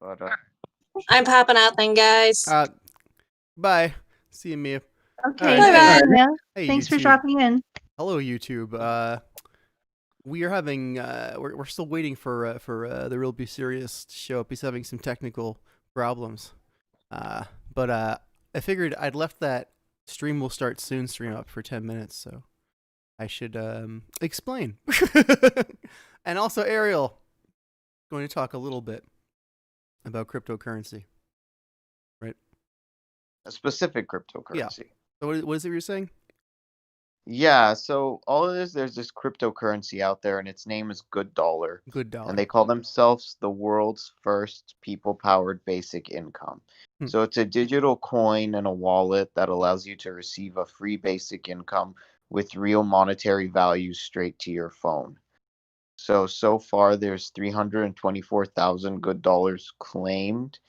But I'm popping out then, guys. Bye. See you, Mia. Okay, Alright, Bye-bye. bye, Mia. Hey, Thanks for YouTube. dropping in. Hello, YouTube. We are having we're still waiting for the real Be Serious to show up. He's having some technical problems. But I figured I'd left that stream will start soon stream up for 10 minutes, so I should explain. And also Ariel going to talk a little bit about cryptocurrency. Right? a specific cryptocurrency. So what is it you're saying? Yeah, so all it is, there's this cryptocurrency out there, and its name is Good Dollar. Good dollar. And they call themselves the world's first people-powered basic income. So it's a digital coin and a wallet that allows you to receive a free basic income with real monetary value straight to your phone. So far, there's 324,000 good dollars claimed,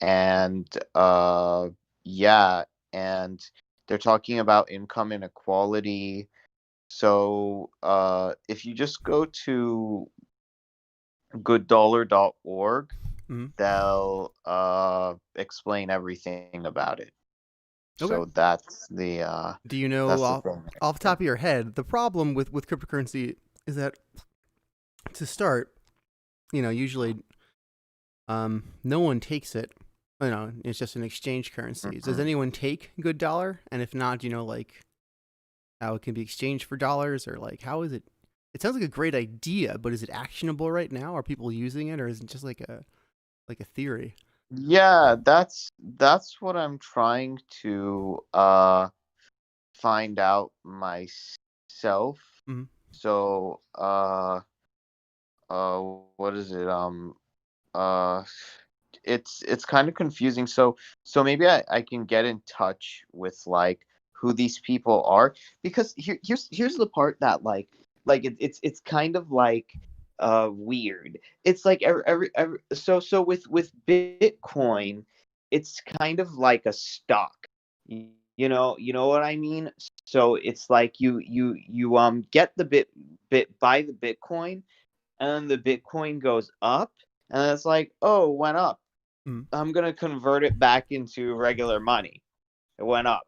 and yeah, and they're talking about income inequality. So if you just go to gooddollar.org, Mhm. they'll explain everything about it. Okay. So that's the Do you know that's the off thing. the top of your head, the problem with cryptocurrency is that to start, usually no one takes it. It's just an exchange currency. Does anyone take good dollar? And if not, do you know like how it can be exchanged for dollars, or like how is it? It sounds like a great idea, but is it actionable right now? Are people using it, or is it just like a theory? Yeah, that's what I'm trying to find out myself. Mhm. So what is it? Uh it's kind of confusing. So maybe I can get in touch with like who these people are, because here's the part that it's kind of like weird. It's like every so with Bitcoin, it's kind of like a stock. You know what I mean? So it's like you get the buy the Bitcoin, and then the Bitcoin goes up, and it's like, oh, it went up. I'm gonna convert it back into regular money. It went up,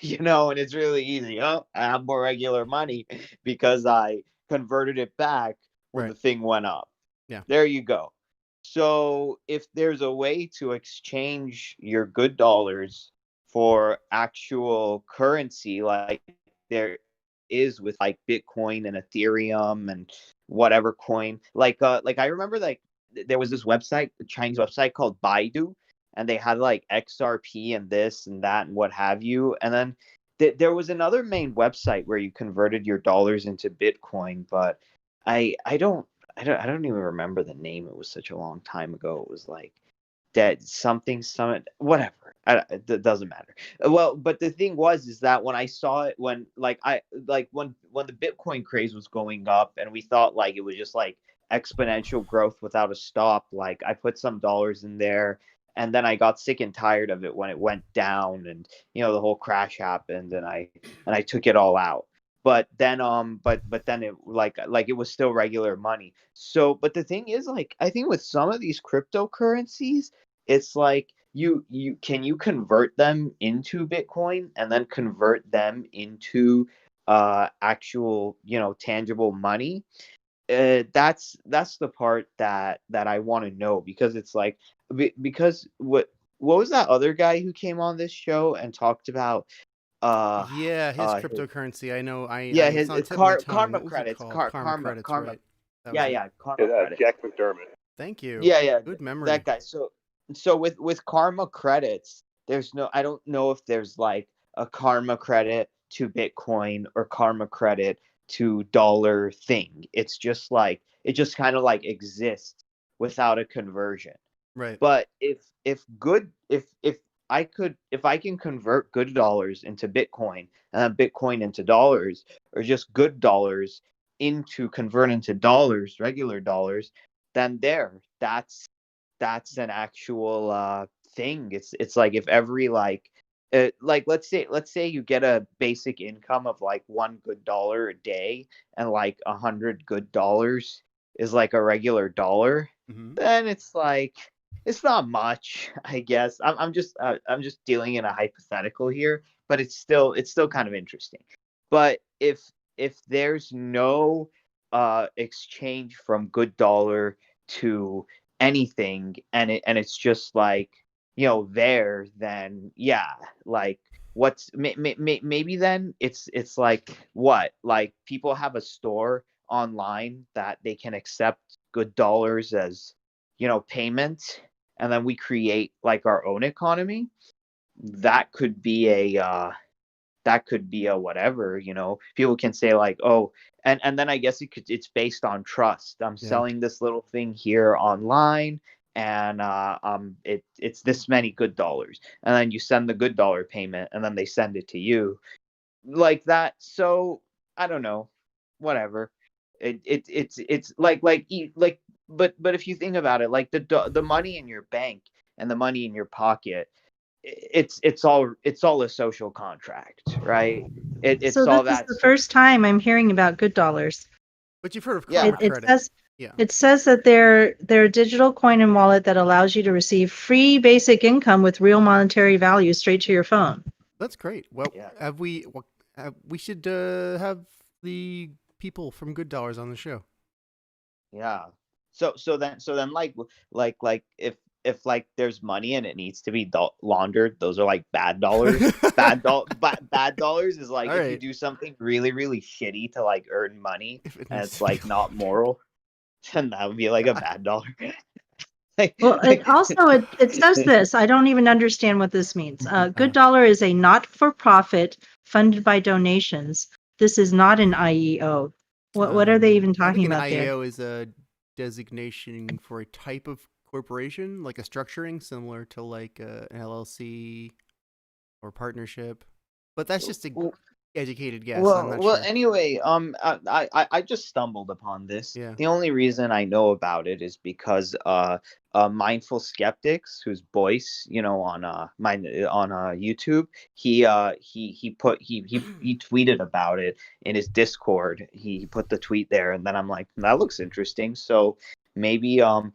and it's really easy. Oh, I have more regular money because I converted it back when Right. the thing went up. Yeah. There you go. So if there's a way to exchange your good dollars for actual currency, like there is with like Bitcoin and Ethereum and whatever coin, like I remember like there was this website, a Chinese website called Baidu, and they had like XRP and this and that and what have you. And then there was another main website where you converted your dollars into Bitcoin, but I don't even remember the name. It was such a long time ago. It was like that something summit, whatever. It doesn't matter. Well, but the thing was is that when I saw it, when when the Bitcoin craze was going up, and we thought like it was just like exponential growth without a stop, like I put some dollars in there, and then I got sick and tired of it when it went down, and the whole crash happened, and I took it all out. But then but then it like it was still regular money. So but the thing is, like, I think with some of these cryptocurrencies, it's like you convert them into Bitcoin and then convert them into actual tangible money. That's the part that I want to know, because it's like because what was that other guy who came on this show and talked about Yeah, his his cryptocurrency. I know. yeah, It's his on the it's tip of my tongue. karma What was it credits, called? Karma credits, karma. right? That was Yeah, it. yeah, karma credits. Jack McDermott. Thank you. Yeah, Good memory. that guy. So with karma credits, I don't know if there's like a karma credit to Bitcoin or karma credit to dollar thing. It's just like it just kind of like exists without a conversion. Right. But if I can convert good dollars into Bitcoin and then Bitcoin into dollars, or just good dollars into convert into dollars, regular dollars, then that's an actual thing. It's like if every like let's say you get a basic income of like $1 good a day, and like 100 good dollars is like a regular dollar. Mhm. Then it's like it's not much, I guess. I'm just dealing in a hypothetical here, but it's still kind of interesting. But if there's no exchange from good dollar to anything, and it's just like, there, then yeah, like maybe then it's like, what, like people have a store online that they can accept good dollars as, payment, and then we create like our own economy. That could be a whatever, people can say like, oh, and then I guess it's based on trust. I'm Yeah. selling this little thing here online, and it's this many good dollars, and then you send the good dollar payment, and then they send it to you like that. So I don't know, whatever. It's like, but if you think about it, like the money in your bank and the money in your pocket, it's all a social contract, right? So It's this all is that the stuff. first time I'm hearing about good dollars. But you've heard of Yeah. karma It credit. says Yeah. it says that they're a digital coin and wallet that allows you to receive free basic income with real monetary value straight to your phone. That's great. Well, Yeah. we should have the people from Good Dollars on the show. Yeah. So then like if like there's money and it needs to be laundered, those are like bad dollars. Bad dollars is like All if you right. do something really really shitty to like earn money, If it and needs it's to be like not moral, then that would be like a bad dollar. Well, it says this. I don't even understand what this means. Good Dollar is a not-for-profit funded by donations. This is not an IEO. What are they even I think talking an about there? IEO is a designation for a type of corporation, like a structuring similar to like an LLC or partnership. But that's just an educated guess. I'm not sure. Anyway, I just stumbled upon this. Yeah. The only reason I know about it is because Mindful Skeptics, who's Boyce, on YouTube, he tweeted about it in his Discord. He put the tweet there, and then I'm like, that looks interesting. So maybe and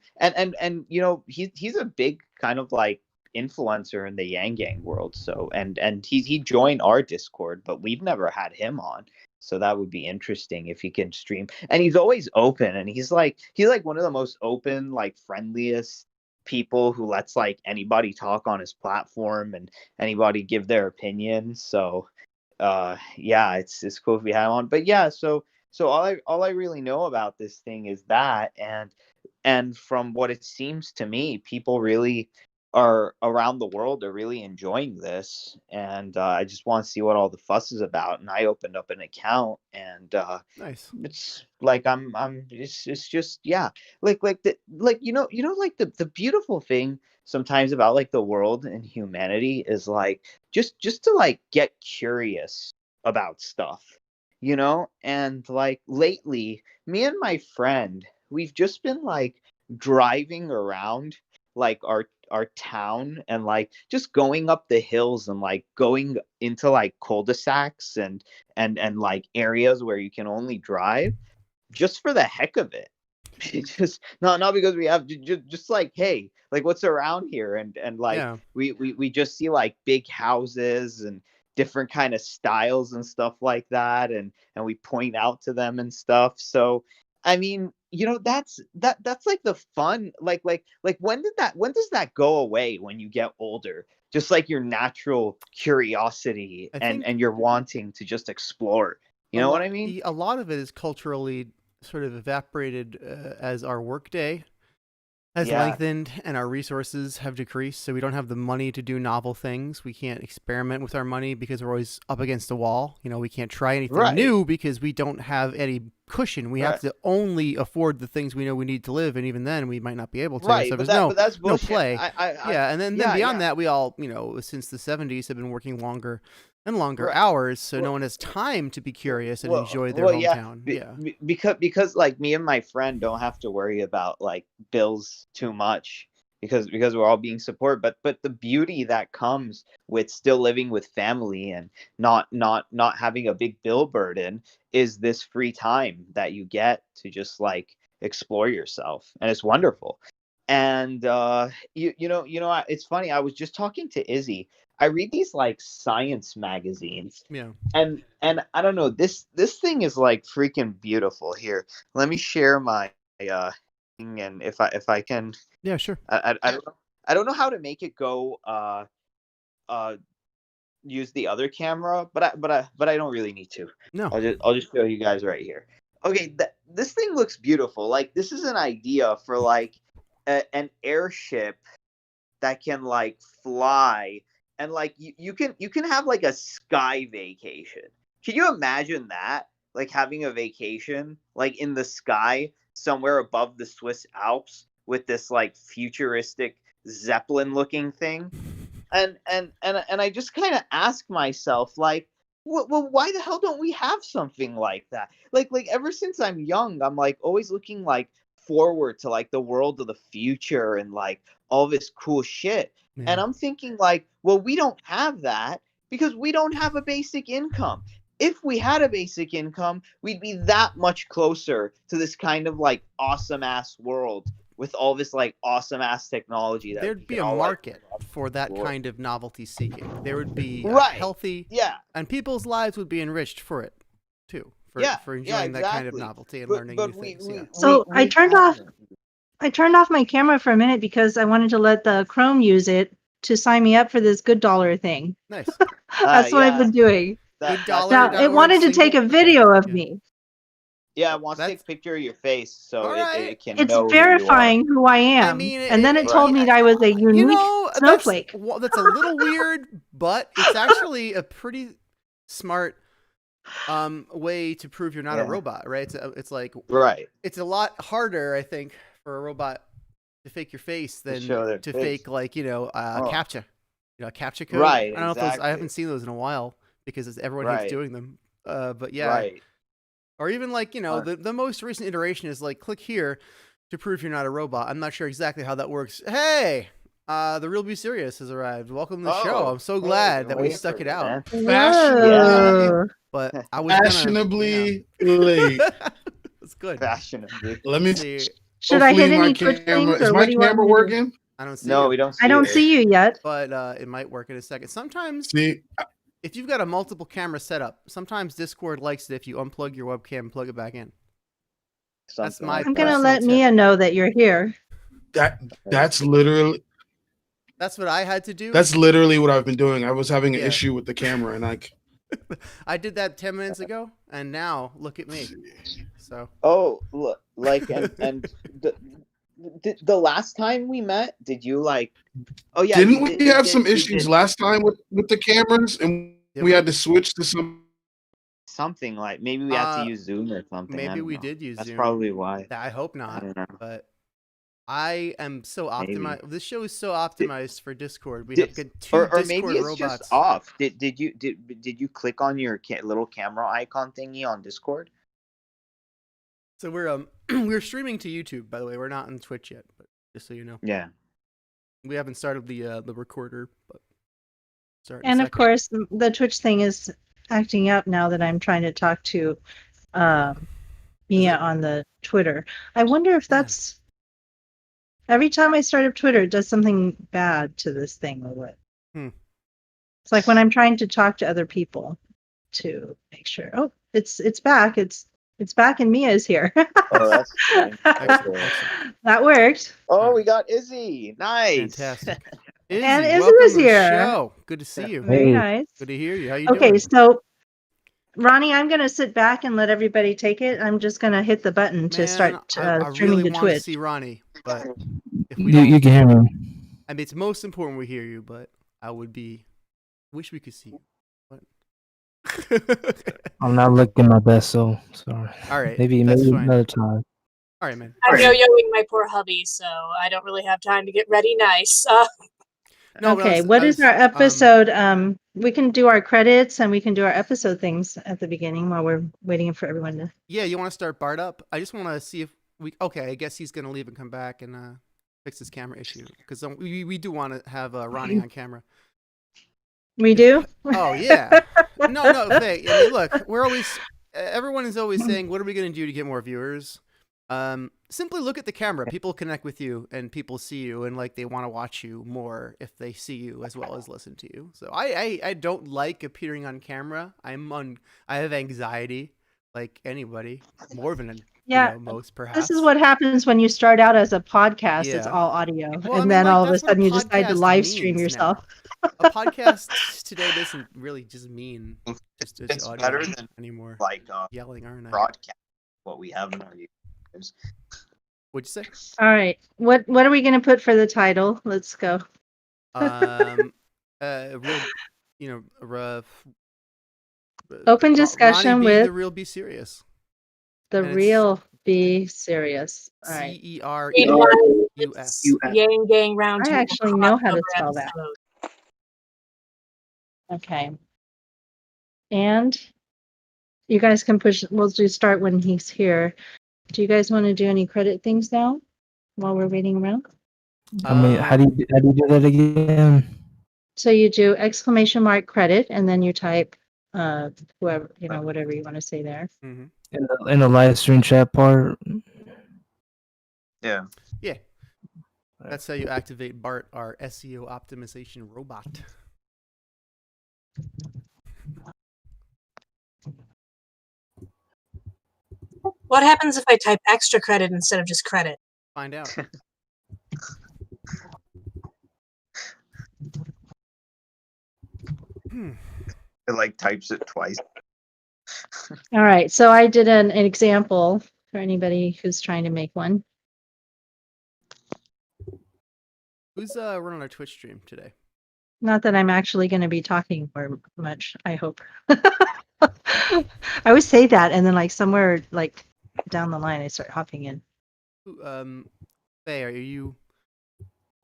he's a big kind of like influencer in the Yang world. So and he joined our Discord, but we've never had him on. So that would be interesting if he can stream. And he's always open, and he's like one of the most open, like friendliest people who lets like anybody talk on his platform and anybody give their opinion. So yeah, it's cool if we have him on. But yeah, so all I really know about this thing is that, and from what it seems to me, people really are around the world are really enjoying this, and I just want to see what all the fuss is about. And I opened up an account, and Nice. it's like it's just, yeah, like like the beautiful thing sometimes about like the world and humanity is like just to like get curious about stuff, and like lately me and my friend, we've just been like driving around like our town, and like just going up the hills and like going into like cul-de-sacs and like areas where you can only drive just for the heck of it. Just not because we have to, just like, hey, like what's around here, and like Yeah. we just see like big houses and different kind of styles and stuff like that, and we point out to them and stuff. So I mean, that's like the fun, like when does that go away when you get older? Just like your natural curiosity I and think you're wanting to just explore. You know what I mean? A lot of it is culturally sort of evaporated as our workday has Yeah. lengthened and our resources have decreased, so we don't have the money to do novel things. We can't experiment with our money because we're always up against a wall. We can't try anything Right. new because we don't have any cushion. We have Right. to only afford the things we know we need to live, and even then we might not be able to. Right, So but there's that's no bullshit. play. Yeah, and then yeah, beyond yeah. that, we all, since the 70s have been working longer and longer Right. hours, so no Well- one has time to be curious and Well- enjoy their well, yeah, hometown. because like me and my friend don't have to worry about like bills too much because we're all being supported. But the beauty that comes with still living with family and not having a big bill burden is this free time that you get to just like explore yourself, and it's wonderful. And it's funny. I was just talking to Izzy. I read these like science magazines, Yeah. and I don't know, this thing is like freaking beautiful. Here, let me share my thing, and if I can, Yeah, sure. I don't know how to make it go use the other camera, but I don't really need to. No. I'll just show you guys right here. Okay, this thing looks beautiful. Like, this is an idea for like an airship that can like fly, and like you can have like a sky vacation. Can you imagine that? Like having a vacation like in the sky somewhere above the Swiss Alps with this like futuristic Zeppelin looking thing. And I just kind of ask myself, like, well, why the hell don't we have something like that? Like ever since I'm young, I'm like always looking like forward to like the world of the future and like all this cool shit. Yeah. And I'm thinking like, well, we don't have that because we don't have a basic income. If we had a basic income, we'd be that much closer to this kind of like awesome ass world with all this like awesome ass technology. That There'd be a market for that kind of novelty seeking. There would be healthy, and people's lives would be enriched for it too. For enjoying that kind of novelty and learning new things. So I turned off my camera for a minute because I wanted to let the Chrome use it to sign me up for this good dollar thing. Nice. That's what I've been doing. Now, it wanted to take a video of me. Yeah, it wants to take a picture of your face so it can It's know verifying who I am. And then it told me that I was a unique snowflake. That's a little weird, but it's actually a pretty smart way to prove you're not a robot, right? It's like it's a lot harder, I think, for a robot to fake your face than to fake like CAPTCHA, CAPTCHA code. Right. I don't know if I haven't seen those in a while because everyone hates doing them. But yeah. Right. Or even like, the most recent iteration is like, click here to prove you're not a robot. I'm not sure exactly how that works. Hey, the real Be Cereus has arrived. Welcome to the show. I'm so glad that we stuck it out. But I was fashionably late. That's good. Fashionably. Let me see. Should I hit any Twitch things? Is my camera working? I don't see No, you. we don't see I don't see you yet. But it might work in a second. Sometimes... See... If you've got a multiple camera setup, sometimes Discord likes it if you unplug your webcam and plug it back in. That's my. I'm gonna let Mia know that you're here. That's literally. That's what I had to do. That's literally what I've been doing. I was having an issue with the camera, and I did that 10 minutes ago, and now look at me. So. Oh, look, like and the last time we met, did you like? Oh yeah. Didn't we have some issues last time with the cameras, and we had to switch to something like maybe we had to use Zoom or something. Maybe we did use Zoom. That's probably why. I hope not. But I am so optimized. This show is so optimized for Discord. We have good two Discord maybe it's robots. Just off. Did you click on your little camera icon thingy on Discord? So we're streaming to YouTube, by the way. We're not on Twitch yet, but just so you know. Yeah. We haven't started the recorder, but and of course, the Twitch thing is acting up now that I'm trying to talk to Mia on the Twitter. I wonder if that's every time I start up Twitter, it does something bad to this thing or what. It's like when I'm trying to talk to other people to make sure. Oh, it's back. It's back and Mia is here. Oh, that's great. That worked. Oh, we got Izzy. Nice. Fantastic. Izzy, and Izzy was here. Show. Good to see you. Very nice. Good to hear you. How you doing? Okay, so Ronnie, I'm going to sit back and let everybody take it. I'm just going to hit the button to start streaming really to want Twitch. To see Ronnie, but if you can hear me. I mean, it's most important we hear you, but wish we could see you. I'm not looking my best, so sorry. All right. Maybe another time. All right, man. I'm yo-yoing my poor hubby, so I don't really have time to get ready nice. What is our episode? We can do our credits and we can do our episode things at the beginning while we're waiting for everyone to. Yeah, you want to start Bart up? I just want to see if we. Okay, I guess he's gonna leave and come back and fix his camera issue because we do want to have Ronnie on camera. We do? Oh yeah. No, Faye. I mean, look, everyone is always saying, "What are we gonna do to get more viewers?" Simply look at the camera. People connect with you and people see you and like they want to watch you more if they see you as well as listen to you. So I don't like appearing on camera. I have anxiety like anybody, more than Yeah, most perhaps. this is what happens when you start out as a podcast. It's Yeah. all audio, Well, and then all of a that's what sudden you decide to podcast live stream means yourself. now. A podcast today doesn't really just mean just It's audio better than anymore. like Yelling, aren't I? broadcast what we have in our YouTubes. What'd you say? All right, what are we going to put for the title? Let's go. Real, rough. Open discussion Ronnie B, with the real be serious. the and it's real be serious. All right. CEREUS. Yanggang Roundtable. I actually know how to crossover spell that. episode. Okay. And you guys can push. We'll just start when he's here. Do you guys want to do any credit things now while we're waiting around? I mean, how do you do that again? So you do exclamation mark credit, and then you type whoever, whatever you want to say there. Mm-hmm. In the live stream chat part? Yeah. Yeah. That's how you activate Bart, our SEO optimization robot. What happens if I type extra credit instead of just credit? Find out. It like types it twice. All right. So I did an example for anybody who's trying to make one. Who's running our Twitch stream today? Not that I'm actually going to be talking more much, I hope. I always say that, and then like somewhere like down the line, I start hopping in. Faye, are you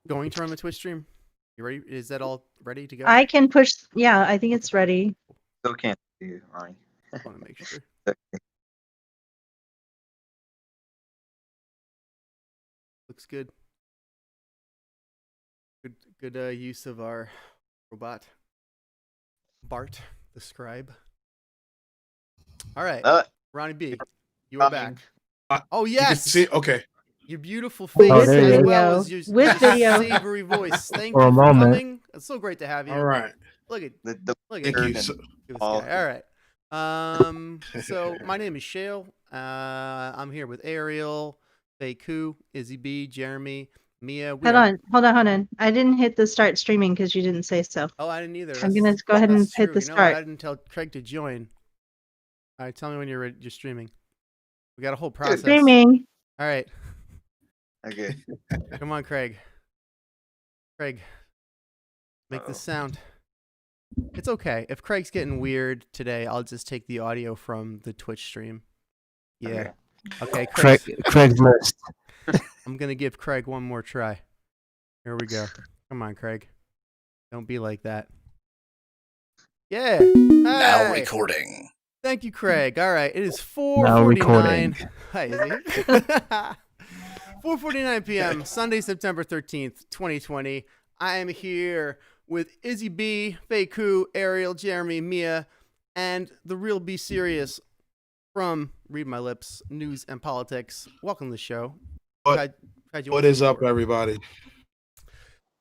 going to run the Twitch stream? You ready? Is that all ready to go? I can push. Yeah, I think it's ready. Still can't see you, Ronnie. I want to make sure. Looks good. Good use of our robot. Bart, the scribe. All right. Ronnie B, you are back. Oh, yes. You can see, okay. Your beautiful face With there it as is. well as your With video. savory voice. Thank For you a for moment. coming. It's so great to have you. All right. Look at The look Thank at you. and So, this all- guy. All right. So my name is Shale. I'm here with Ariel, Faye Koo, Izzy B, Jeremy, Mia. Hold on. I didn't hit the start streaming because you didn't say so. Oh, I didn't either. I'm gonna go ahead and hit the You know what? I start. didn't tell Craig to join. All right, tell me when you're ready. You're streaming. We got a whole process. Streaming. All right, Okay. come on, Craig. Craig, make this sound. It's okay. If Craig's getting weird today, I'll just take the audio from the Twitch stream. Yeah. Okay, Craigslist. I'm gonna give Craig one more try. Here we go. Come on, Craig. Don't be like that. Yeah. Now Hey. recording. Thank you, Craig. All right, it is Now 4:49. recording. Hi, Izzy. 4:49 p.m. Sunday, September 13th, 2020. I am here with Izzy B, Faye Koo, Ariel, Jeremy, Mia, and the real Be Serious from Read My Lips, News and Politics. Welcome to the show. What Had you what on is up, before. everybody?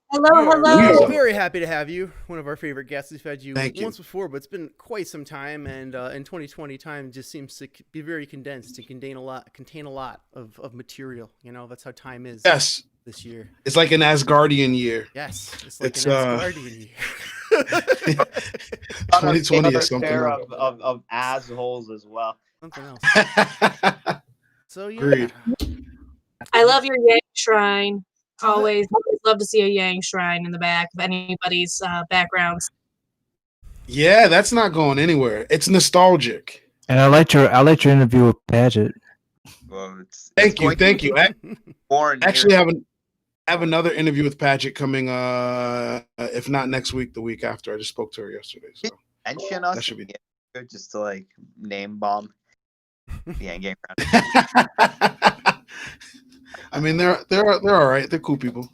Hello, We are hello. very happy to have you. One of our favorite guests. We've had you Thank you. once before, but it's been quite some time. And in 2020, time just seems to be very condensed to contain a lot of material. You know, that's how time is Yes, this year. it's like an Asgardian year. Yes, it's like It's, an Asgardian year. 2020 is something pair else. of assholes as well. Something else. So yeah. Agreed. I love your Yang shrine. Always love to see a Yang shrine in the back of anybody's backgrounds. Yeah, that's not going anywhere. It's nostalgic. And I liked your interview with Paget. Well, it's Thank you, going to thank be you. born Actually, here. have another interview with Paget coming. If not next week, the week after. I just spoke to her yesterday. So Mention us. that should be. Just to like name bomb the Yanggang I mean, they're all right. They're cool people.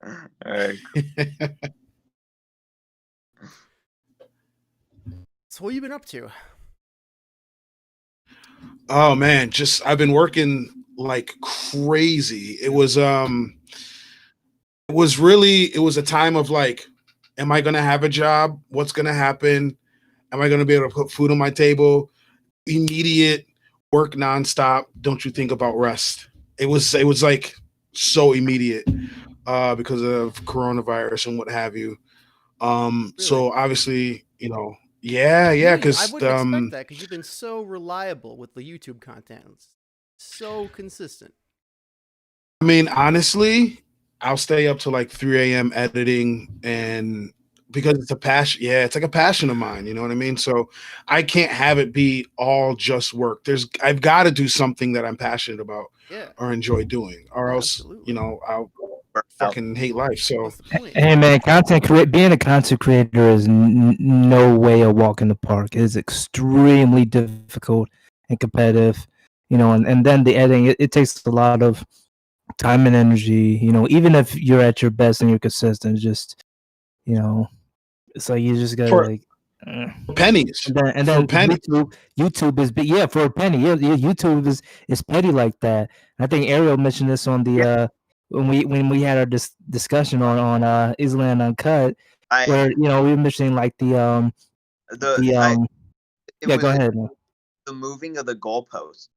round. All right. So what you been up to? Oh man, just I've been working like crazy. It was a time of like, am I gonna have a job? What's gonna happen? Am I gonna be able to put food on my table? Immediate work nonstop. Don't you think about rest? It was like so immediate because of coronavirus and what have you. So obviously, yeah, I because wouldn't expect that because you've been so reliable with the YouTube content. It's so consistent. I mean, honestly, I'll stay up to like 3 a.m. editing, and because it's a passion, yeah, it's like a passion of mine. You know what I mean? So I can't have it be all just work. I've got to do something that I'm passionate about or enjoy doing, or else, Absolutely. I'll fucking hate life. So What's the point? Hey man, being a content creator is no way a walk in the park. It is extremely difficult and competitive, and then the editing, it takes a lot of time and energy, even if you're at your best and you're consistent, just, it's like you just gotta for like pennies, and for then pennies. YouTube is for a penny. Yeah, YouTube is petty like that. I think Ariel mentioned this on the when we had our discussion on Island Uncut, where we were mentioning like it yeah, go was ahead, man. the moving of the goalposts.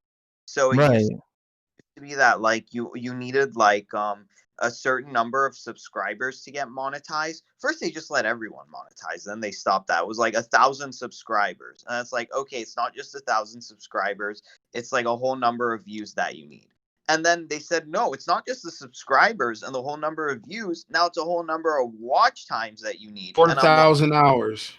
So it Right. used to be that like you needed like a certain number of subscribers to get monetized. First they just let everyone monetize, then they stopped that. It was like 1,000 subscribers. And it's like, okay, it's not just 1,000 subscribers, it's like a whole number of views that you need. And then they said, no, it's not just the subscribers and the whole number of views. Now it's a whole number of watch times that you need. 4,000 hours.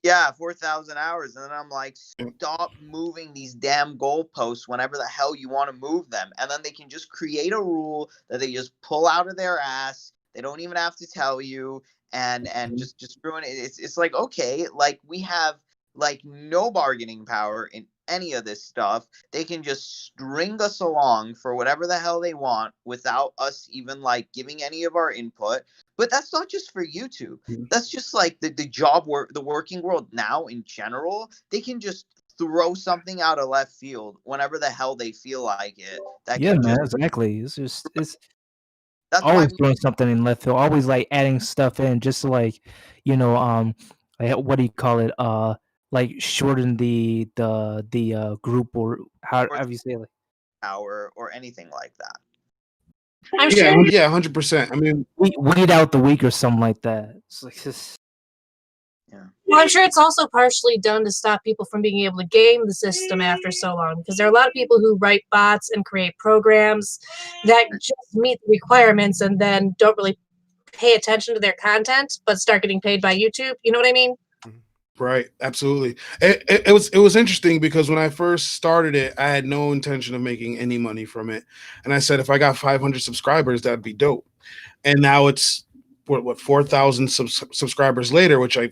Yeah, 4,000 hours. And then I'm like, stop moving these damn goalposts whenever the hell you want to move them. And then they can just create a rule that they just pull out of their ass. They don't even have to tell you and just ruin it. It's like, okay, like we have like no bargaining power in any of this stuff. They can just string us along for whatever the hell they want without us even like giving any of our input. But that's not just for YouTube. That's just like the the working world now in general. They can just throw something out of left field whenever the hell they feel like it. Yeah, man, exactly. It's That's always why doing something in left field, always like adding stuff in just to like, like, what do you call it? Like shorten the group, or how you say it? power or anything like that. I'm sure. Yeah, 100%. I mean, Weed out the weak or something like that. It's like this. Well, I'm sure it's also partially done to stop people from being able to game the system after so long, because there are a lot of people who write bots and create programs that just meet the requirements and then don't really pay attention to their content, but start getting paid by YouTube. You know what I mean? Right, absolutely. It was interesting because when I first started it, I had no intention of making any money from it, and I said if I got 500 subscribers, that'd be dope. And now it's what 4,000 subscribers later, which I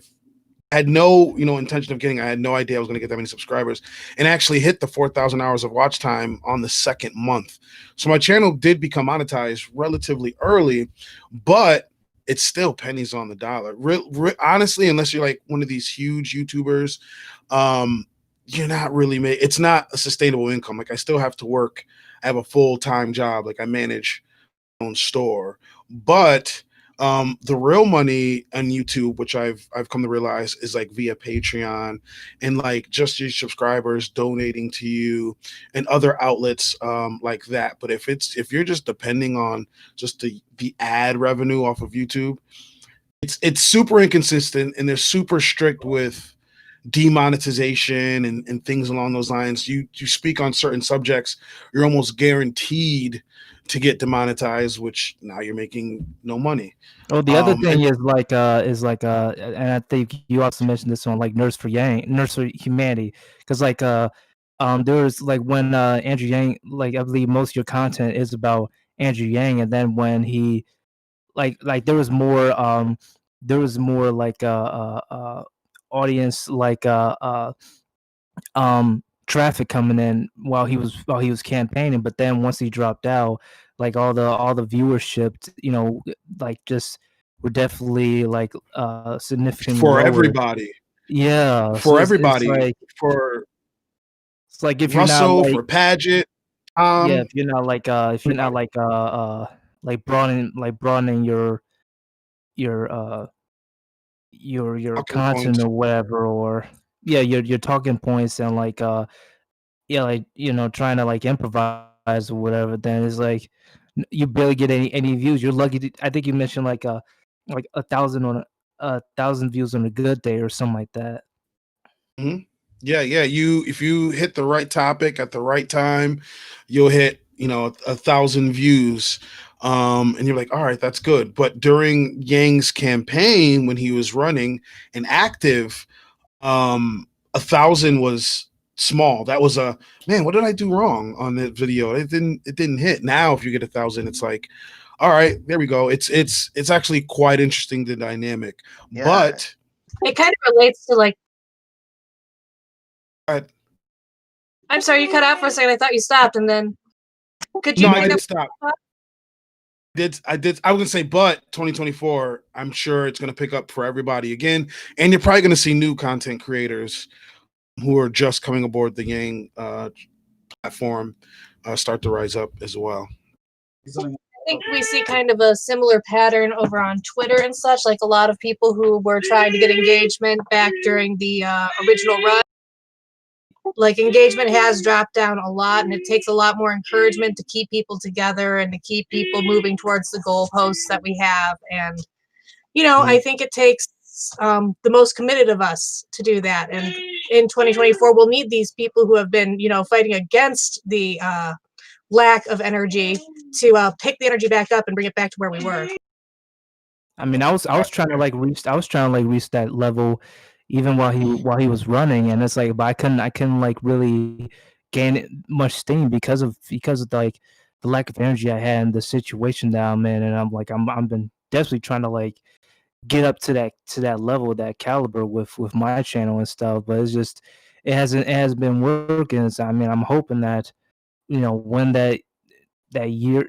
had no intention of getting. I had no idea I was going to get that many subscribers, and actually hit the 4,000 hours of watch time on the second month. So my channel did become monetized relatively early, but it's still pennies on the dollar. Honestly, unless you're like one of these huge YouTubers, you're not really it's not a sustainable income. Like I still have to work. I have a full-time job. Like I manage my own store, but the real money on YouTube, which I've come to realize, is like via Patreon and like just your subscribers donating to you and other outlets like that. But if you're just depending on just the ad revenue off of YouTube, it's super inconsistent, and they're super strict with demonetization and things along those lines. You speak on certain subjects, you're almost guaranteed to get demonetized, which now you're making no money. Oh, the other thing is like and I think you also mentioned this one, like Nurse for Humanity, because like there was like when Andrew Yang, like I believe most of your content is about Andrew Yang, and then when he like there was more like audience like traffic coming in while he was campaigning, but then once he dropped out, like all the viewership, like just were definitely like significantly for lower. everybody. Yeah, for so everybody. it's like, For if Russell, you're not like, for Paget. Yeah, Um, if you're not broadening your your talking content points. or whatever, or yeah, your talking points, and yeah, trying to improvise or whatever, then it's you barely get any views. You're lucky I think you mentioned like 1,000 views on a good day or something like that. Mhm. Yeah, yeah. If you hit the right topic at the right time, you'll hit 1,000 views. And you're like, all right, that's good. But during Yang's campaign, when he was running and active, 1,000 was small. That was a man. What did I do wrong on that video? It didn't hit. Now, if you get 1,000, it's like, all right, there we go. It's actually quite interesting, the dynamic. Yeah. But It kind of relates to uh, I'm sorry, you cut out for a second. I thought you stopped, and then could you no, I pick did up? stop. I was gonna say, but 2024, I'm sure it's gonna pick up for everybody again, and you're probably gonna see new content creators who are just coming aboard the Yang platform start to rise up as well. I think we see kind of a similar pattern over on Twitter and such. Like a lot of people who were trying to get engagement back during the original run. Like engagement has dropped down a lot, and it takes a lot more encouragement to keep people together and to keep people moving towards the goalposts that we have. And I think it takes the most committed of us to do that. And in 2024, we'll need these people who have been, fighting against the lack of energy to pick the energy back up and bring it back to where we were. I mean, I was trying to reach that level even while he was running, and it's like, but I couldn't really gain much steam because of the lack of energy I had in the situation that I'm in, and I'm been desperately trying to get up to that level, that caliber with my channel and stuff, but it hasn't been working. So I mean, I'm hoping that when that year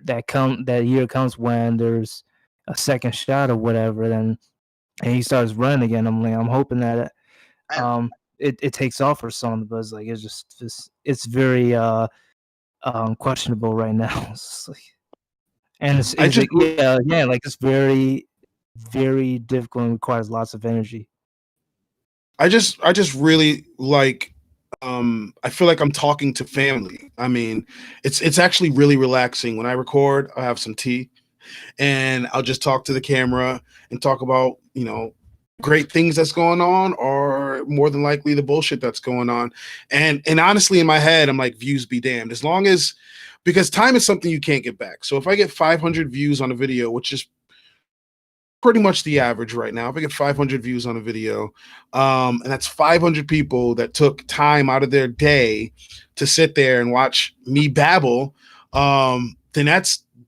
comes when there's a second shot or whatever, then and he starts running again. I'm hoping that it takes off or something, but it's like it's very questionable right now. And I it's just like, yeah, like it's very, very difficult and requires lots of energy. I just really like I feel like I'm talking to family. I mean, it's actually really relaxing. When I record, I have some tea and I'll just talk to the camera and talk about, great things that's going on, or more than likely the bullshit that's going on. And honestly, in my head, I'm like, views be damned. As long as, because time is something you can't get back. So if I get 500 views on a video, which is pretty much the average right now, if I get 500 views on a video, and that's 500 people that took time out of their day to sit there and watch me babble, then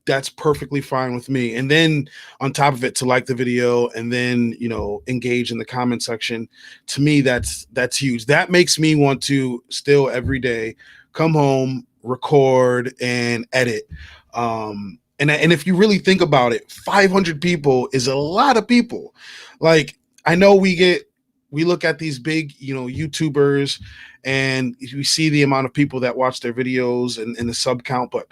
that's perfectly fine with me. And then on top of it, to like the video and then engage in the comment section, to me that's huge. That makes me want to still every day come home, record, and edit. And if you really think about it, 500 people is a lot of people. Like, I know we look at these big, YouTubers, and we see the amount of people that watch their videos and the sub count, but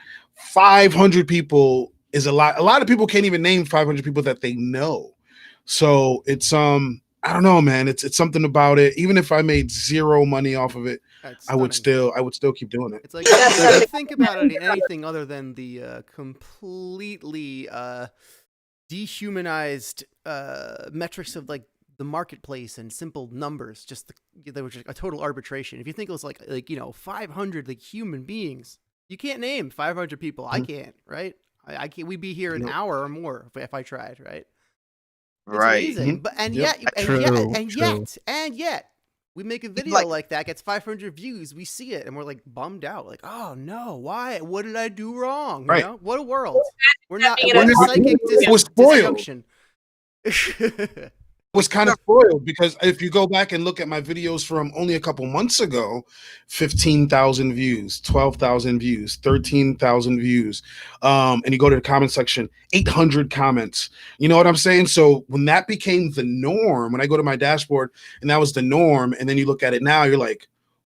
500 people is a lot. A lot of people can't even name 500 people that they know. So it's I don't know, man. It's something about it. Even if I made zero money off of it, I would still keep doing it. It's like, if you think about it in anything other than the completely dehumanized metrics of like the marketplace and simple numbers, they were just a total arbitration. If you think it was like 500 like human beings, you can't name 500 people. I can't, right? I can't. We'd be here an hour or more if I tried, right? It's amazing. But yet we make a video like that, gets 500 views, we see it, and we're like bummed out, like, oh no, why? What did I do wrong? You know? What a world. We're not. We're psychic dysfunction. Was kind of spoiled, because if you go back and look at my videos from only a couple months ago, 15,000 views, 12,000 views, 13,000 views, and you go to the comment section, 800 comments. You know what I'm saying? So when that became the norm, when I go to my dashboard and that was the norm, and then you look at it now, you're like,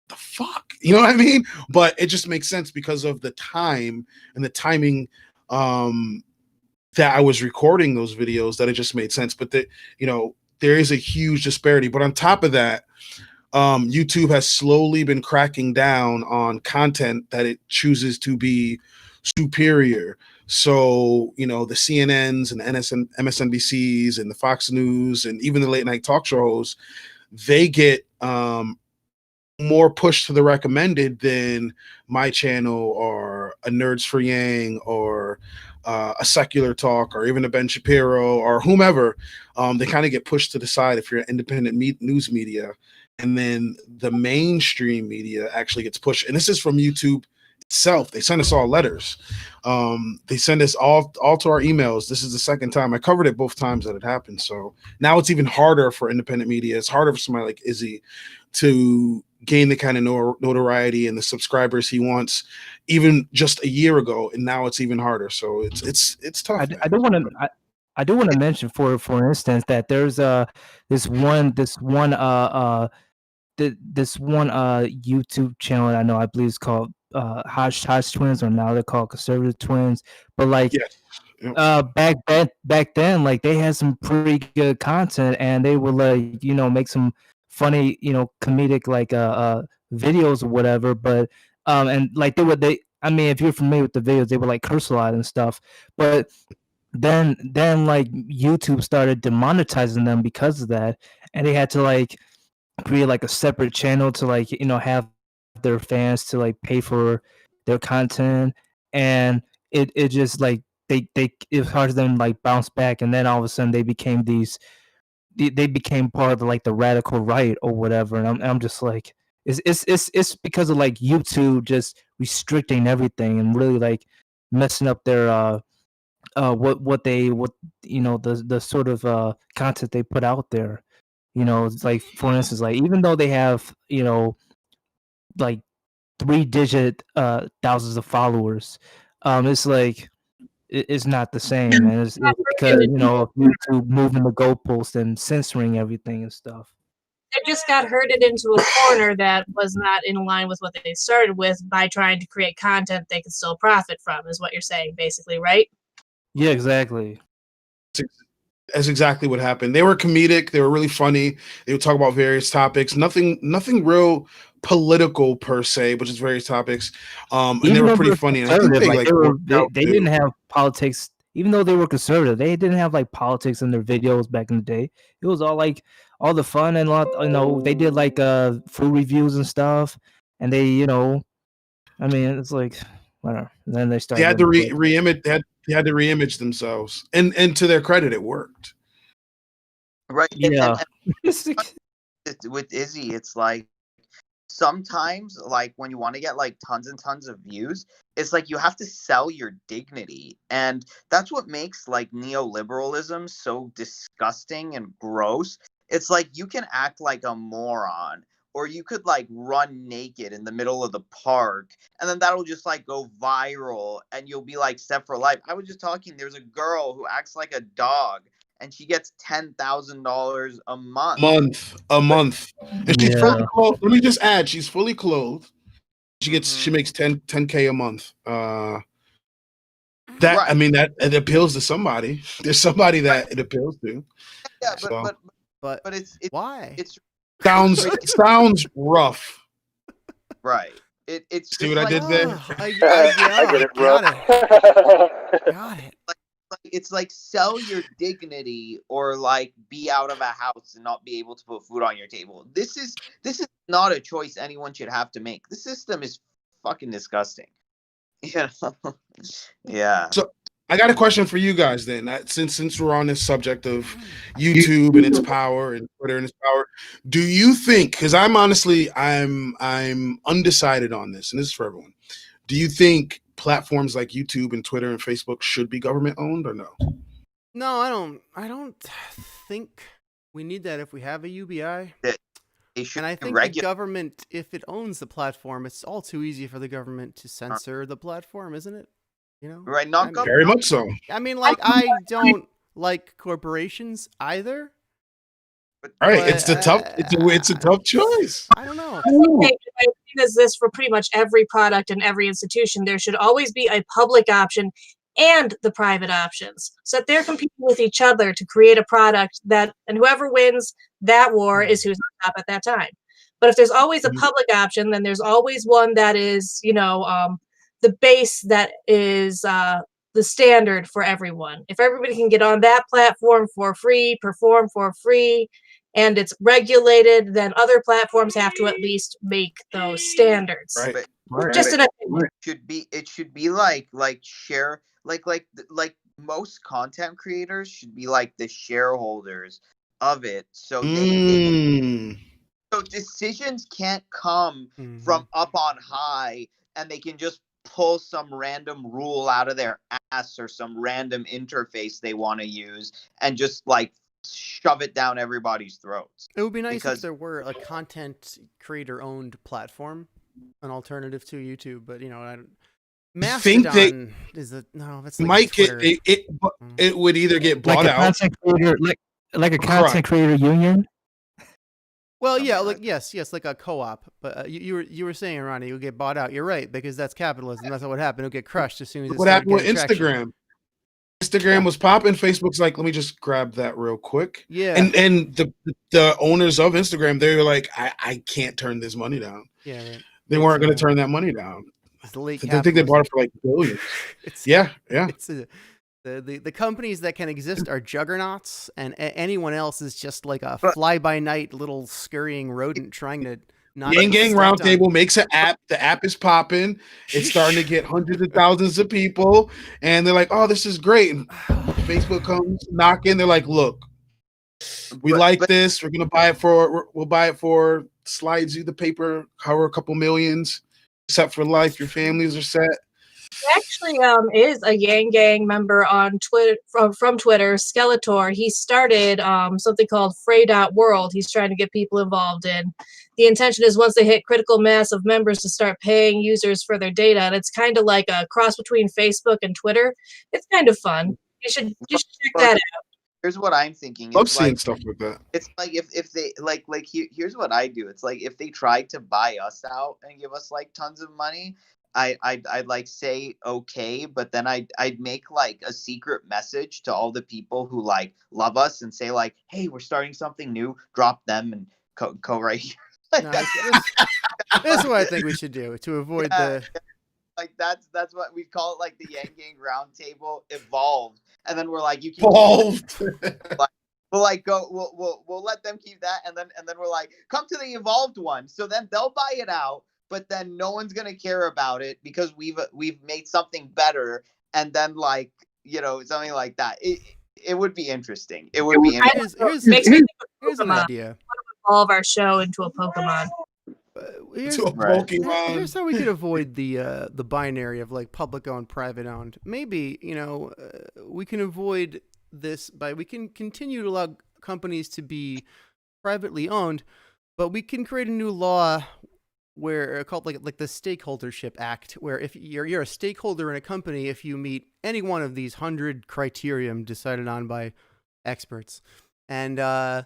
the fuck? You know what I mean? But it just makes sense because of the time and the timing that I was recording those videos, that it just made sense. But there is a huge disparity. But on top of that, YouTube has slowly been cracking down on content that it chooses to be superior. So, the CNNs and the MSNBCs and the Fox News and even the late night talk shows, they get more push to the recommended than my channel or a Nerds for Yang or a Secular Talk or even a Ben Shapiro or whomever. They kind of get pushed to the side if you're an independent news media. And then the mainstream media actually gets pushed. And this is from YouTube itself. They send us all letters. They send us all to our emails. This is the second time. I covered it both times that it happened. So now it's even harder for independent media. It's harder for somebody like Izzy to gain the kind of notoriety and the subscribers he wants, even just a year ago. And now it's even harder. So it's tough. I do want to mention for instance that there's this one YouTube channel I know, I believe it's called Hodge Twins, or now they're called Conservative Twins. But like back then, like they had some pretty good content, and they would make some funny comedic like videos or whatever. But and like I mean, if you're familiar with the videos, they would like curse a lot and stuff. But then like YouTube started demonetizing them because of that, and they had to like create like a separate channel to like have their fans to like pay for their content. And it just like it hard to them like bounce back, and then all of a sudden they became part of like the radical right or whatever. And I'm just like, it's because of like YouTube just restricting everything and really like messing up their the sort of content they put out there. It's like, for instance, like even though they have like 3-digit thousands of followers, it's like it's not the same, and it's because of YouTube moving the goalpost and censoring everything and stuff. They just got herded into a corner that was not in line with what they started with by trying to create content they could still profit from, is what you're saying, basically, right? Yeah, exactly. That's exactly what happened. They were comedic. They were really funny. They would talk about various topics. Nothing real political per se, but just various topics. And they were pretty funny. And I think they didn't have politics. Even though they were conservative, they didn't have like politics in their videos back in the day. It was all like all the fun and they did like food reviews and stuff. And they, I mean, it's like whatever. And then they started. They had to re-image. They had to re-image themselves, and to their credit, it worked. Right. Yeah. And with Izzy, it's like sometimes, like when you want to get like tons and tons of views, it's like you have to sell your dignity, and that's what makes like neoliberalism so disgusting and gross. It's like you can act like a moron, or you could like run naked in the middle of the park, and then that'll just like go viral and you'll be like set for life. I was just talking, there's a girl who acts like a dog and she gets $10,000 a month. A month. And she's fully clothed. Let me just add, she's fully clothed. She makes 10K a month. Right. I mean, that it appeals to somebody. There's somebody that it appeals to. Yeah, but it's why? It's sounds rough. Right. It's see what like, I did there? I get it, bro. Got it. It's like sell your dignity or like be out of a house and not be able to put food on your table. This is not a choice anyone should have to make. The system is fucking disgusting. Yeah. Yeah. So I got a question for you guys then. Since we're on this subject of YouTube and its power and Twitter and its power, do you think, because I'm undecided on this, and this is for everyone, do you think platforms like YouTube and Twitter and Facebook should be government owned or no? No, I don't think we need that if we have a UBI. And I think the government, if it owns the platform, it's all too easy for the government to censor the platform, isn't it? Right? Very much so. I mean, like, I don't like corporations either, All right, it's a tough choice. I don't know. My opinion is this for pretty much every product and every institution. There should always be a public option and the private options, so that they're competing with each other to create a product and whoever wins that war is who's on top at that time. But if there's always a public option, then there's always one that is, the base that is the standard for everyone. If everybody can get on that platform for free, perform for free, and it's regulated, then other platforms have to at least make those standards. Right. Just an opinion. It should be like share like most content creators should be like the shareholders of it. So so decisions can't come from up on high, and they can just pull some random rule out of their ass or some random interface they want to use and just like shove it down everybody's throats. It would be nice if there were a content creator owned platform, an alternative to YouTube, but Mastodon is that's like might Twitter. it would either get bought out. Content creator, like a content creator union. Well, yeah, like yes, like a co-op. But you were saying, Ronnie, it would get bought out. You're right, because that's capitalism. That's what would happen. It'll get crushed as soon as. What happened with Instagram? Instagram was popping. Facebook's like, let me just grab that real quick. Yeah. And the owners of Instagram, they were like, I can't turn this money down. Yeah. Right. They weren't going to turn that money down. It's late. I think they bought it for like billions. Yeah. It's the companies that can exist are juggernauts, and anyone else is just like a fly-by-night little scurrying rodent trying to not. Yanggang Roundtable makes an app. The app is popping. It's starting to get hundreds of thousands of people, and they're like, "Oh, this is great." And Facebook comes knocking. They're like, "Look, we like this. We're gonna buy it for. We'll buy it for. Slides you the paper. Cover a couple millions. Set for life. Your families are set." Actually, is a yanggang member on Twitter from Twitter, Skeletor. He started something called Frey.world. He's trying to get people involved in. The intention is once they hit critical mass of members to start paying users for their data, and it's kind of like a cross between Facebook and Twitter. It's kind of fun. You should check that out. Here's what I'm thinking. Love seeing stuff like that. It's like if they here's what I do. It's like if they tried to buy us out and give us like tons of money, I'd like say okay, but then I'd make like a secret message to all the people who like love us and say like, hey, we're starting something new. Drop them and go right here. That's what I think we should do to avoid the. Like that's what we call it, like the Yanggang Roundtable evolved, and then we're like, you can evolved. We'll like go. We'll let them keep that, and then we're like, come to the evolved one. So then they'll buy it out, but then no one's gonna care about it because we've made something better, and then like something like that. It would be interesting. It would be interesting. Here's an idea. Evolve our show into a Pokemon. Here's how we could avoid the binary of like public owned, private owned. Maybe we can avoid this we can continue to allow companies to be privately owned, but we can create a new law where called like the Stakeholdership Act, where if you're a stakeholder in a company, if you meet any one of these 100 criteria decided on by experts, and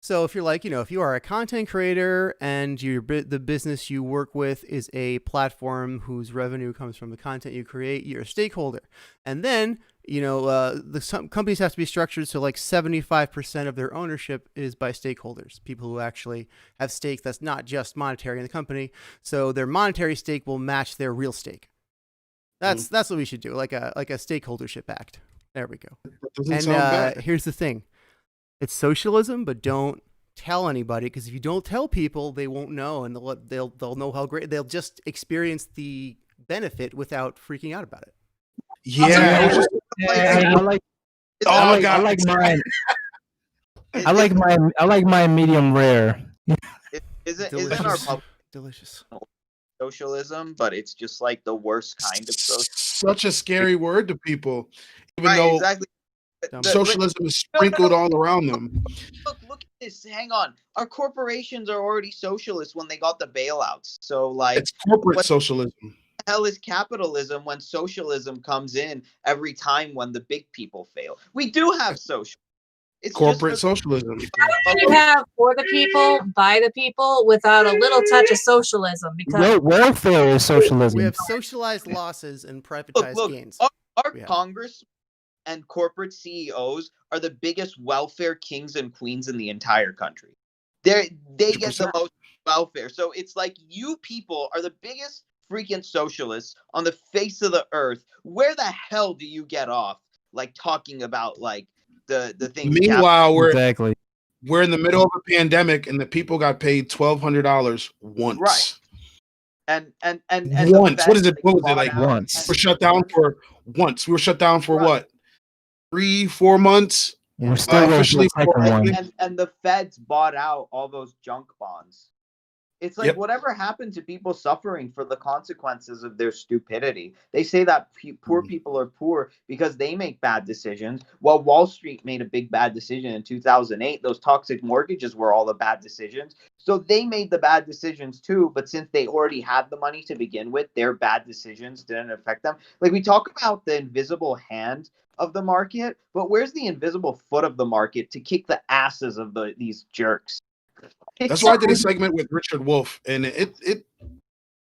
so if you're like, if you are a content creator and the business you work with is a platform whose revenue comes from the content you create, you're a stakeholder. And then, some companies have to be structured so like 75% of their ownership is by stakeholders, people who actually have stake that's not just monetary in the company. So their monetary stake will match their real stake. That's what we should do, like a Stakeholdership Act. There we go. And here's the thing. It's socialism, but don't tell anybody, because if you don't tell people, they won't know, and they'll know how great. They'll just experience the benefit without freaking out about it. Yeah, I like mine medium rare. Isn't our public delicious socialism? But it's just like the worst kind of socialism. Such a scary word to people, even though exactly. Socialism is sprinkled all around them. Look at this. Hang on. Our corporations are already socialist when they got the bailouts. So like, it's corporate socialism. What the hell is capitalism when socialism comes in every time when the big people fail? We do have social. It's Corporate just socialism. You have for the people, by the people, without a little touch of socialism. Because Welfare is socialism. We have socialized losses and privatized gains. Our Congress and corporate CEOs are the biggest welfare kings and queens in the entire country. They get the most welfare. So it's like you people are the biggest freaking socialists on the face of the earth. Where the hell do you get off like talking about like the thing? Meanwhile, Exactly. we're in the middle of a pandemic and the people got paid $1,200 once. Right. And once. What is it? What was it like? Once. We're shut down for once. We were shut down for what? 3-4 months. We're still officially. And the feds bought out all those junk bonds. It's like whatever happened to people suffering for the consequences of their stupidity. They say that poor people are poor because they make bad decisions. Well, Wall Street made a big bad decision in 2008. Those toxic mortgages were all the bad decisions. So they made the bad decisions too. But since they already had the money to begin with, their bad decisions didn't affect them. Like we talk about the invisible hand of the market, but where's the invisible foot of the market to kick the asses of these jerks? That's why I did a segment with Richard Wolff, and it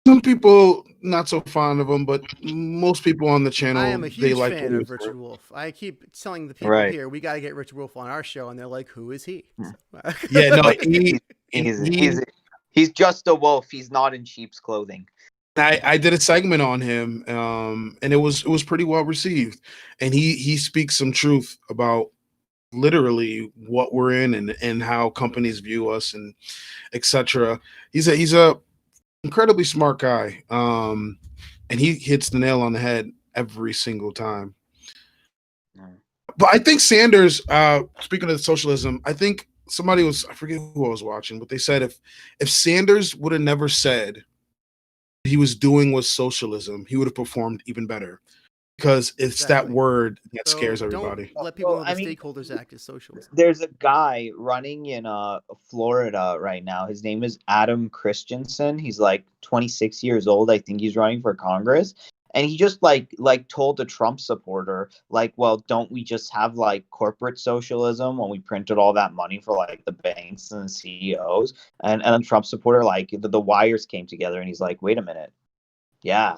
some people not so fond of him, but most people on the channel, I am a huge like fan of Richard Wolff. I keep telling the people here we got to get Richard Wolff on our show, and they're like, "Who is he?" Yeah, no, he's just a wolf. He's not in sheep's clothing. I did a segment on him, and it was pretty well received, and he speaks some truth about literally what we're in and how companies view us and etc. He's a incredibly smart guy, and he hits the nail on the head every single time. But I think Sanders, speaking of socialism, I think somebody was, I forget who I was watching, but they said if Sanders would have never said he was doing was socialism, he would have performed even better. Because it's that word that scares everybody. Don't let people know the Stakeholders Act is socialism. There's a guy running in Florida right now. His name is Adam Christensen. He's like 26 years old. I think he's running for Congress. And he just like told a Trump supporter, like, well, don't we just have like corporate socialism when we printed all that money for like the banks and the CEOs? And a Trump supporter, like the wires came together and he's like, wait a minute. Yeah.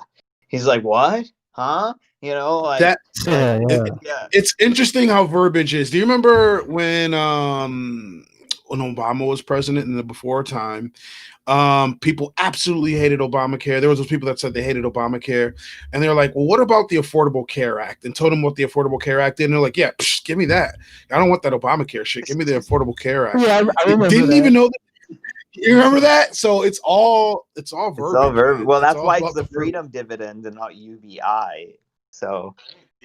He's like, what? Huh? You know, like that. Yeah. It's interesting how verbiage is. Do you remember when Obama was president in the before time? People absolutely hated Obamacare. There was those people that said they hated Obamacare, and they're like, "Well, what about the Affordable Care Act?" And told them what the Affordable Care Act did, and they're like, "Yeah, give me that. I don't want that Obamacare shit. Give me the Affordable Care Act." Yeah, I remember didn't that. even know that. You remember that? So it's all verbiage. It's all verbiage. Well, that's why it's the verbiage. freedom dividend and not UBI. So,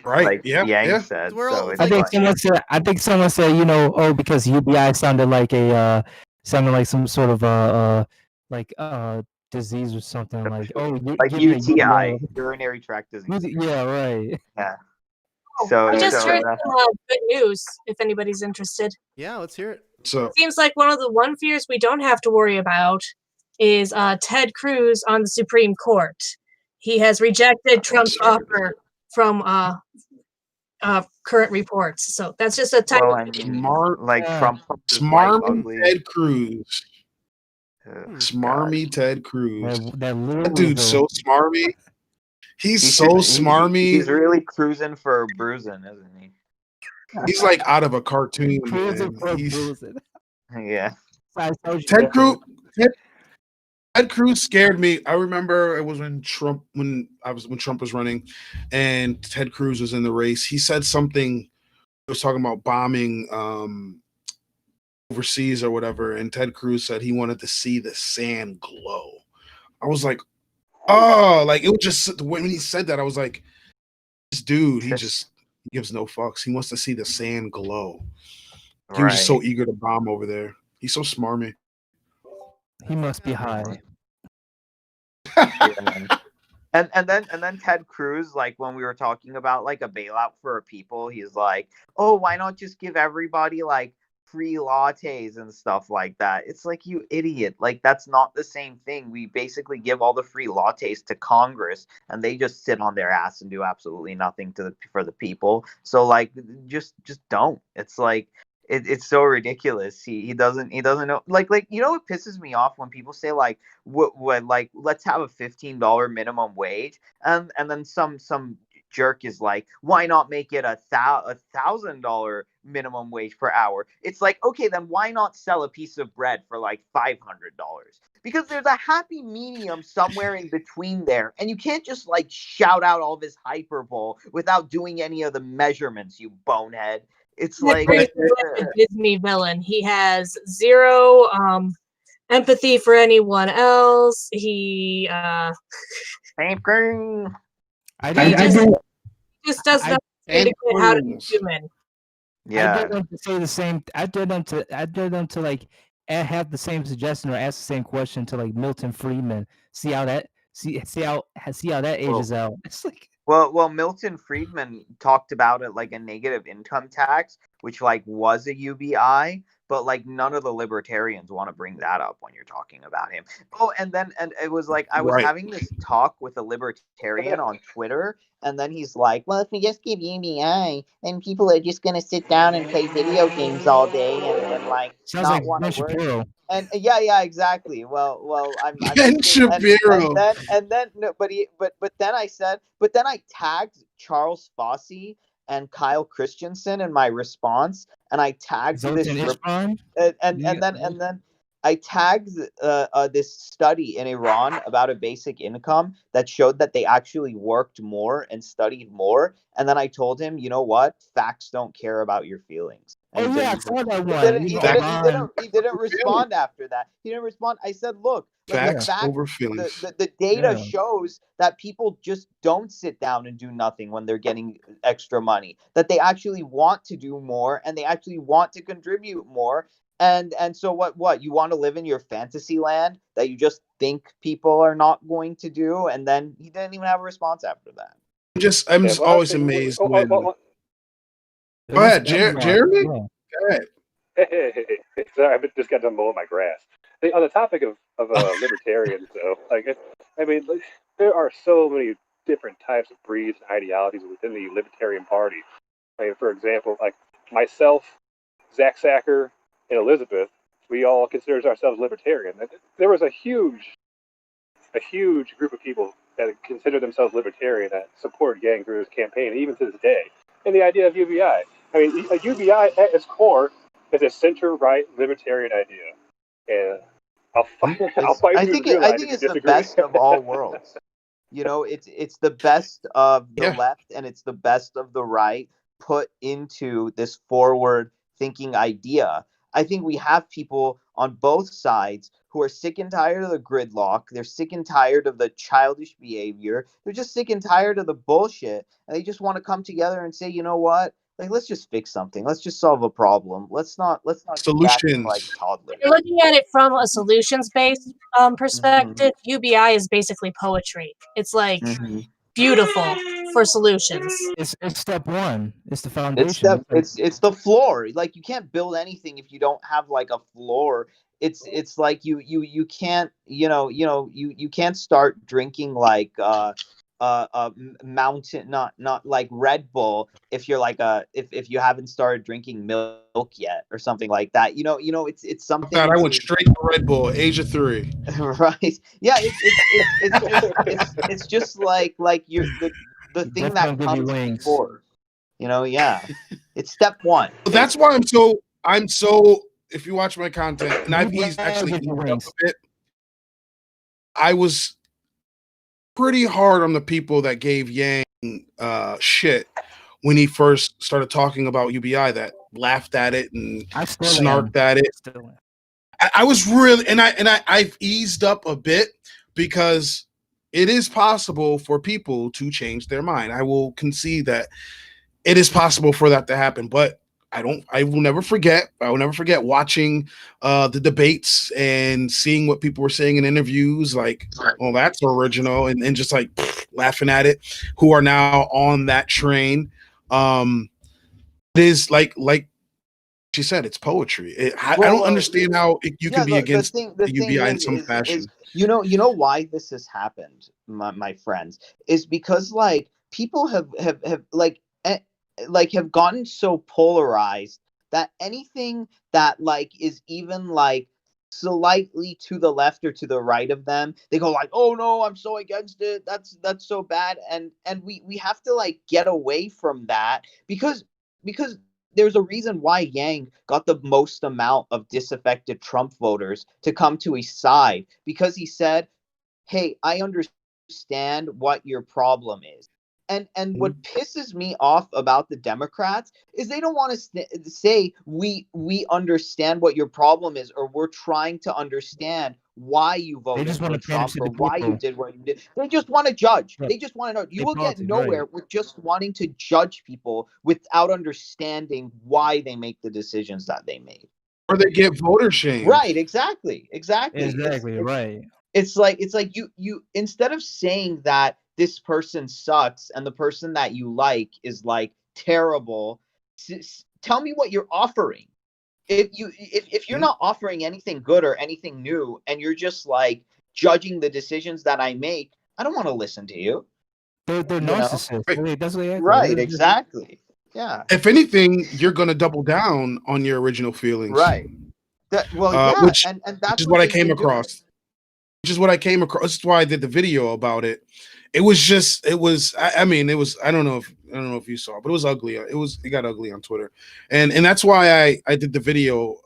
right? Like Yang said. So I think someone said, you know, oh, because UBI sounded like some sort of disease or something like like UTI, urinary tract disease. Yeah, right. Yeah. So I just heard some good news. If anybody's interested. Yeah, let's hear it. So seems like one of the fears we don't have to worry about is Ted Cruz on the Supreme Court. He has rejected Trump's offer from current reports. So that's just a type of smart, like Trump, smarmy Ted Cruz. Smarmy Ted Cruz. That dude's so smarmy. He's so smarmy. He's really cruising for bruising, isn't he? He's like out of a cartoon. Yeah. Ted Cruz scared me. I remember it was when Trump was running, and Ted Cruz was in the race. He said something. He was talking about bombing overseas or whatever, and Ted Cruz said he wanted to see the sand glow. I was like, oh, like it was just when he said that, I was like, this dude, he just gives no fucks. He wants to see the sand glow. He was just so eager to bomb over there. He's so smarmy. He must be high. Yeah. And then Ted Cruz, like when we were talking about like a bailout for people, he's like, oh, why not just give everybody like free lattes and stuff like that? It's like, you idiot. Like, that's not the same thing. We basically give all the free lattes to Congress and they just sit on their ass and do absolutely nothing for the people. So like, just don't. It's like, it's so ridiculous. He doesn't know, like you know what pisses me off when people say like what like let's have a $15 minimum wage, and then some jerk is like, why not make it $1,000 minimum wage per hour? It's like, okay, then why not sell a piece of bread for like $500? Because there's a happy medium somewhere in between there, and you can't just like shout out all this hyperbole without doing any of the measurements, you bonehead. It's That like brings me like a Disney villain. He has zero empathy for anyone else. He I he did, just does I- not say to get how to be human. I yeah. dare them to say the same. I dare them to like have the same suggestion or ask the same question to like Milton Friedman. See how that ages out. It's like, Well, Milton Friedman talked about it like a negative income tax, which like was a UBI, but like none of the libertarians want to bring that up when you're talking about him. Oh, and it was like I was Right. having this talk with a libertarian on Twitter, and then he's like, "Well, if we just give UBI, then people are just gonna sit down and play video games all day and like sounds not like want Ben to work." Shapiro. And yeah, exactly. Well, I'm Ben thinking, Shapiro. and then no, but then I said, but then I tagged Charles Fossey and Kyle Christensen in my response, and I tagged this Zoltan Ishban. and then I tagged this study in Iran about a basic income that showed that they actually worked more and studied more. And then I told him, you know what? Facts don't care about your feelings. And Oh he yeah, I didn't. saw that He one. didn't. You He know, didn't. Iran. He didn't respond after that. He didn't respond. I said, look, like Facts the fact, over feelings. the data Yeah. shows that people just don't sit down and do nothing when they're getting extra money. That they actually want to do more and they actually want to contribute more. And so what you want to live in your fantasy land that you just think people are not going to do, and then he didn't even have a response after that. I'm Yeah, just well, always actually, amazed oh, when. oh, Go ahead, Jeremy. Yeah. Go ahead. Sorry, I just got done mowing my grass. On the topic of libertarians, though, I mean, like, there are so many different types of breeds and ideologies within the Libertarian Party. I mean, for example, like myself, Zach Sacker, and Elizabeth, we all consider ourselves libertarian. There was a huge group of people that consider themselves libertarian that support Yang through his campaign, even to this day. And the idea of UBI. I mean, a UBI at its core is a center-right libertarian idea. And I'll fight I you think to realize if you it's the disagree. best of all worlds. You know, it's the best of the Yeah. left and it's the best of the right put into this forward thinking idea. I think we have people on both sides who are sick and tired of the gridlock. They're sick and tired of the childish behavior. They're just sick and tired of the bullshit. And they just want to come together and say, you know what? Like, let's just fix something. Let's just solve a problem. Let's not keep acting like Solutions. toddlers. You're looking at it from a solutions-based perspective. UBI is basically poetry. It's like beautiful for solutions. It's step one. It's the It's foundation. it's the floor. Like you can't build anything if you don't have like a floor. It's like you can't you can't start drinking like mountain not like Red Bull if you're like if you haven't started drinking milk yet or something like that. It's something. God, I went straight to Red Bull, Asia 3. Right. Yeah, it's just like you're the thing That's that gonna give you comes wings. before. Yeah. It's step one. That's why I'm so if you watch my content, and I've actually give you eased up wings. a bit. I was pretty hard on the people that gave Yang shit when he first started talking about UBI, that laughed at it and I still snarked am. at it. Still am. I was really, and I've eased up a bit because it is possible for people to change their mind. I will concede that it is possible for that to happen, but I will never forget watching the debates and seeing what people were saying in interviews, like, oh, that's original, and just like laughing at it, who are now on that train. It is like she said, it's poetry. I don't understand how you can be against the UBI in some fashion. You know why this has happened, my friends, is because like people have like have gotten so polarized that anything that like is even like slightly to the left or to the right of them, they go like, oh no, I'm so against it, that's so bad. And we have to like get away from that, because there's a reason why Yang got the most amount of disaffected Trump voters to come to his side, because he said, hey, I understand what your problem is. And what pisses me off about the Democrats is they don't want to say we understand what your problem is, or we're trying to understand why you voted just for wanna pander Trump, to or the why you people. did what you did. They just want to judge. Right. They just want to know. You They will get politics, nowhere right. with just wanting to judge people without understanding why they make the decisions that they made. Or they get voter shamed. Right, exactly. Exactly, right. It's like you instead of saying that this person sucks and the person that you like is like terrible, tell me what you're offering. If you're not offering anything good or anything new, and you're just like judging the decisions that I make, I don't want to listen to you. They're You know? narcissists. Right. That's what they act like. Right, They're just- exactly. Yeah. If anything, you're gonna double down on your original feelings. Right. Well, yeah, Which and that's is what I they've came been doing. across. Which is what I came across. That's why I did the video about it. It was I mean, it was, I don't know if you saw, but it was ugly. It got ugly on Twitter. And that's why I did the video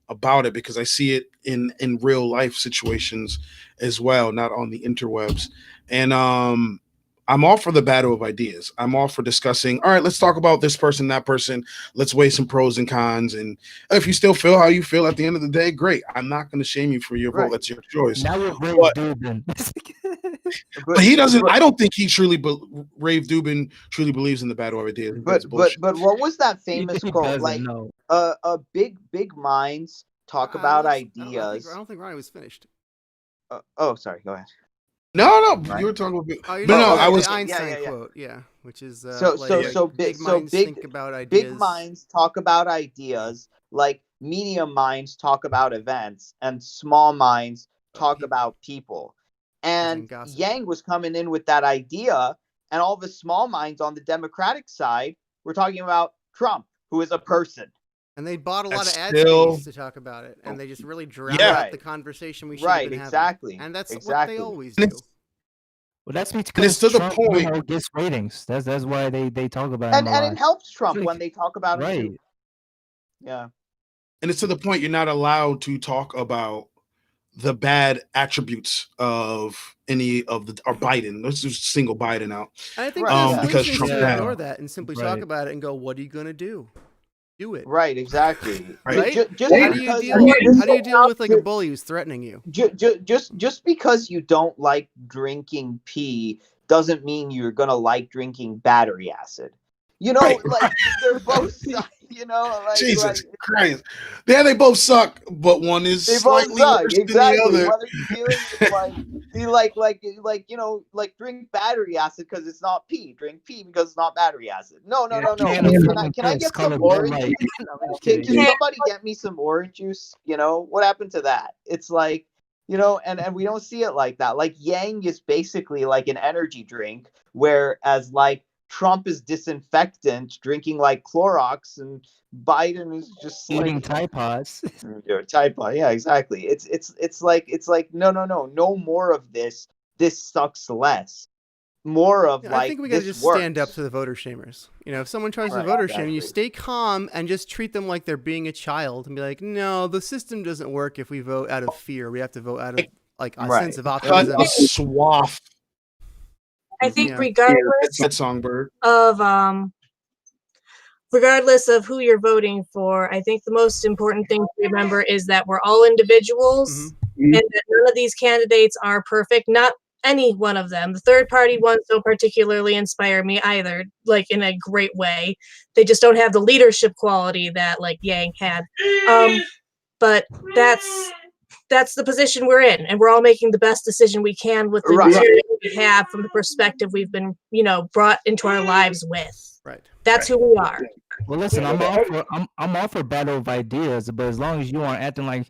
about it, because I see it in real life situations as well, not on the interwebs. And I'm all for the battle of ideas. I'm all for discussing, all right, let's talk about this person, that person. Let's weigh some pros and cons. And if you still feel how you feel at the end of the day, great. I'm not going to shame you for your vote. That's your choice. Now we're Rave Dubin. But he doesn't, I don't think he truly, Rave Dubin truly believes in the battle of ideas. But what was that famous He quote? doesn't Like, know. big minds talk about ideas. I don't think Ronnie was finished. Oh, sorry. Go ahead. No, Right. you were talking about. But no, I the was. Einstein quote, which is big minds think about ideas. Big minds talk about ideas, like medium minds talk about events, and small minds talk about people. And Yang was coming in with that idea, and all the small minds on the Democratic side were talking about Trump, who is a person. And they bought a lot of ad still- space to talk about it, and they just really drowned Yeah. out the conversation we should have been exactly. having. And that's what Exactly. they always do. Well, that's And because it's to the Trump, point. gets ratings. That's why they talk about him And a lot. it helps Trump Like- when they talk about him Right. too. Yeah. And it's to the point you're not allowed to talk about the bad attributes of any of the, or Biden. Let's just single Biden out. And I think Right, the because solution is Trump to bad. ignore that and simply talk Right. about it and go, what are you going to do? Do it. Right, exactly. Right. Just How do you deal with like a bully who's threatening you? just because you don't like drinking pee doesn't mean you're gonna like drinking battery acid. You know, Right. like they're both sides, you know, like Jesus Christ. Yeah, they both suck, but one is they both slightly suck. worse Exactly. than the other. Whether you're feeling like you know, like drink battery acid because it's not pee. Drink pee because it's not battery acid. No. Yeah, Can I get some orange Light. juice? No, I'm just Can kidding. somebody get me some orange juice? You know, what happened to that? It's like, you know, and we don't see it like that. Like Yang is basically like an energy drink, whereas like Trump is disinfectant, drinking like Clorox, and Biden is just Eating like Tide Pods. Tide Pod. Yeah, exactly. It's like no more of this. This sucks less. More of I think we got to this just works. stand up to the voter shamers. You know, if someone tries to Right, voter shame you, exactly. stay calm and just treat them like they're being a child and be like, no, the system doesn't work if we vote out of fear. We have to vote out of like a Right. sense of Cut optimism. a swath. I think Yeah. regardless That songbird. of regardless of who you're voting for, I think the most important thing to remember is that we're all individuals and that none of these candidates are perfect. Not any one of them. The third party ones don't particularly inspire me either, like in a great way. They just don't have the leadership quality that like Yang had. But that's the position we're in, and we're all making the best decision we can with the Right. material we have from the perspective we've been, brought into our lives with. Right. That's who we are. Well, listen, I'm all for battle of ideas, but as long as you aren't acting like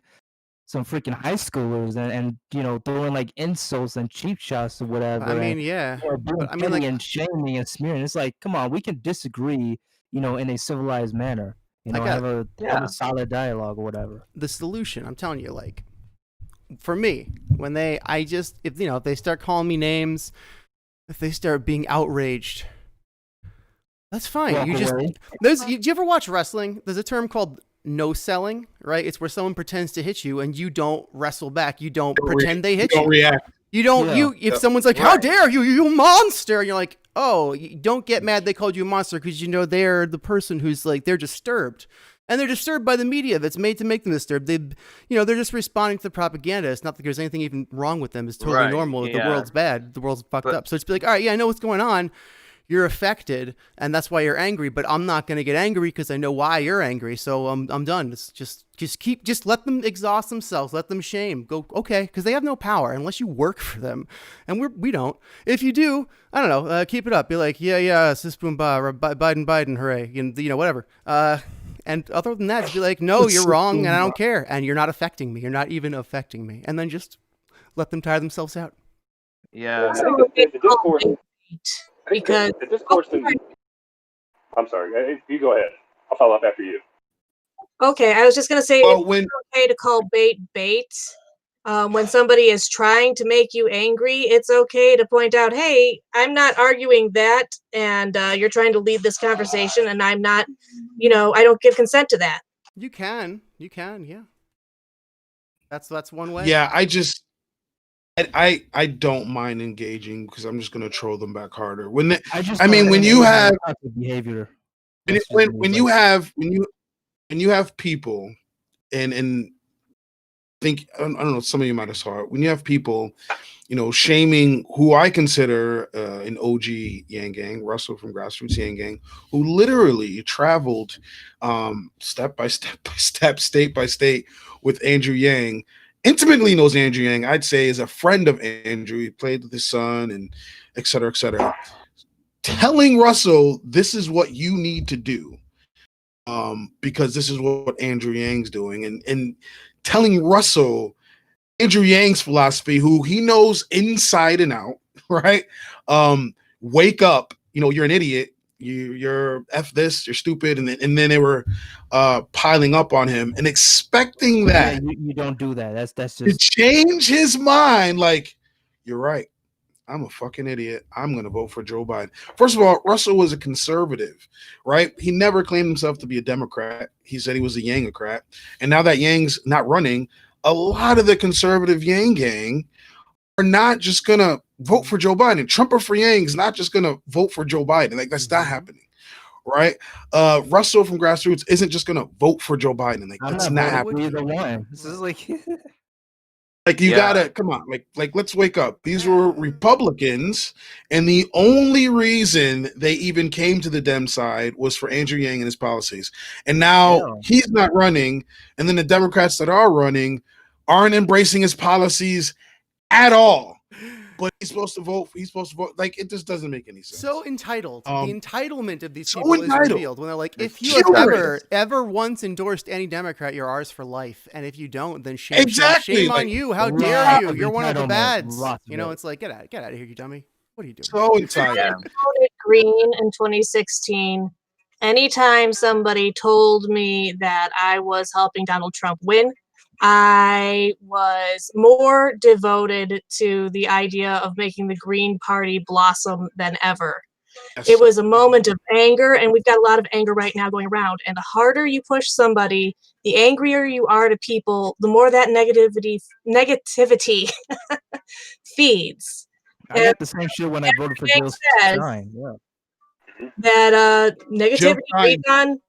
some freaking high schoolers and throwing like insults and cheap shots or whatever. I mean, and, yeah. or But, I mean, like, and shaming and smearing. It's like, come on, we can disagree, in a civilized manner. have a solid dialogue or whatever. The solution, I'm telling you, like, for me, when if they start calling me names, if they start being outraged, that's fine. Do you ever watch wrestling? There's a term called no selling, right? It's where someone pretends to hit you and you don't wrestle back. You don't pretend they hit you. Don't react. You don't, if someone's like, how dare you, you monster, you're like, oh, you don't get mad they called you a monster because they're the person who's like, they're disturbed. And they're disturbed by the media that's made to make them disturbed. They're just responding to the propaganda. It's not that there's anything even wrong with them. It's totally normal. The world's bad. The world's fucked up. So it's be like, all right, I know what's going on. You're affected, and that's why you're angry. But I'm not going to get angry because I know why you're angry. So I'm done. It's just let them exhaust themselves. Let them shame. Go, okay, because they have no power unless you work for them, and we don't. If you do, I don't know. Keep it up. Be like, yeah, sis boom ba, Biden, hooray, whatever. And other than that, just be like, no, you're wrong, and I don't care, and you're not affecting me. You're not even affecting me. And then just let them tire themselves out. Yeah. I think the discourse. Because the discourse. I'm sorry. You go ahead. I'll follow up after you. Okay, I was just gonna say Well, it's okay to call bait. When somebody is trying to make you angry, it's okay to point out, hey, I'm not arguing that, and you're trying to lead this conversation, and I'm not, I don't give consent to that. You can, yeah. That's one way. Yeah, I don't mind engaging because I'm just gonna troll them back harder. When you have behavior, when you have people, and I think I don't know, some of you might have saw it, when you have people, shaming who I consider an OG Yanggang, Russell from Grassroots Yanggang, who literally traveled step by step, state by state with Andrew Yang. Intimately knows Andrew Yang, I'd say, is a friend of Andrew. He played with his son and et cetera, telling Russell, this is what you need to do because this is what Andrew Yang's doing. And telling Russell Andrew Yang's philosophy, who he knows inside and out, right? Wake up, you're an idiot. You're F this, you're stupid. And then they were piling up on him and expecting that you don't do that. That's just to change his mind. Like, you're right. I'm a fucking idiot. I'm going to vote for Joe Biden. First of all, Russell was a conservative, right? He never claimed himself to be a Democrat. He said he was a Yangocrat. And now that Yang's not running, a lot of the conservative Yang gang are not just going to vote for Joe Biden. Trumper for Yang is not just going to vote for Joe Biden. Like, that's not happening, right? Russell from Grassroots isn't just going to vote for Joe Biden. Like, that's not happening. Either one. This is like... Like, you gotta come on, like let's wake up. These were Republicans, and the only reason they even came to the Dem side was for Andrew Yang and his policies. And now he's not running, and then the Democrats that are running aren't embracing his policies at all. But he's supposed to vote. Like, it just doesn't make any sense. So entitled. The entitlement of these people is revealed when they're like, if you have ever once endorsed any Democrat, you're ours for life. And if you don't, then shame on you. How dare you? You're one of the bads. It's like, get out of here, you dummy. What are you doing? So entitled. I voted Green in 2016. Anytime somebody told me that I was helping Donald Trump win, I was more devoted to the idea of making the Green Party blossom than ever. Yes. It was a moment of anger, and we've got a lot of anger right now going around. And the harder you push somebody, the angrier you are to people, the more that negativity feeds. I got the same shit when I voted for Jill Stein. That negativity reads on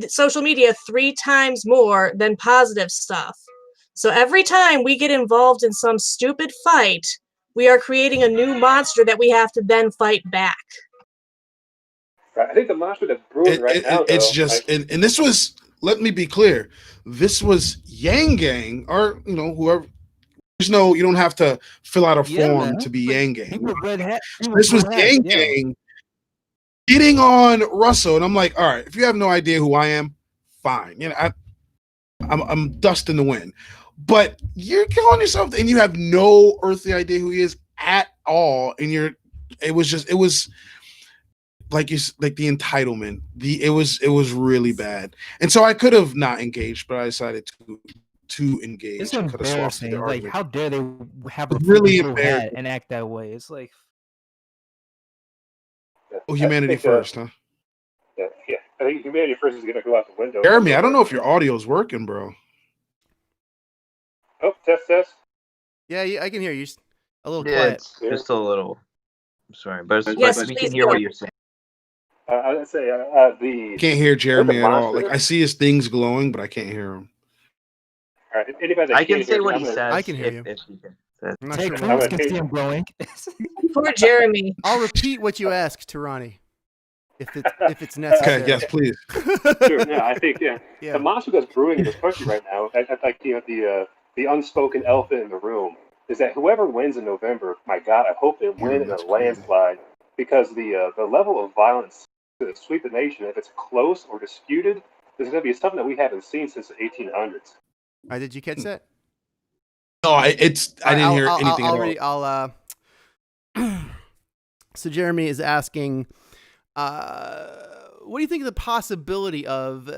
social media 3 times more than positive stuff. So every time we get involved in some stupid fight, we are creating a new monster that we have to then fight back. I think the monster that's brewing now, it's just, and this was, let me be clear, this was Yang Gang, or, whoever. You don't have to fill out a form to be Yang Gang. This was Yang Gang getting on Russell, and I'm like, all right, if you have no idea who I am, fine. I'm dust in the wind. But you're killing yourself, and you have no earthly idea who he is at all. And it was like the entitlement, it was really bad, and so I could have not engaged, but I decided to engage. It's and could have swapped the embarrassing. Like, argument. how dare they have a It's really freaking blue hat embarrassing. and act that way? It's like, Oh, humanity first, huh? Yeah. I think humanity first is going to go out the window. Jeremy, I don't know if your audio is working, bro. Oh, test. Yeah, I can hear you. Just a little Yeah, quiet. it's just a little. I'm sorry, but Yes, we please can hear go. what you're saying. I would say Can't hear Jeremy at all. monster- Like, I see his things glowing, but I can't hear him. All right, anybody that I can can't say hear me, what I'm he gonna- says. I can hear you. If he can. I'm not hey, sure. Cruz gonna can take- see him glowing. Poor Jeremy. I'll repeat what you asked to Ronnie, if it's necessary. Okay, yes, please. Sure, yeah, I think Yeah. the monster that's brewing in this country right now, like the unspoken elephant in the room, is that whoever wins in November, my God, I hope they win in a that's crazy. landslide, because the level of violence to sweep the nation, if it's close or disputed, is going to be something that we haven't seen since the 1800s. Did you catch that? No, I didn't hear anything I'll at all. read. So Jeremy is asking, what do you think of the possibility of,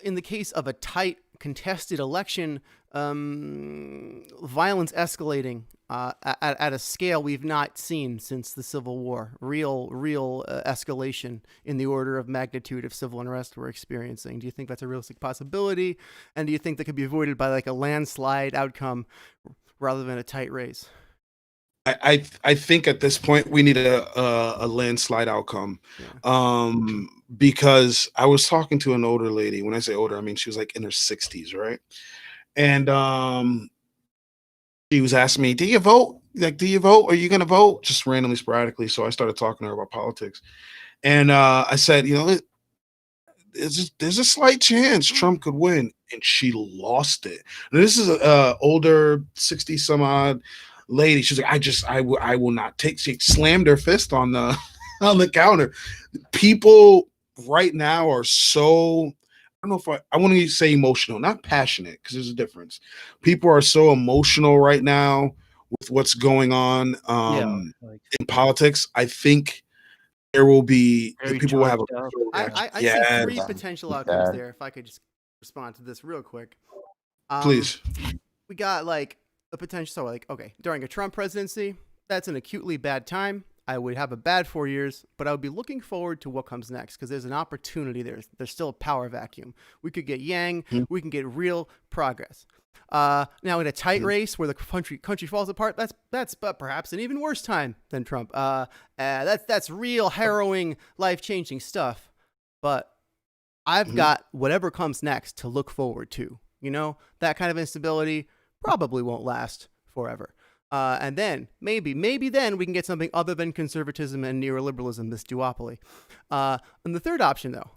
in the case of a tight, contested election, violence escalating at a scale we've not seen since the Civil War? Real escalation in the order of magnitude of civil unrest we're experiencing. Do you think that's a realistic possibility? And do you think that could be avoided by like a landslide outcome rather than a tight race? I think at this point we need a landslide outcome. Yeah. Because I was talking to an older lady. When I say older, I mean she was like in her 60s, right? And she was asking me, do you vote? Like, do you vote? Are you gonna vote? Just randomly, sporadically. So I started talking to her about politics. And I said, there's a slight chance Trump could win. And she lost it. Now, this is a older 60 some odd lady. She's like, I will not take. She slammed her fist on the on the counter. People right now are so, I don't know if I want to say emotional, not passionate, because there's a difference. People are so emotional right now with what's going on in politics. I think there will be people will have I yeah, see three potential outcomes there. If I could just respond to this real quick. Please. We got like a potential, so like, okay, during a Trump presidency, that's an acutely bad time. I would have a bad 4 years, but I would be looking forward to what comes next because there's an opportunity there. There's still a power vacuum. We could get yang. We can get real progress. Now in a tight race where the country falls apart, that's but perhaps an even worse time than Trump. That's real harrowing, life-changing stuff. But I've got whatever comes next to look forward to. You know, that kind of instability probably won't last forever. And then maybe then we can get something other than conservatism and neoliberalism, this duopoly. And the third option, though,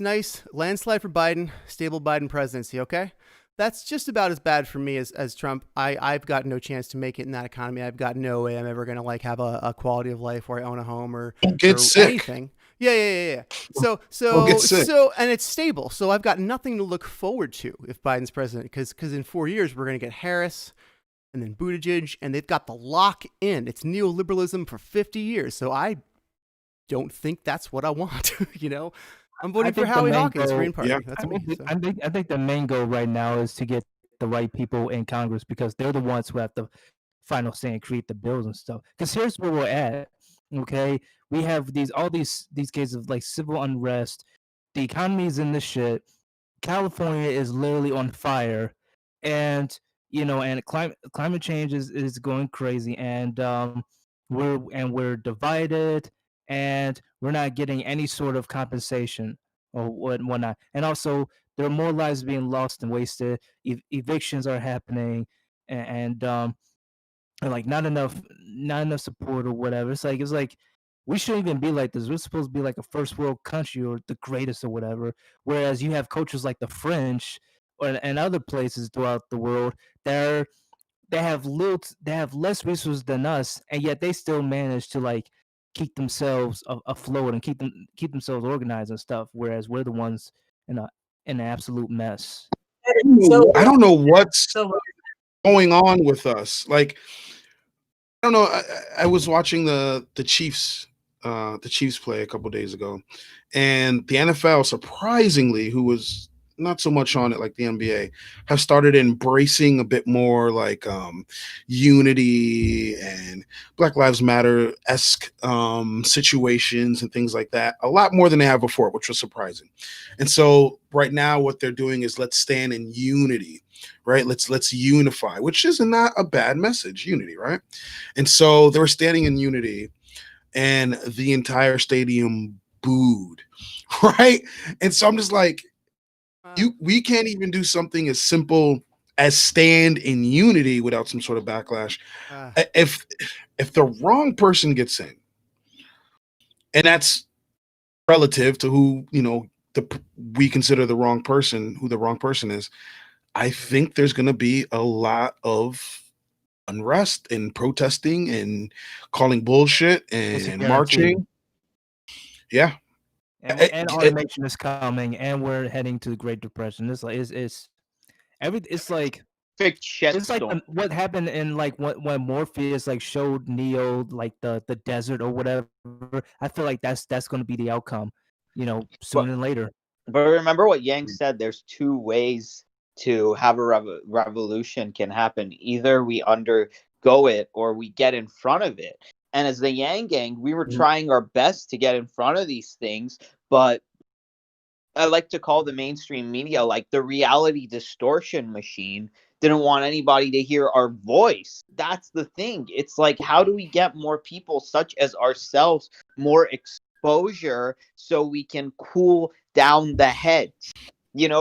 nice landslide for Biden, stable Biden presidency. Okay, that's just about as bad for me as Trump. I've got no chance to make it in that economy. I've got no way I'm ever gonna like have a quality of life where I own a home or anything. Yeah. So and it's stable. So I've got nothing to look forward to if Biden's president, because in 4 years we're gonna get Harris and then Buttigieg, and they've got the lock in. It's neoliberalism for 50 years. So I don't think that's what I want. You know, I'm voting for Howie Hawkins, Green Party. Yeah. That's me. So. I think the main goal right now is to get the right people in Congress because they're the ones who have the final say and create the bills and stuff. Because here's where we're at. Okay, we have all these cases of like civil unrest. The economy is in the shit. California is literally on fire, and and climate change is going crazy, and we're divided, and we're not getting any sort of compensation or whatnot. And also, there are more lives being lost and wasted. Evictions are happening, and like not enough support or whatever. It's like we shouldn't even be like this. We're supposed to be like a first world country or the greatest or whatever. Whereas you have cultures like the French and other places throughout the world that they have less resources than us, and yet they still manage to like keep themselves afloat and keep themselves organized and stuff. Whereas we're the ones in an absolute mess. I don't know what's going on with us. Like, I don't know. I was watching the Chiefs the Chiefs play a couple days ago, and the NFL, surprisingly, who was not so much on it like the NBA, have started embracing a bit more like unity and Black Lives Matter esque situations and things like that, a lot more than they have before, which was surprising. And so right now, what they're doing is let's stand in unity, right? Let's unify, which is not a bad message, unity, right? And so they were standing in unity, and the entire stadium booed, right? And so I'm just like, we can't even do something as simple as stand in unity without some sort of backlash. If the wrong person gets in, and that's relative to who we consider the wrong person, who the wrong person is, I think there's going to be a lot of unrest and protesting and calling bullshit and marching. Yeah. And automation is coming, and we're heading to the Great Depression. It's like it's like what happened in like when Morpheus like showed Neo like the desert or whatever. I feel like that's going to be the outcome, sooner than later. But remember what Yang said. There's two ways to have a revolution can happen. Either we undergo it or we get in front of it. And as the Yang Gang, we were trying our best to get in front of these things, but I like to call the mainstream media like the reality distortion machine. Didn't want anybody to hear our voice. That's the thing. It's like, how do we get more people such as ourselves more exposure so we can cool down the heads?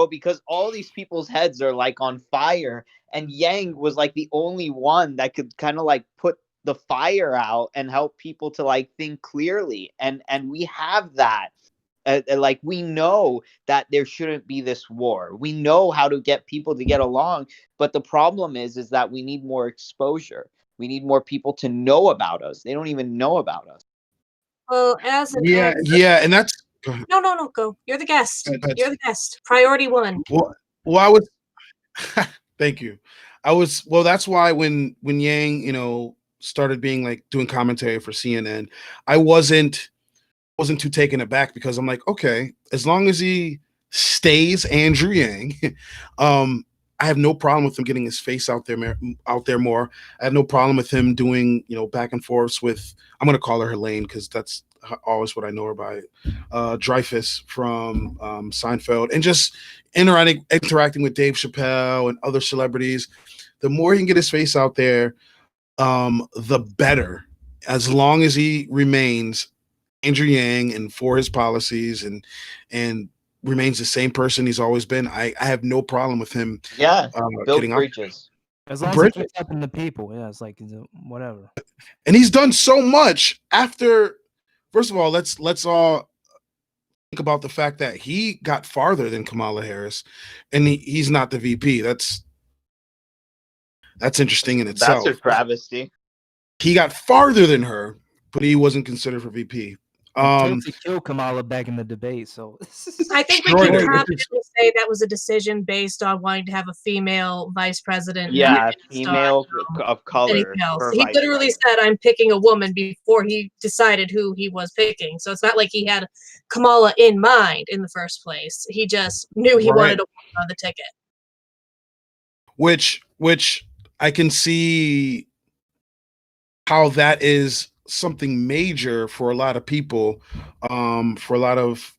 Because all these people's heads are like on fire, and Yang was like the only one that could kind of like put the fire out and help people to like think clearly. And we have that. Like, we know that there shouldn't be this war. We know how to get people to get along, but the problem is that we need more exposure. We need more people to know about us. They don't even know about us. Well, as an and that's no, go. You're the guest. You're the guest. Priority one. Well, I was. Thank you. That's why when Yang, started being like doing commentary for CNN, I wasn't too taken aback, because I'm like, okay, as long as he stays Andrew Yang, I have no problem with him getting his face out there more. I have no problem with him doing, back and forths with, I'm going to call her Helene, because that's always what I know her by, Dreyfus from Seinfeld, and just interacting with Dave Chappelle and other celebrities. The more he can get his face out there, the better, as long as he remains Andrew Yang and for his policies and remains the same person he's always been. I have no problem with him. Yeah, build bridges. As long as he keeps helping the people, it's like whatever. And he's done so much after. First of all, let's all think about the fact that he got farther than Kamala Harris, and he's not the VP. That's interesting in itself. That's a travesty. He got farther than her, but he wasn't considered for VP. He killed Kamala back in the debate, so I think we can confidently say that was a decision based on wanting to have a female vice president. Yeah, female of color. He literally said, "I'm picking a woman," before he decided who he was picking. So it's not like he had Kamala in mind in the first place. He just knew he wanted a woman on the ticket. Which I can see how that is something major for a lot of people, for a lot of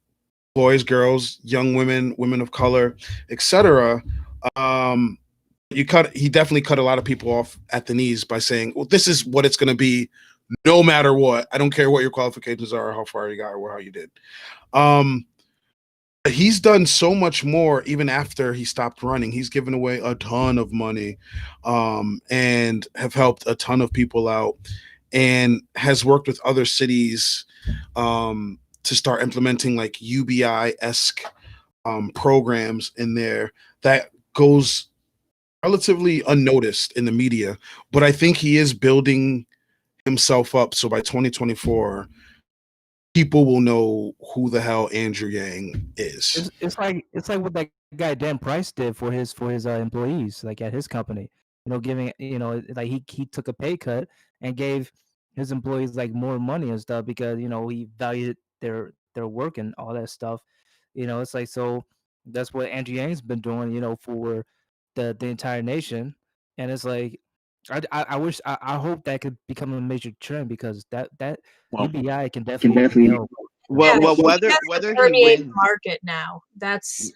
boys, girls, young women, women of color, etc. He definitely cut a lot of people off at the knees by saying, well, this is what it's going to be no matter what. I don't care what your qualifications are, or how far you got, or how you did. He's done so much more even after he stopped running. He's given away a ton of money, and have helped a ton of people out, and has worked with other cities to start implementing like UBI-esque programs in there that goes relatively unnoticed in the media. But I think he is building himself up, so by 2024 people will know who the hell Andrew Yang is. It's like what that guy Dan Price did for his employees, like at his company. Giving like he took a pay cut and gave his employees like more money and stuff because he valued their work and all that stuff. It's like, so that's what Andrew Yang's been doing, for the entire nation. And it's like, I wish, I hope that could become a major trend, because that Well, UBI can definitely help. well, Yeah, he whether has to whether he permeate the wins, market now. That's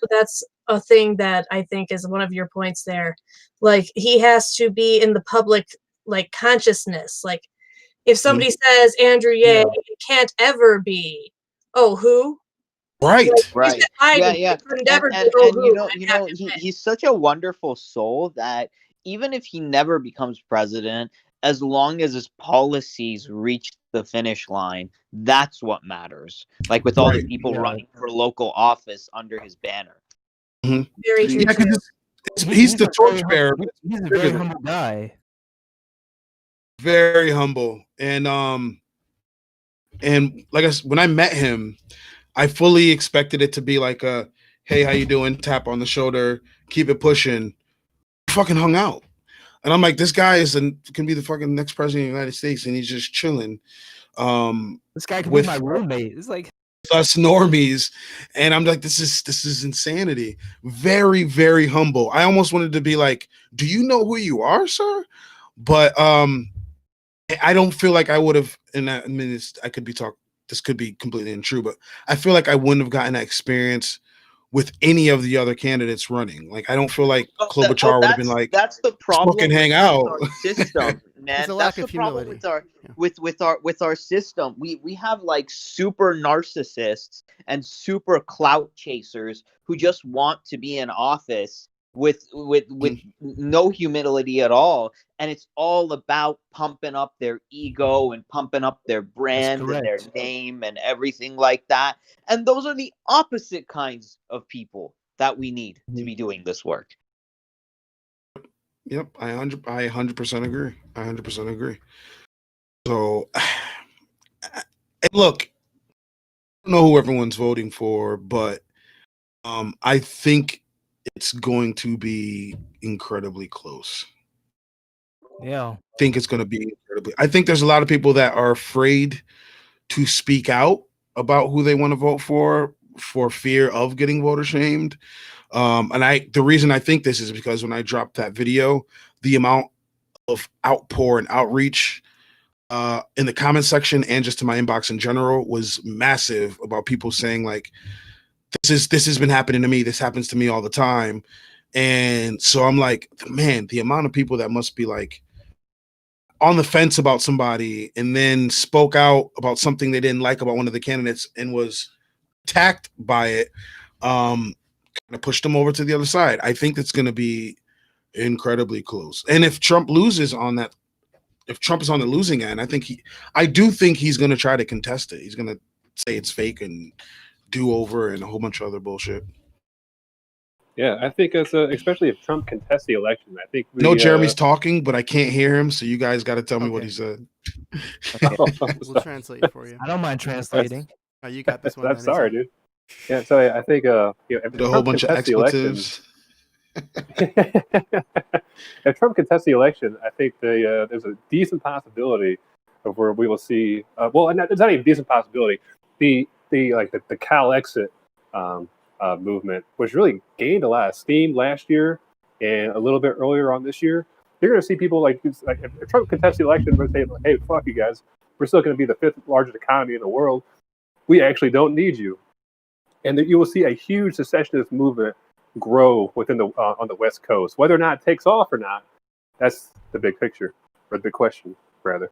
a thing that I think is one of your points there. Like, he has to be in the public like consciousness. Like, if somebody says Andrew Yang, Yeah. it can't ever be, oh, who? Like, Right. you said right? Biden, Yeah. it could And never be, and oh, and who? I'd have to admit. he's such a wonderful soul that even if he never becomes president, as long as his policies reach the finish line, that's what matters. Like with all the Right. people Yeah. running for local office under his banner. Very true. Yeah, too. because he's the a very torchbearer. he's a Bigger very than- humble guy. Very humble, and like when I met him, I fully expected it to be like a, hey, how you doing? Tap on the shoulder, keep it pushing. Fucking hung out, and I'm like, this guy can be the fucking next president of the United States, and he's just chilling. This guy could With be my roommate. It's like, us normies, and I'm like, this is insanity. Very, very humble. I almost wanted to be like, do you know who you are, sir? But I don't feel like I would have. And I mean, this could be completely untrue, but I feel like I wouldn't have gotten that experience with any of the other candidates running. Like, I don't feel like Klobuchar would have been like, that's the problem fucking hang with out. our system, man. a That's lack the of problem humility. with our system. We have like super narcissists and super clout chasers who just want to be in office with no humility at all, and it's all about pumping up their ego and pumping up their brand and their correct. name and everything like that. And those are the opposite kinds of people that we need to be doing this work. Yep, I 100% agree. I 100% agree. So, and look, I don't know who everyone's voting for, but I think it's going to be incredibly close. Yeah. I think it's going to be incredibly. I think there's a lot of people that are afraid to speak out about who they want to vote for fear of getting voter shamed. And the reason I think this is because when I dropped that video, the amount of outpour and outreach in the comment section and just to my inbox in general was massive about people saying like, this has been happening to me. This happens to me all the time. And so I'm like, man, the amount of people that must be like on the fence about somebody and then spoke out about something they didn't like about one of the candidates and was attacked by it, kind of pushed them over to the other side. I think it's going to be incredibly close. And if Trump loses on that, if Trump is on the losing end, I do think he's going to try to contest it. He's going to say it's fake and do over and a whole bunch of other bullshit. Yeah, I think especially if Trump contests the election, I think No, Jeremy's talking, but I can't hear him, so you guys got to tell me what he said. We'll translate for you. I don't mind translating. Oh, you got this one. I'm then, sorry, isn't it? dude. Yeah, so I think if A whole Trump bunch of contests the election, expletives. if Trump contests the election, I think there's a decent possibility of where we will see. It's not even a decent possibility. The CalExit movement, which really gained a lot of steam last year and a little bit earlier on this year. You're going to see people like if Trump contests the election, we're saying, hey, fuck you guys. We're still going to be the 5th largest economy in the world. We actually don't need you. And that you will see a huge secessionist movement grow within on the West Coast. Whether or not it takes off or not, that's the big picture, or the big question, rather.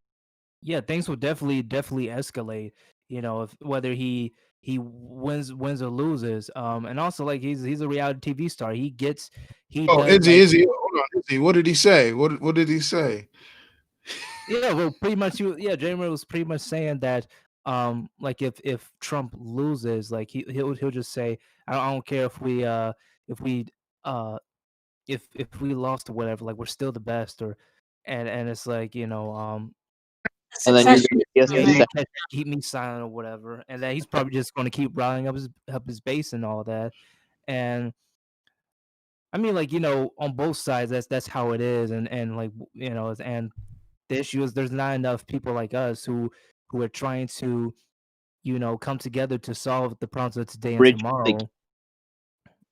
Yeah, things will definitely escalate. If whether he wins or loses. And also, like, he's a reality TV star. Izzy, hold on, Izzy. What did he say? What did he say? Yeah, well, pretty much. Jamer was pretty much saying that, like if Trump loses, like he'll just say, I don't care if we lost or whatever, like we're still the best, and it's like And then you're going to guess yeah, the you second. can't keep me silent or whatever, and then he's probably just going to keep riling up his base and all that. And I mean, like, on both sides, that's how it is, and like, and The issue is there's not enough people like us who are trying to, come together to solve the problems of today and Bridge the tomorrow.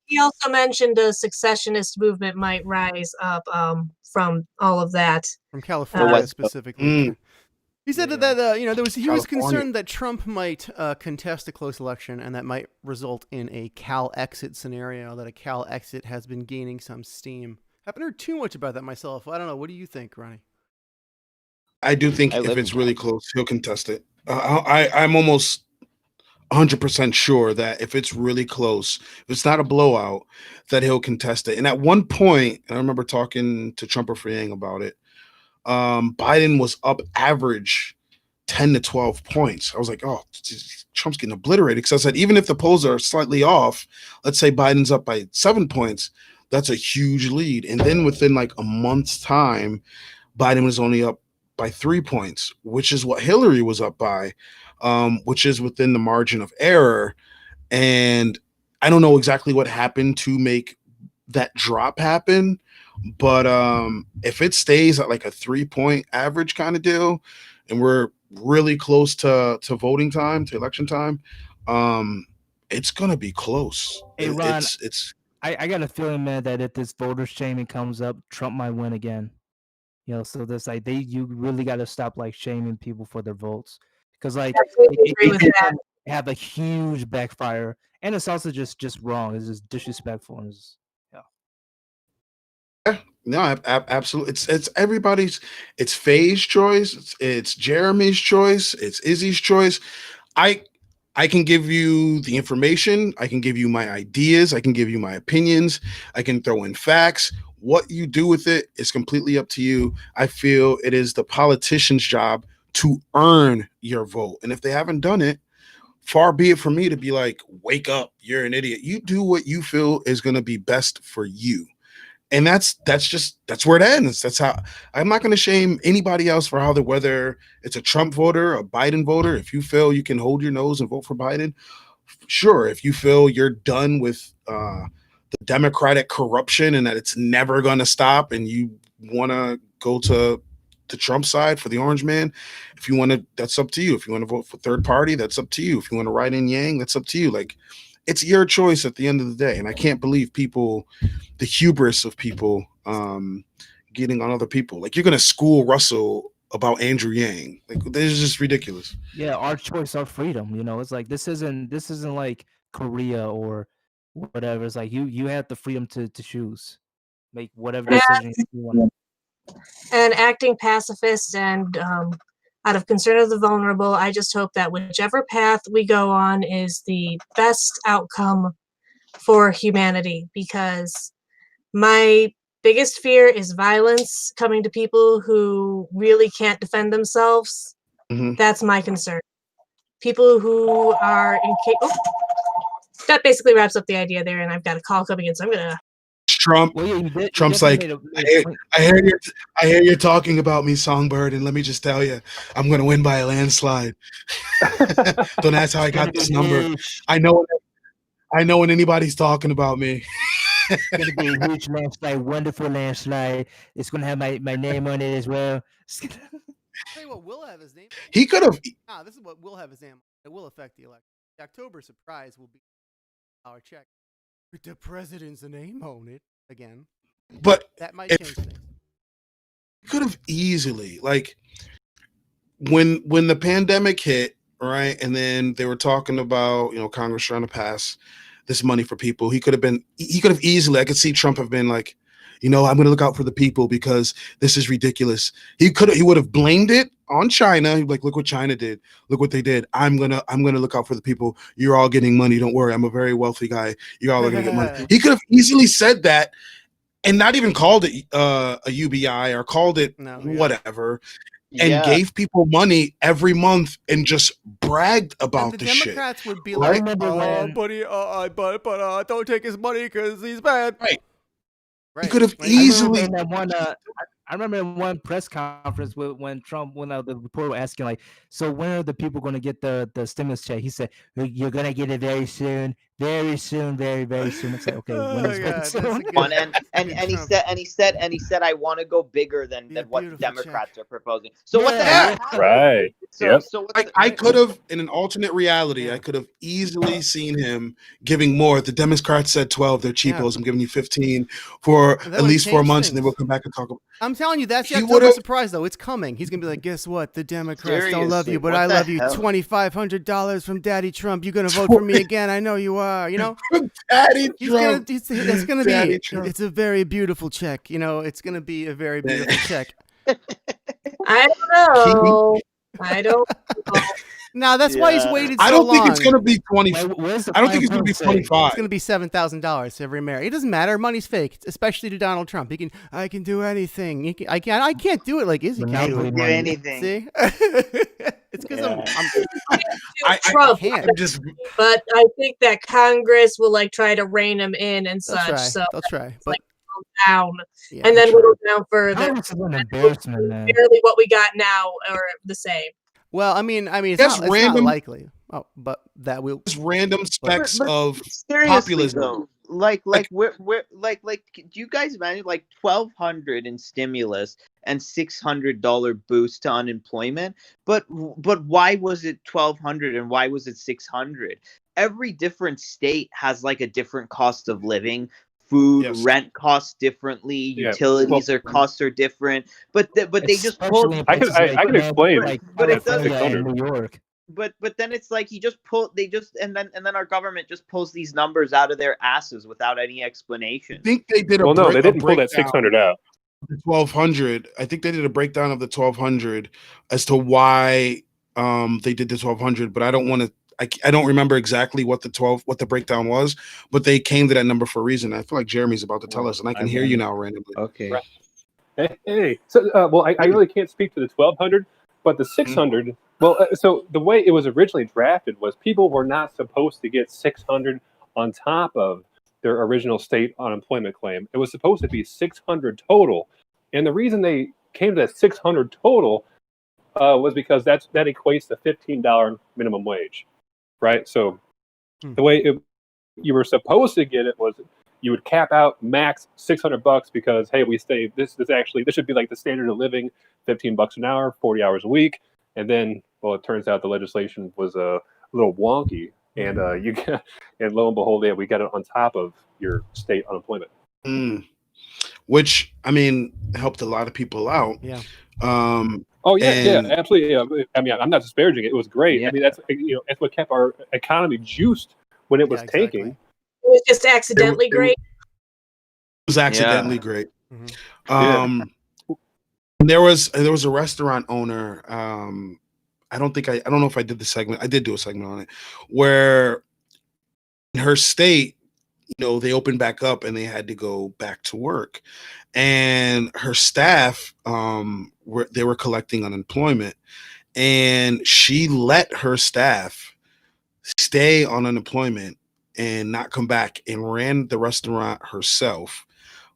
He also mentioned a secessionist movement might rise up from all of that. From California West Coast. specifically. He said that he was California. concerned that Trump might contest a close election, and that might result in a CalExit scenario. That a CalExit has been gaining some steam. Haven't heard too much about that myself. I don't know. What do you think, Ronnie? I do think I if live it's in really close, he'll contest it. I'm almost 100% sure that if it's really close, if it's not a blowout, that he'll contest it. And at one point, and I remember talking to Trumper for Yang about it, Biden was up average 10 to 12 points. I was like, oh, Trump's getting obliterated. Because I said, even if the polls are slightly off, let's say Biden's up by 7 points, that's a huge lead. And then within like a month's time, Biden was only up by 3 points, which is what Hillary was up by, which is within the margin of error. And I don't know exactly what happened to make that drop happen, but if it stays at like a 3-point average kind of deal, and we're really close to voting time, to election time, it's gonna be close. Hey, Ron, It's I got a feeling, man, that if this voter shaming comes up, Trump might win again. So this like you really got to stop like shaming people for their votes, because like Completely agree with that. have a huge backfire, and it's also just wrong. It's just disrespectful, and no, absolutely. It's everybody's. It's Faye's choice. It's Jeremy's choice. It's Izzy's choice. I can give you the information. I can give you my ideas. I can give you my opinions. I can throw in facts. What you do with it is completely up to you. I feel it is the politician's job to earn your vote. And if they haven't done it, far be it from me to be like, wake up, you're an idiot. You do what you feel is going to be best for you. And that's where it ends. That's how I'm not going to shame anybody else for whether it's a Trump voter, a Biden voter. If you feel you can hold your nose and vote for Biden, sure. If you feel you're done with the Democratic corruption and that it's never going to stop, and you want to go to the Trump side for the orange man, if you want to, that's up to you. If you want to vote for third party, that's up to you. If you want to write in Yang, that's up to you. Like, it's your choice at the end of the day. And I can't believe the hubris of people getting on other people. Like, you're going to school Russell about Andrew Yang. Like, this is just ridiculous. Yeah, our choice, our freedom. It's like this isn't like Korea or whatever. It's like you have the freedom to choose, make whatever decision you want. And acting pacifist and out of concern of the vulnerable, I just hope that whichever path we go on is the best outcome for humanity, because my biggest fear is violence coming to people who really can't defend themselves. Mm-hmm. That's my concern. People who are that basically wraps up the idea there, and I've got a call coming in, so I'm gonna. Trump's like, I hear you're talking about me, Songbird, and let me just tell you, I'm gonna win by a landslide. Don't ask how I got this number. I know when anybody's talking about me. It's gonna be a huge landslide, wonderful landslide. It's gonna have my name on it as well. I'll tell you what will have his name. He could have. This is what will have his name. It will affect the election. The October surprise will be our check with the president's name on it again. But that might change things. Could have easily, like, when the pandemic hit, right, and then they were talking about, Congress trying to pass this money for people. He could have easily, I could see Trump have been like, I'm going to look out for the people because this is ridiculous. He would have blamed it on China. He'd be like, look what China did. Look what they did. I'm going to look out for the people. You're all getting money. Don't worry. I'm a very wealthy guy. You're all going to get money. He could have easily said that and not even called it a UBI or called it whatever. And gave people money every month and just bragged about the shit. The Democrats would be like, buddy, but don't take his money because he's bad. Right. He could have easily. I remember in one press conference when Trump went out, the reporter was asking, like, so when are the people going to get the stimulus check? He said, you're going to get it very soon. very soon, very, very soon. It's like, okay, when Oh, is God, it that's soon? a good- One and good he Trump. said I want to go bigger than Be a what the beautiful Democrats are proposing. So what the Yeah. heck happened? Right. So Yep. so what's I could have, in an alternate reality, Yeah. I could have easily seen him giving more. The Democrats said 12, they're cheapos. I'm giving you 15 for And that at would least 4 change months, and then things. we'll come back and talk about I'm telling you, that's the He October would've- surprise, though. It's coming. He's gonna be like, guess what? The Democrats don't love Seriously, you, but what I the love you. hell? $2,500 from Daddy Trump. You gonna vote for me again? I know you are. You know, Daddy he's gonna. Trump. It's gonna Daddy be. Trump. It's a very beautiful check. You know, it's gonna be a very beautiful check. I don't know. I don't know. Now that's why he's Yeah. waited I so don't think long. it's going to be 20. Where's the I don't think it's going to be fine print say? 25. It's gonna be $7,000 every mayor. It doesn't matter. Money's fake, especially to Donald Trump. I can do anything. I can't do it like Izzy can. Monopoly Do money. anything. See, it's because Yeah. I Trump, can't. I'm just but I think that Congress will like try to rein him in and They'll such. try. So They'll try. But like down, yeah, and then sure. whittle down further. Congress is an embarrassment, man. Barely what we got now, or the same. well, I mean, it's Just not random- likely. Oh, but that will. just random specks But of seriously populism. though, like we're do you guys imagine like 1,200 in stimulus and $600 boost to unemployment? But why was it 1,200 and why was it 600? Every different state has like a different cost of living. Food, Yes. rent costs differently. Yeah, Utilities or costs are different. But they just pulled. Especially in I can- places I- like I can Canada, explain like But it California doesn't- and New York. But then it's like and then our government just pulls these numbers out of their asses without any I explanation. think they did a Well, no, they a didn't pull that breakdown 600 out. of the 1,200. I think they did a breakdown of the 1,200 as to why they did the 1,200, but I don't want to. I don't remember exactly what the breakdown was, but they came to that number for a reason. I feel like Jeremy's about to tell us, and I can hear you now randomly. Okay. Right. Hey. So, well, I really can't speak to the 1,200, but the 600. Well, so the way it was originally drafted was people were not supposed to get 600 on top of their original state unemployment claim. It was supposed to be 600 total, and the reason they came to that 600 total was because that equates to $15 minimum wage, right? So the way you were supposed to get it was you would cap out max $600 because hey, we say this should be like the standard of living, $15 an hour, 40 hours a week, and then well, it turns out the legislation was a little wonky, and you get, and lo and behold, yeah, we got it on top of your state unemployment. Which I mean helped a lot of people out. Yeah. Oh yeah, And- yeah, absolutely. Yeah. I mean, I'm not disparaging it. It was great. Yeah. I mean, that's what kept our economy juiced when it was Yeah, exactly. tanking. It was just accidentally It great. was accidentally great. Mhm. There was a restaurant owner. I don't know if I did the segment. I did do a segment on it where in her state, they opened back up and they had to go back to work, and her staff they were collecting unemployment, and she let her staff stay on unemployment and not come back and ran the restaurant herself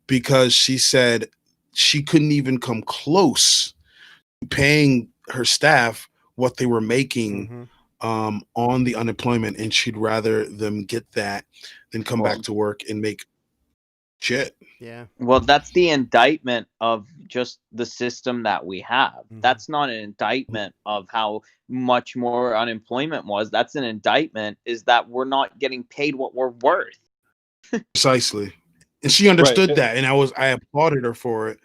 because she said she couldn't even come close to paying her staff what they were making on the unemployment, and she'd rather them get that than come back to work and make shit. Yeah. Well, that's the indictment of just the system that we have. That's not an indictment of how much more unemployment was. That's an indictment is that we're not getting paid what we're worth. Precisely. And she understood Right. that, and I applauded her for it.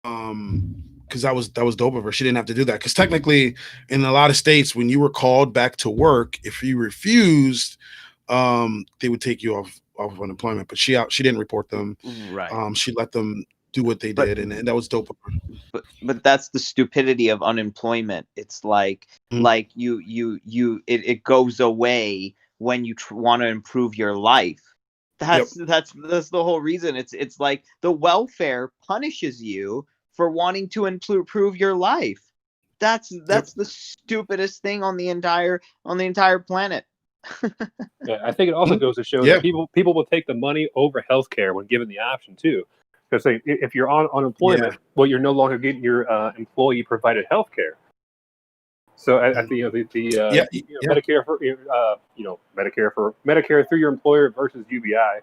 Because that was dope of her. She didn't have to do that. Because technically, in a lot of states, when you were called back to work, if you refused, they would take you off of unemployment. But she didn't report them. Right. She let them do what they did, and that was dope of her. But that's the stupidity of unemployment. It's like it goes away when you want to improve your life. That's the whole reason. It's like the welfare punishes you for wanting to improve your life. That's the stupidest thing on the entire planet. Yeah, I think it also goes to show that people will take the money over healthcare when given the option too. Because if you're on unemployment, well, you're no longer getting your employee provided healthcare. So at the Yeah, yeah. Medicare for Medicare through your employer versus UBI,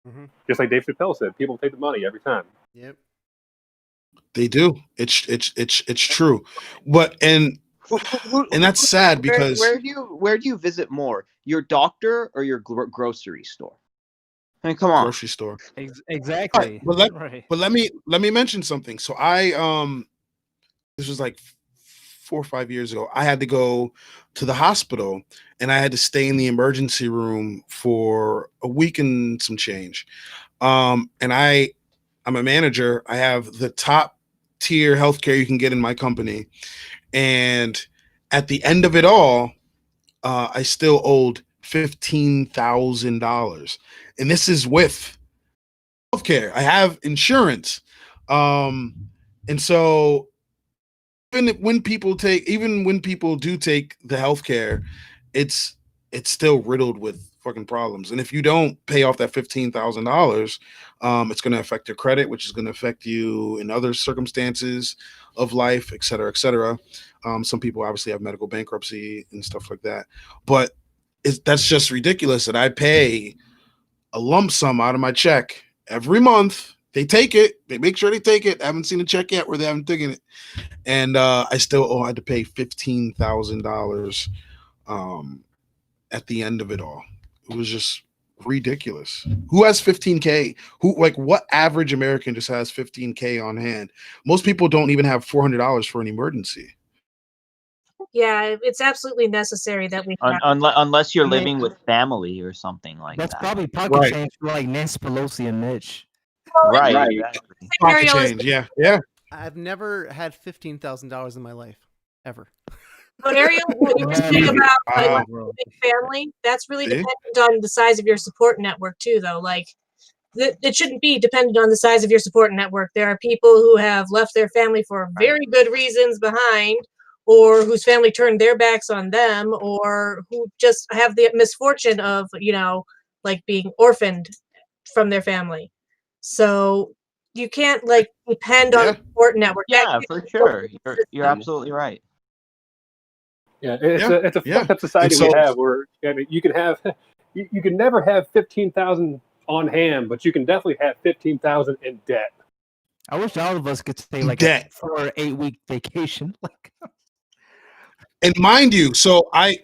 Mhm. just like Dave Chappelle said, people take the money every time. Yep. They do. It's true. But and that's sad because where do you visit more, your doctor or your grocery store? I mean, come on. grocery store. All right, Exactly. Right. but let me mention something. So this was like 4 or 5 years ago. I had to go to the hospital and I had to stay in the emergency room for a week and some change. And I'm a manager. I have the top tier healthcare you can get in my company. And at the end of it all, I still owed $15,000. And this is with healthcare. I have insurance. And so even when people do take the healthcare, it's still riddled with fucking problems. And if you don't pay off that $15,000, it's going to affect your credit, which is going to affect you in other circumstances of life, et cetera, et cetera. Some people obviously have medical bankruptcy and stuff like that, but that's just ridiculous that I pay a lump sum out of my check every month. They take it. They make sure they take it. I haven't seen a check yet where they haven't taken it. And I still had to pay $15,000 at the end of it all. It was just ridiculous. Who has 15K? What average American just has 15K on hand? Most people don't even have $400 for an emergency. Yeah, it's absolutely necessary that we have. Unless you're I mean- living with family or something like That's that. probably pocket Right. change for like Nancy Pelosi and Mitch. Right. Right. Exactly. Pocket Scenario is- change. Yeah. I've never had $15,000 in my life, ever. But Ariel, what you were saying about Wow. big family, that's really See? dependent on the size of your support network too, though. Like, it shouldn't be dependent on the size of your support network. There are people who have left their family for very good reasons behind, or whose family turned their backs on them, or who just have the misfortune of, like being orphaned from their family. So you can't depend on Yeah. the support network. Yeah, for sure. You're absolutely right. Yeah, it's Yeah, a yeah. fucked up society And we so- have where you can have you can never have 15,000 on hand, but you can definitely have 15,000 in debt. I wish all of us could take like a Debt. 4 or 8 week vacation. Like, And mind you, so I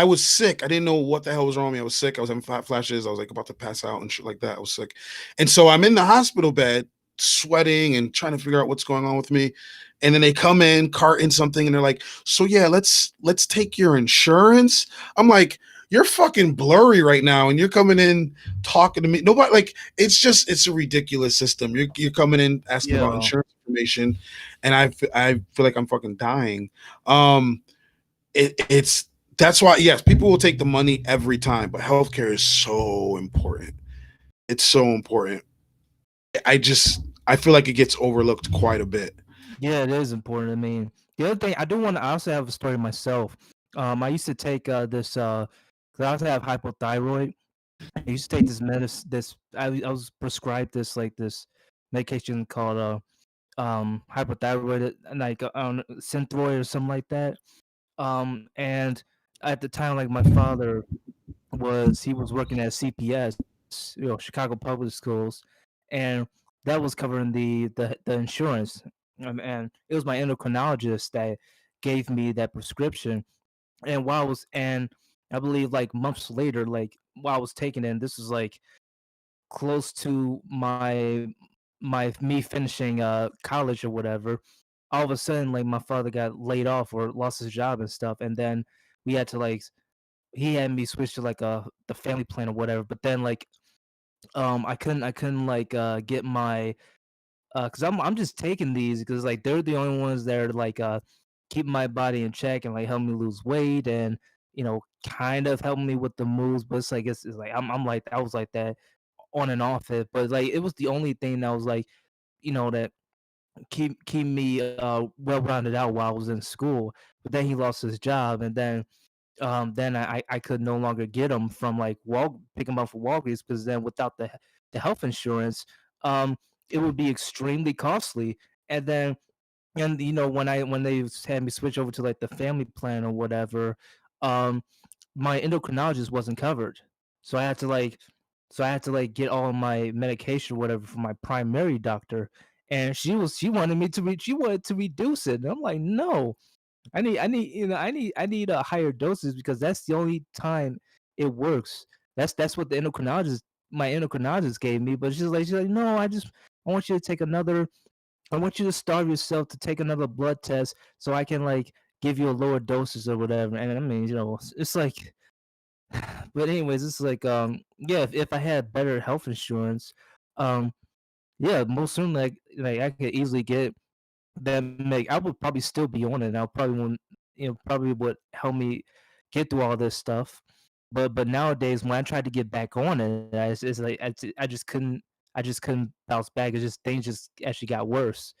was sick. I didn't know what the hell was wrong with me. I was sick. I was having flashes. I was like about to pass out and shit like that. I was sick. And so I'm in the hospital bed, sweating and trying to figure out what's going on with me. And then they come in, carting something, and they're like, so yeah, let's take your insurance. I'm like, you're fucking blurry right now, and you're coming in talking to me. Nobody it's a ridiculous system. You're coming in asking about Yeah. insurance information, and I feel like I'm fucking dying. It's that's why, yes, people will take the money every time, but healthcare is so important. It's so important. I feel like it gets overlooked quite a bit. yeah, it is important. I mean, the other thing I also have a story myself. I used to take this 'cause I also have hypothyroid. I used to take this medicine. I was prescribed this medication called hypothyroid, like Synthroid or something like that. And at the time, like my father he was working at CPS, Chicago Public Schools, and that was covering the insurance. And it was my endocrinologist that gave me that prescription. And I believe like months later, like while I was taking it, and this was like close to me finishing college or whatever, all of a sudden like my father got laid off or lost his job and stuff, and then we had to he had me switch to the family plan or whatever. But then I couldn't get my because I'm just taking these because like they're the only ones that are keep my body in check and like help me lose weight and kind of help me with the moves. But it's like I'm like I was like that on and off it, but like it was the only thing that was like that keep me well rounded out while I was in school. But then he lost his job, and then I could no longer get them from pick them up for Walgreens because then without the health insurance, it would be extremely costly. And then and when they had me switch over to like the family plan or whatever, my endocrinologist wasn't covered, so I had to like get all my medication or whatever from my primary doctor, and she wanted to reduce it, and I'm like, no, I need a higher doses because that's the only time it works. That's what my endocrinologist gave me, but she's like, no, I want you to take another. I want you to starve yourself to take another blood test so I can like give you a lower doses or whatever. And I mean, it's like, but anyways, it's like, yeah, if I had better health insurance, um, yeah, most certainly, like I could easily get that. I would probably still be on it. And I probably won't, probably would help me get through all this stuff. But nowadays, when I tried to get back on it, it's like I just couldn't bounce back. It's just things just actually got worse.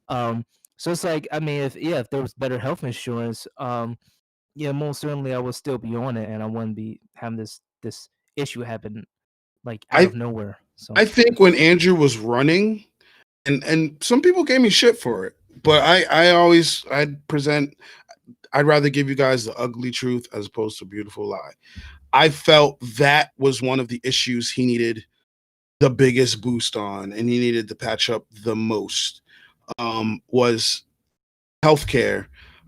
Um, so it's like, I mean, if there was better health insurance, yeah, most certainly I would still be on it, and I wouldn't be having this issue happen like out of nowhere. So I think when Andrew was running, and some people gave me shit for it, but I'd rather give you guys the ugly truth as opposed to a beautiful lie. I felt that was one of the issues he needed the biggest boost on, and he needed to patch up the most, was healthcare.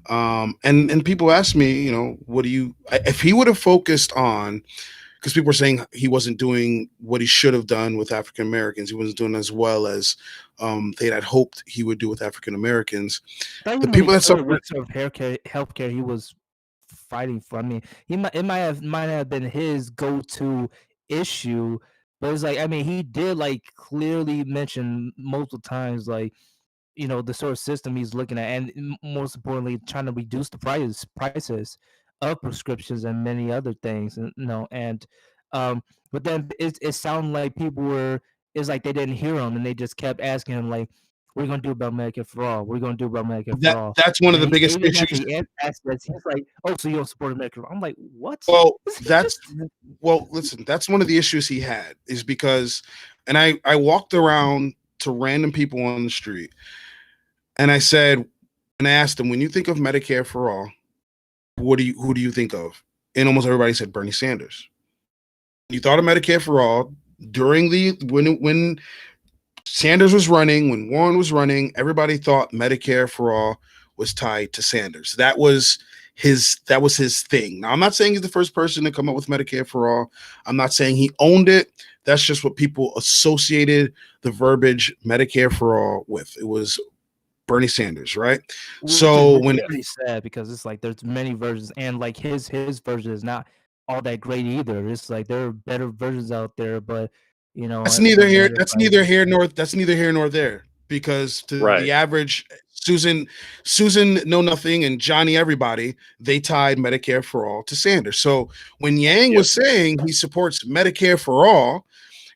And people ask me, if he would have focused on, because people were saying he wasn't doing what he should have done with African Americans. He wasn't doing as well as they had hoped he would do with African Americans. The people that suffer healthcare he was fighting for. I mean, it might have been his go-to issue, but it's like, I mean, he did like clearly mention multiple times, like, the sort of system he's looking at, and most importantly, trying to reduce the prices of prescriptions and many other things, and but then it sounded like it's like they didn't hear him, and they just kept asking him like, "What are you gonna do about Medicare for all? What are you gonna do about Medicare for all?" That's one of the biggest issues. He's like, "Oh, so you don't support Medicare?" I'm like, "What?" Well, listen, that's one of the issues he had, is because, and I walked around to random people on the street, and I asked them, when you think of Medicare for all, who do you think of? And almost everybody said Bernie Sanders. You thought of Medicare for all during when Sanders was running, when Warren was running, everybody thought Medicare for all was tied to Sanders. That was his thing. Now, I'm not saying he's the first person to come up with Medicare for all. I'm not saying he owned it. That's just what people associated the verbiage Medicare for all with. It was Bernie Sanders, right? So when really sad, because it's like there's many versions, and like his version is not all that great either. It's like there are better versions out there, but that's neither here nor there, because to the average Susan Know Nothing and Johnny Everybody, they tied Medicare for all to Sanders. So when Yang was saying he supports Medicare for all,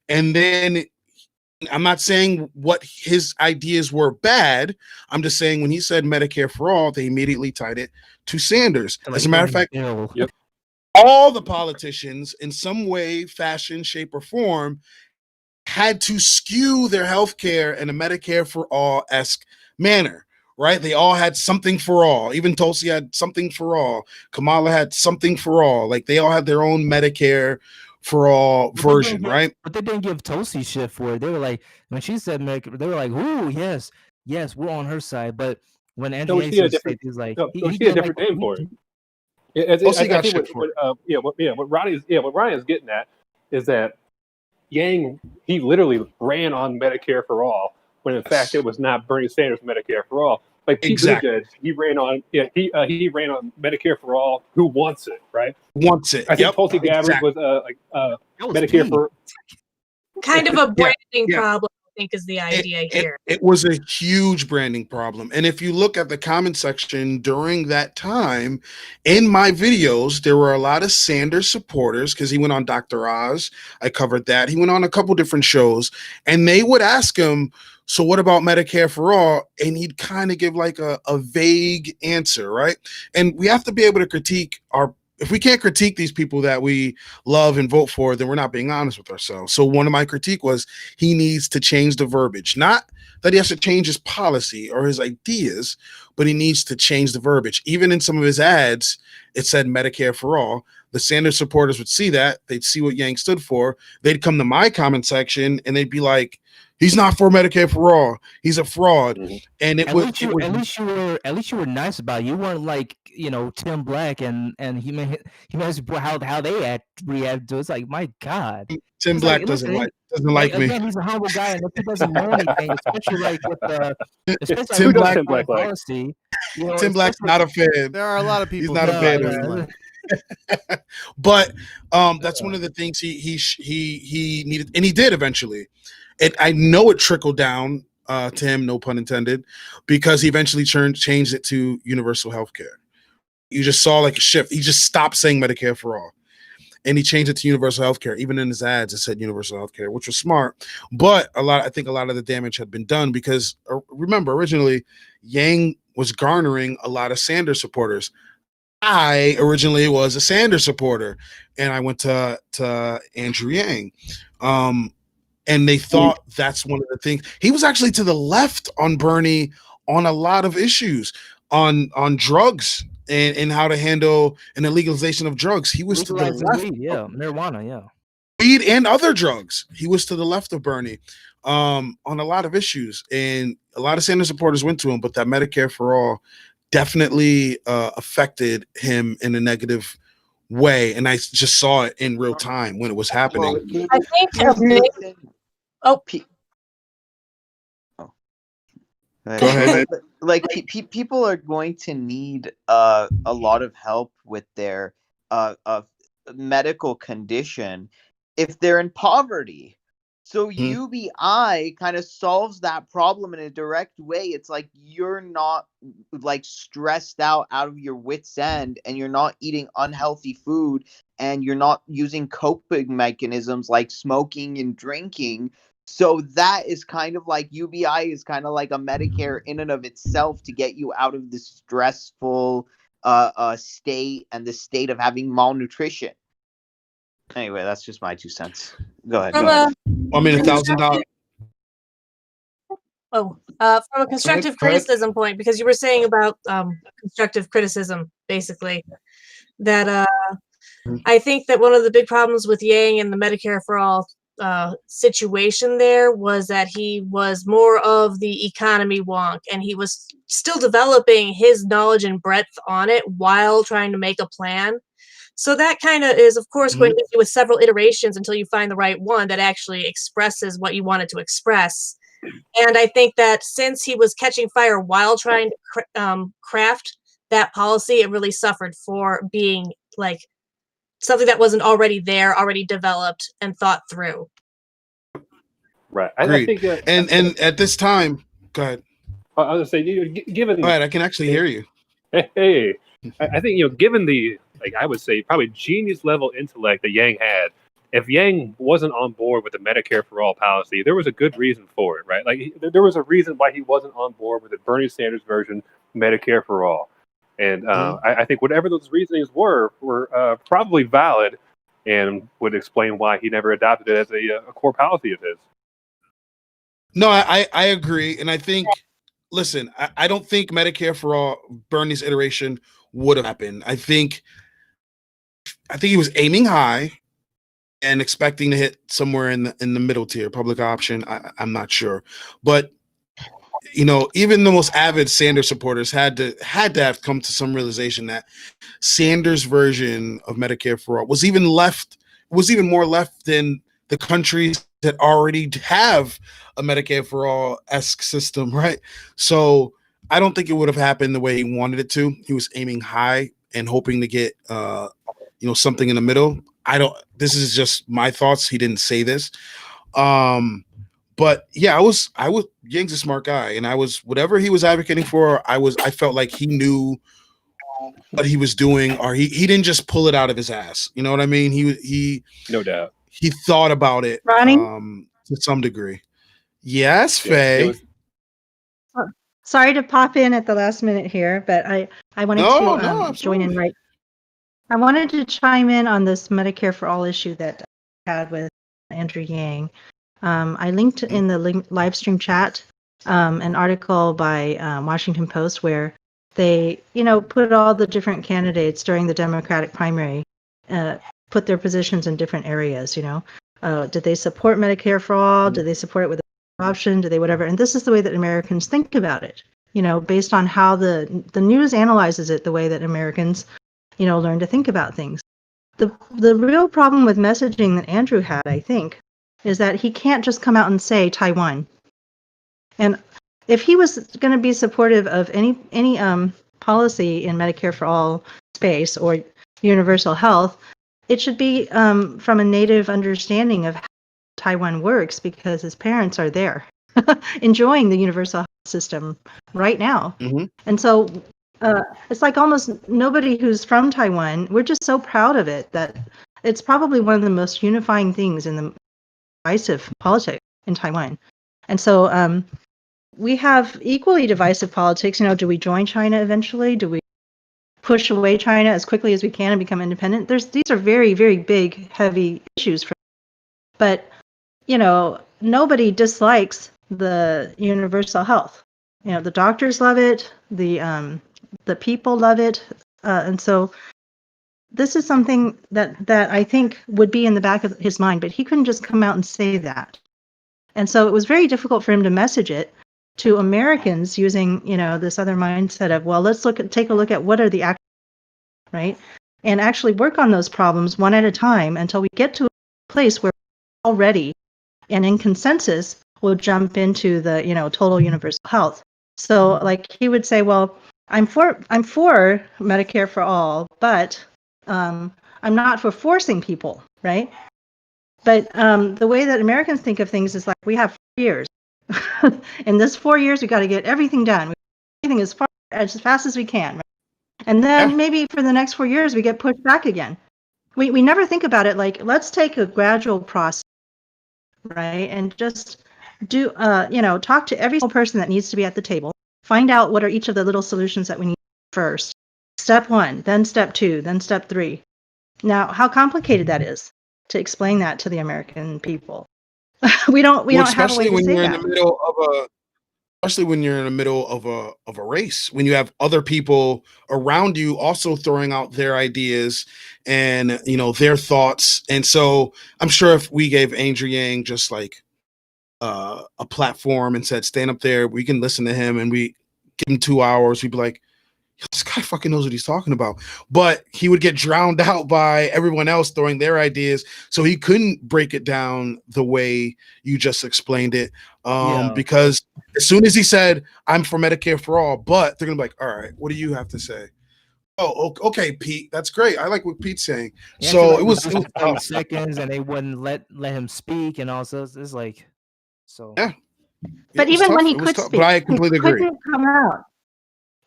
and then I'm not saying what his ideas were bad. I'm just saying when he said Medicare for all, they immediately tied it to Sanders. As a matter of fact, all the politicians in some way, fashion, shape, or form had to skew their healthcare in a Medicare for all-esque manner, right? They all had something for all. Even Tulsi had something for all. Kamala had something for all. Like they all had their own Medicare for all version, right? But they didn't give Tulsi shit for it. They were like, when she said Medicare, they were like, "Ooh, yes, we're on her side." But when Andrew said, he's like, she had a different name for it. What Ronnie is getting at is that Yang, he literally ran on Medicare for all, when in fact it was not Bernie Sanders Medicare for all. Like Pete Buttigieg, he ran on Medicare for all, who wants it, right? Wants it. I think Tulsi Gabbard was Medicare for kind of a branding problem, I think, is the idea here. It was a huge branding problem. And if you look at the comment section during that time, in my videos, there were a lot of Sanders supporters, because he went on Dr. Oz. I covered that. He went on a couple different shows, and they would ask him, so what about Medicare for all? And he'd kind of give like a vague answer, right? And we have to be able to critique if we can't critique these people that we love and vote for, then we're not being honest with ourselves. So one of my critique was he needs to change the verbiage, not that he has to change his policy or his ideas, but he needs to change the verbiage. Even in some of his ads, it said Medicare for all. The Sanders supporters would see that. They'd see what Yang stood for. They'd come to my comment section and they'd be like, he's not for Medicare for all. He's a fraud. Mm-hmm. And at least you were nice about it. You weren't like, Tim Black and Human how they react to it. It's like, my God. Tim It's Black like, doesn't listen, like me. Again, he's a humble guy, and if he doesn't know anything, especially like with the Tim Black policy, Tim Black's not a fan. There are a lot of people. He's not a fan of Tim him. Black. But that's one of the things he needed, and he did eventually. I know it trickled down to him, no pun intended, because he eventually changed it to universal health care. You just saw like a shift. He just stopped saying Medicare for all. And he changed it to universal health care. Even in his ads, it said universal health care, which was smart. But I think a lot of the damage had been done because remember, originally, Yang was garnering a lot of Sanders supporters. I originally was a Sanders supporter, and I went to Andrew Yang. And they thought that's one of the things. He was actually to the left on Bernie on a lot of issues on drugs and how to handle an illegalization of drugs. He was to the left. Weed, marijuana, weed and other drugs. He was to the left of Bernie on a lot of issues, and a lot of Sanders supporters went to him. But that Medicare for all definitely affected him in a negative way, and I just saw it in real time when it was happening. I think. Go ahead. Like people are going to need a lot of help with their medical condition if they're in poverty. So UBI kind of solves that problem in a direct way. It's like you're not like stressed out of your wits end, and you're not eating unhealthy food, and you're not using coping mechanisms like smoking and drinking. So that is kind of like UBI is kind of like a Medicare in and of itself to get you out of the stressful state and the state of having malnutrition. Anyway, that's just my 2 cents. Go ahead. I mean, $1,000. From a constructive criticism point, because you were saying about constructive criticism, basically, that I think that one of the big problems with Yang and the Medicare for all situation there was that he was more of the economy wonk, and he was still developing his knowledge and breadth on it while trying to make a plan. So that kind of is, of course, going to be with several iterations until you find the right one that actually expresses what you wanted to express. And I think that since he was catching fire while trying to craft that policy, it really suffered for being like something that wasn't already there, already developed and thought through. Right. I think and at this time, go ahead. I was going to say, given... All right, I can actually hear you. Hey, I think, given the, like, I would say probably genius level intellect that Yang had, if Yang wasn't on board with the Medicare for all policy, there was a good reason for it, right? Like, there was a reason why he wasn't on board with the Bernie Sanders version, Medicare for all. And I think whatever those reasonings were probably valid and would explain why he never adopted it as a core policy of his. No, I agree. And I think, listen, I don't think Medicare for all, Bernie's iteration, would have happened. I think he was aiming high and expecting to hit somewhere in the middle tier, public option. I'm not sure. But even the most avid Sanders supporters had to have come to some realization that Sanders' version of Medicare for all was even more left than the countries that already have a Medicare for all-esque system, right? So I don't think it would have happened the way he wanted it to. He was aiming high and hoping to get something in the middle. This is just my thoughts. He didn't say this. But yeah, I was Yang's a smart guy, and whatever he was advocating for, I felt like he knew what he was doing, or he didn't just pull it out of his ass. You know what I mean? He no doubt he thought about it, Ronnie? To some degree. Yes, Faye. Sorry to pop in at the last minute here, but I wanted to join in right. I wanted to chime in on this Medicare for all issue that I had with Andrew Yang. I linked in the live stream chat an article by Washington Post where they, put all the different candidates during the Democratic primary, put their positions in different areas. Did they support Medicare for all? Did they support it with an option? Did they whatever? And this is the way that Americans think about it. Based on how the news analyzes it, the way that Americans, learn to think about things. The real problem with messaging that Andrew had, I think, is that he can't just come out and say Taiwan. And if he was going to be supportive of any policy in Medicare for all space or universal health, it should be from a native understanding of how Taiwan works, because his parents are there enjoying the universal health system right now. Mm-hmm. And so it's like almost nobody who's from Taiwan, we're just so proud of it that it's probably one of the most unifying things in the divisive politics in Taiwan. And so we have equally divisive politics. Do we join China eventually? Do we push away China as quickly as we can and become independent? These are very, very big, heavy issues. But, nobody dislikes the universal health. The doctors love it. The people love it. And so this is something that I think would be in the back of his mind, but he couldn't just come out and say that. And so it was very difficult for him to message it to Americans using, this other mindset of, well, let's take a look at what are the actual, right? And actually work on those problems one at a time until we get to a place where we're all ready and in consensus we'll jump into the, total universal health. So like he would say, well, I'm for Medicare for all, but I'm not for forcing people, right? But the way that Americans think of things is like, we have 4 years. In this 4 years, we got to get everything done. Everything as fast as we can. Right? And then maybe for the next 4 years, we get pushed back again. We never think about it like, let's take a gradual process, right? And just do, talk to every single person that needs to be at the table. Find out what are each of the little solutions that we need first. Step 1, then step 2, then step 3. Now, how complicated that is to explain that to the American people. we don't have a way to say that. Especially when you're in the middle of a race, when you have other people around you also throwing out their ideas and their thoughts. And so I'm sure if we gave Andrew Yang just like a platform and said, stand up there, we can listen to him, and we give him 2 hours, we'd be like, this guy fucking knows what he's talking about. But he would get drowned out by everyone else throwing their ideas, so he couldn't break it down the way you just explained it. Because as soon as he said, I'm for Medicare for all, but they're gonna be like, all right, what do you have to say? Oh, okay, Pete, that's great. I like what Pete's saying. Yeah, so like it was 30 seconds, and they wouldn't let him speak, and also it's like, so yeah. But even when he could speak, but I completely agree.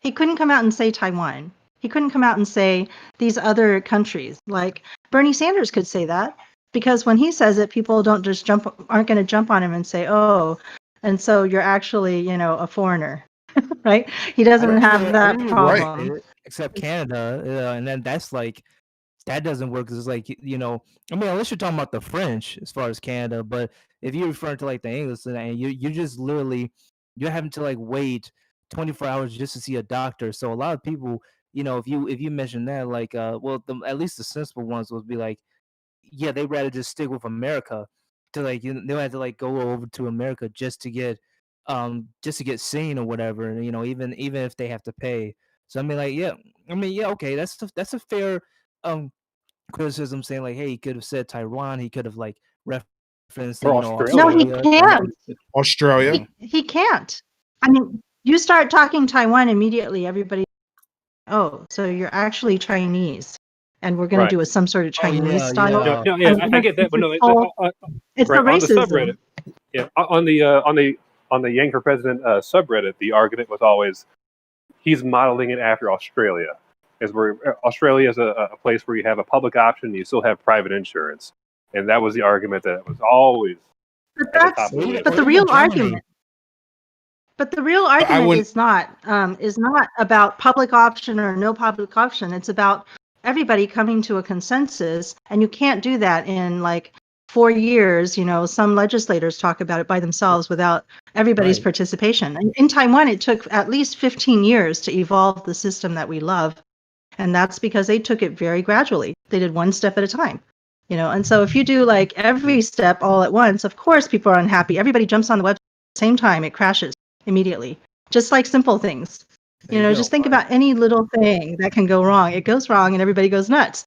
He couldn't come out and say Taiwan. He couldn't come out and say these other countries. Like Bernie Sanders could say that, because when he says it, people aren't going to jump on him and say, oh, and so you're actually, a foreigner, right? He doesn't have that problem. Right. Except Canada, and then that's like, that doesn't work, because it's like, unless you're talking about the French as far as Canada, but if you're referring to like the English, and you just literally, you're having to like wait 24 hours just to see a doctor. So a lot of people, if you mention that, like, at least the sensible ones would be like, yeah, they'd rather just stick with America, to like, they'll have to like go over to America just to get seen or whatever, and even if they have to pay. So okay, that's a fair criticism, saying like, hey, he could have said Taiwan, he could have like referenced Australia. No, he can't. Australia. He can't. I mean, you start talking Taiwan, immediately everybody, oh, so you're actually Chinese, and we're going to do some sort of Chinese style. I get that, but no, it's right, the racism. on the subreddit. Yeah, on the Yang for President subreddit, the argument was always, he's modeling it after Australia, where Australia is a place where you have a public option, and you still have private insurance, and that was the argument that was always. But the real argument. But the real argument is not about public option or no public option. It's about everybody coming to a consensus, and you can't do that in like 4 years, some legislators talk about it by themselves without everybody's Right. participation. And in Taiwan, it took at least 15 years to evolve the system that we love. And that's because they took it very gradually. They did one step at a time. And so if you do like every step all at once, of course people are unhappy. Everybody jumps on the website at the same time, it crashes immediately. Just like simple things. Just think about any little thing that can go wrong. It goes wrong and everybody goes nuts.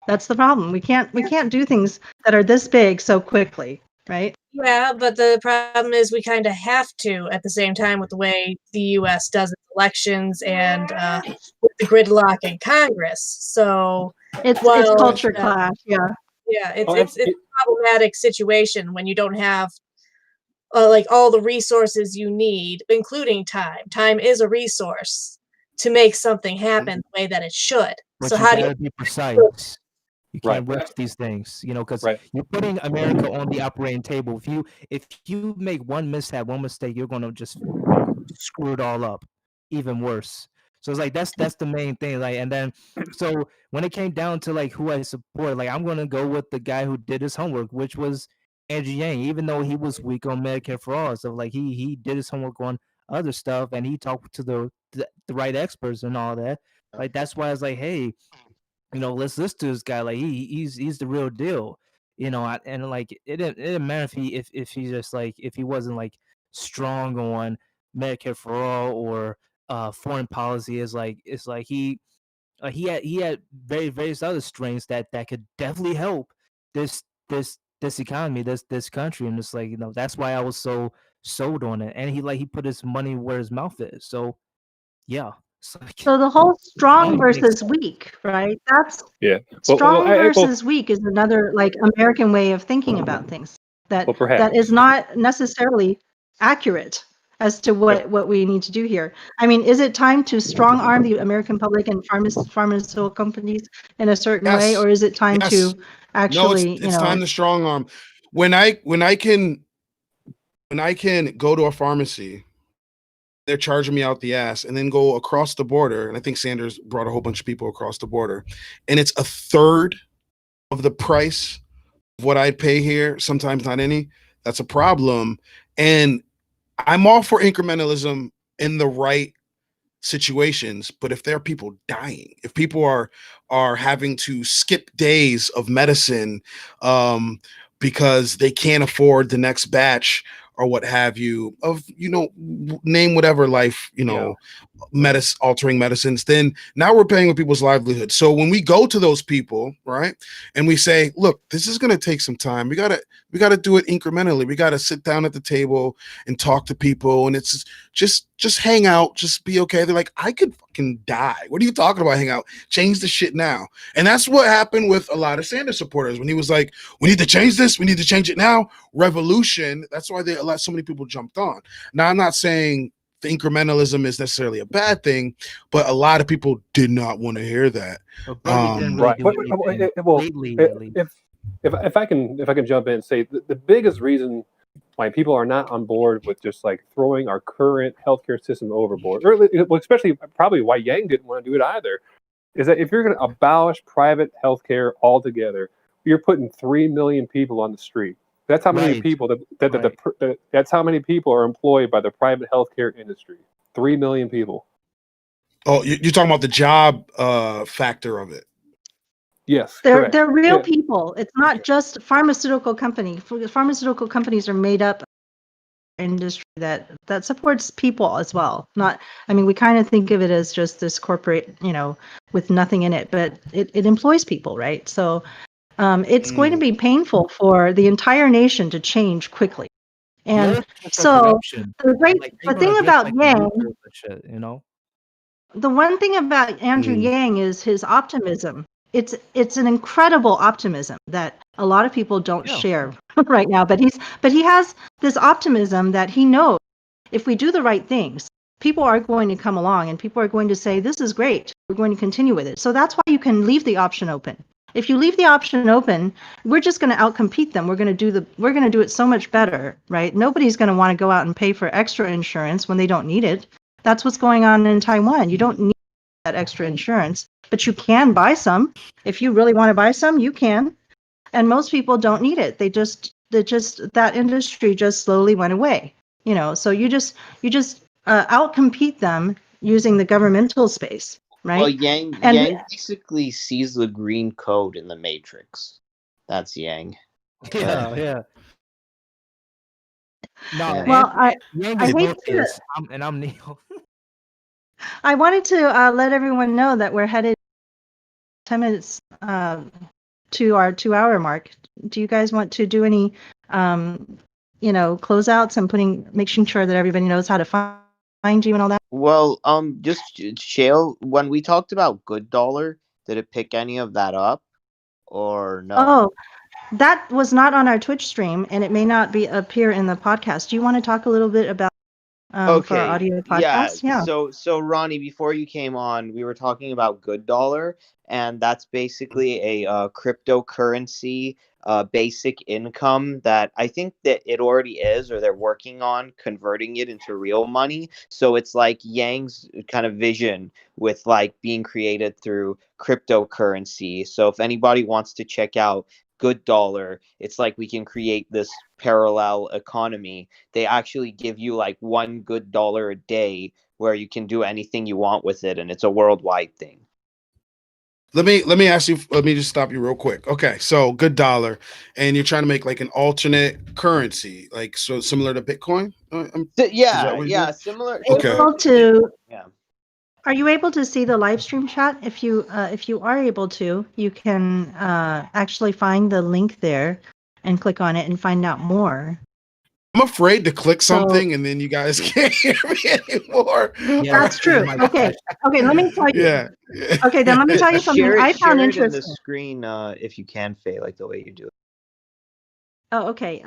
That's the problem. We can't do things that are this big so quickly, right? Yeah, but the problem is we kind of have to at the same time with the way the U.S. does its elections and with the gridlock in Congress. So It's culture clash. Yeah. Yeah, it's a problematic situation when you don't have like all the resources you need, including time. Time is a resource to make something happen the way that it should. But So you how do gotta you be precise. You can't Right. rush these things, because Right. you're putting America on the operating table. If you make one mistake, you're gonna just screw it all up, even worse. So it's like that's the main thing. Like, and then so when it came down to like who I support, like I'm gonna go with the guy who did his homework, which was Andrew Yang, even though he was weak on Medicare for all. So like he did his homework on other stuff and he talked to the right experts and all that. Like that's why I was like, hey, let's listen to this guy. Like he's the real deal. And like it didn't matter if he just like if he wasn't like strong on Medicare for all or foreign policy. Is like it's like he had various other strengths that could definitely help this economy, this country, and it's like that's why I was so sold on it. And he put his money where his mouth is. So yeah. So the whole strong versus weak, right? That's strong versus weak is another like American way of thinking about things that is not necessarily accurate as to what we need to do here. I mean, is it time to strong arm the American public and pharmaceutical companies in a certain way, or is it time to actually, it's time to strong arm. When I can go to a pharmacy, they're charging me out the ass, and then go across the border. And I think Sanders brought a whole bunch of people across the border, and it's a third of the price of what I'd pay here. Sometimes not any. That's a problem. And I'm all for incrementalism in the right situations, but if there are people dying, if people are having to skip days of medicine because they can't afford the next batch or what have you of name whatever life altering medicines, then now we're paying with people's livelihoods. So when we go to those people, right, and we say, look, this is going to take some time, we got to do it incrementally, we got to sit down at the table and talk to people, and it's just hang out, just be okay. They're like, I could fucking die, what are you talking about? Hang out, change the shit now. And that's what happened with a lot of Sanders supporters when he was like, we need to change this, we need to change it now, revolution. That's why so many people jumped on. Now I'm not saying the incrementalism is necessarily a bad thing, but a lot of people did not want to hear that. If I can jump in and say the biggest reason why people are not on board with just like throwing our current healthcare system overboard, or especially probably why Yang didn't want to do it either, is that if you're going to abolish private healthcare altogether, you're putting 3 million people on the street. That's how many people that's how many people are employed by the private healthcare industry. 3 million people. Oh, you're talking about the job factor of it. Yes, they're real people. It's not just pharmaceutical company. Pharmaceutical companies are made up of industry that supports people as well. We kind of think of it as just this corporate, with nothing in it, but it employs people, right? So it's going to be painful for the entire nation to change quickly. And so the thing about Yang, the one thing about Andrew Yang is his optimism. It's an incredible optimism that a lot of people don't share right now. But he has this optimism that he knows if we do the right things, people are going to come along and people are going to say, this is great, we're going to continue with it. So that's why you can leave the option open. If you leave the option open, we're just going to outcompete them. We're going to do it so much better, right? Nobody's going to want to go out and pay for extra insurance when they don't need it. That's what's going on in Taiwan. You don't need that extra insurance, but you can buy some. If you really want to buy some, you can. and most people don't need it. That industry just slowly went away. So you just outcompete them using the governmental space, right? Well, Yang basically sees the green code in the Matrix. That's Yang. Yeah. No, Yeah. Well, I Yang is hate to- Morpheus, and I'm Neo. I wanted to let everyone know that we're headed 10 minutes to our 2-hour mark. Do you guys want to do any, closeouts and making sure that everybody knows how to find you and all that? Well, just Shale, when we talked about Good Dollar, did it pick any of that up or no? Oh, that was not on our Twitch stream, and it may not appear in the podcast. Do you want to talk a little bit about for our audio podcast? Yeah. So Ronnie, before you came on, we were talking about Good Dollar, and that's basically a cryptocurrency basic income that I think that it already is, or they're working on converting it into real money. So it's like Yang's kind of vision with like being created through cryptocurrency. So if anybody wants to check out Good Dollar, it's like we can create this parallel economy. They actually give you like $1 a day where you can do anything you want with it, and it's a worldwide thing. Let me ask you. Let me just stop you real quick. Okay, so Good Dollar, and you're trying to make like an alternate currency, like so similar to Bitcoin. Yeah, similar. Okay. Yeah. Are you able to see the live stream chat? If you are able to, you can actually find the link there and click on it and find out more. I'm afraid to click something and then you guys can't hear me anymore. Yeah, That's true. Okay, let me tell you. Yeah. Okay, then let me tell you something I found share it in interesting. the screen if you can, Faye, like the way you do it. Oh, okay.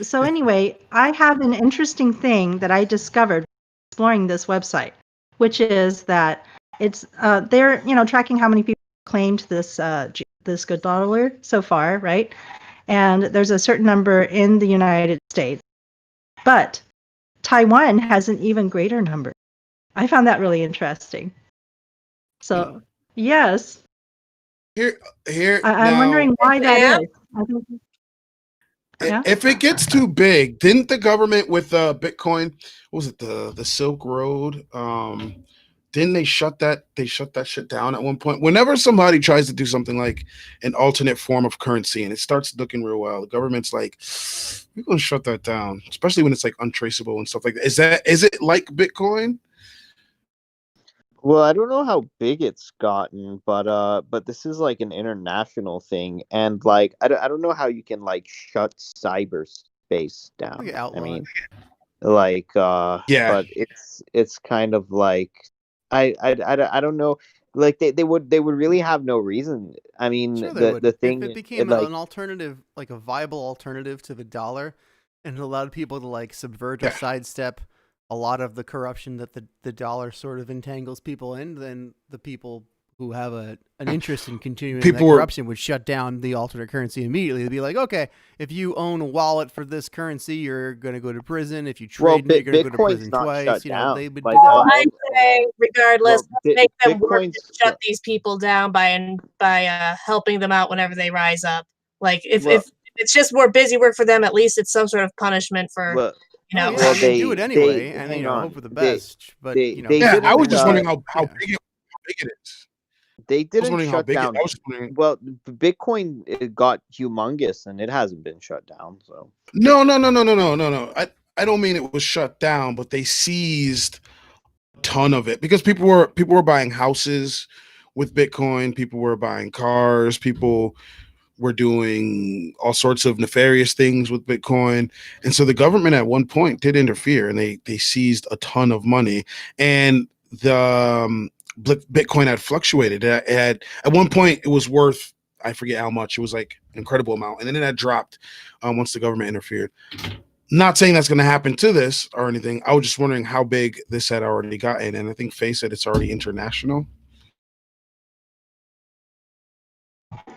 So anyway, I have an interesting thing that I discovered exploring this website, which is that it's they're tracking how many people claimed this Good Dollar so far, right? And there's a certain number in the United States, but Taiwan has an even greater number. I found that really interesting. So yes, Here. I'm now, wondering why that is. I think, yeah. If it gets too big, didn't the government with Bitcoin, what was it the Silk Road? Didn't they shut that shit down at one point? Whenever somebody tries to do something like an alternate form of currency and it starts looking real well, the government's like, we're gonna shut that down, especially when it's like untraceable and stuff like that. Is it like Bitcoin? Well, I don't know how big it's gotten, but this is like an international thing, and like I don't know how you can like shut cyberspace down. Like outlaw I mean, it. like Yeah. but it's kind of like I don't know, like they would really have no reason. I mean, Sure they would. the thing if it became like, an alternative, like a viable alternative to the dollar, and it allowed people to like subvert or Yeah. sidestep a lot of the corruption that the dollar sort of entangles people in, then the people who have an interest in continuing that corruption would shut down the alternate currency immediately. They'd be like, okay, if you own a wallet for this currency, you're going to go to prison. If you trade, you're going to go to prison twice. They would do that. Well, I say, regardless, let's make them work to Bitcoin's shut these people down by helping them out whenever they rise up. Like if it's just more busy work for them, at least it's some sort of punishment for. They do it anyway, and hope for the best. But I was just wondering how big it is. They didn't shut down. Well, Bitcoin, it got humongous, and it hasn't been shut down. So no. I don't mean it was shut down, but they seized a ton of it because people were buying houses with Bitcoin. People were buying cars. People were doing all sorts of nefarious things with Bitcoin. And so the government at one point did interfere, and they seized a ton of money. And the Bitcoin had fluctuated. It had, at one point it was worth, I forget how much, it was like an incredible amount. And then it had dropped once the government interfered. Not saying that's going to happen to this or anything. I was just wondering how big this had already gotten. And I think Faye said it's already international.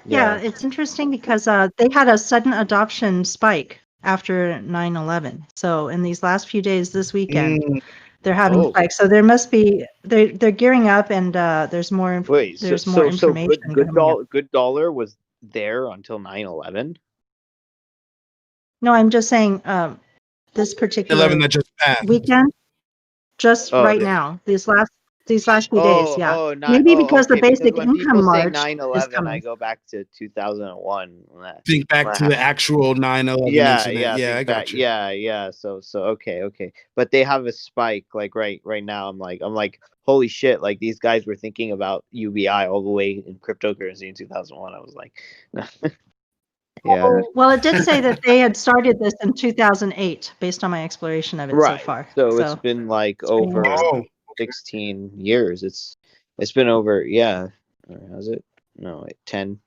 Yeah, it's interesting because they had a sudden adoption spike after 9/11. So in these last few days this weekend, they're having spikes. So there must be they're gearing up, and there's more. There's more information. Good Dollar was there until 9/11? No, I'm just saying this particular 11 that just passed. weekend, just Oh, right now, these last few days, yeah. Maybe because the okay. Because basic when income people say march is 9/11, I coming. go back to 2001. Think back to the actual 9/11 Yeah, incident. yeah, Yeah, I think got back. you. Yeah. So okay. But they have a spike like right now. I'm like, holy shit! Like these guys were thinking about UBI all the way in cryptocurrency in 2001. I was like, yeah, Well, it did say that they had started this in 2008, based on my exploration of it so right. far. So it's been like it's pretty over interesting. Oh, 16 years. It's been over, yeah. Or has it? No, 10,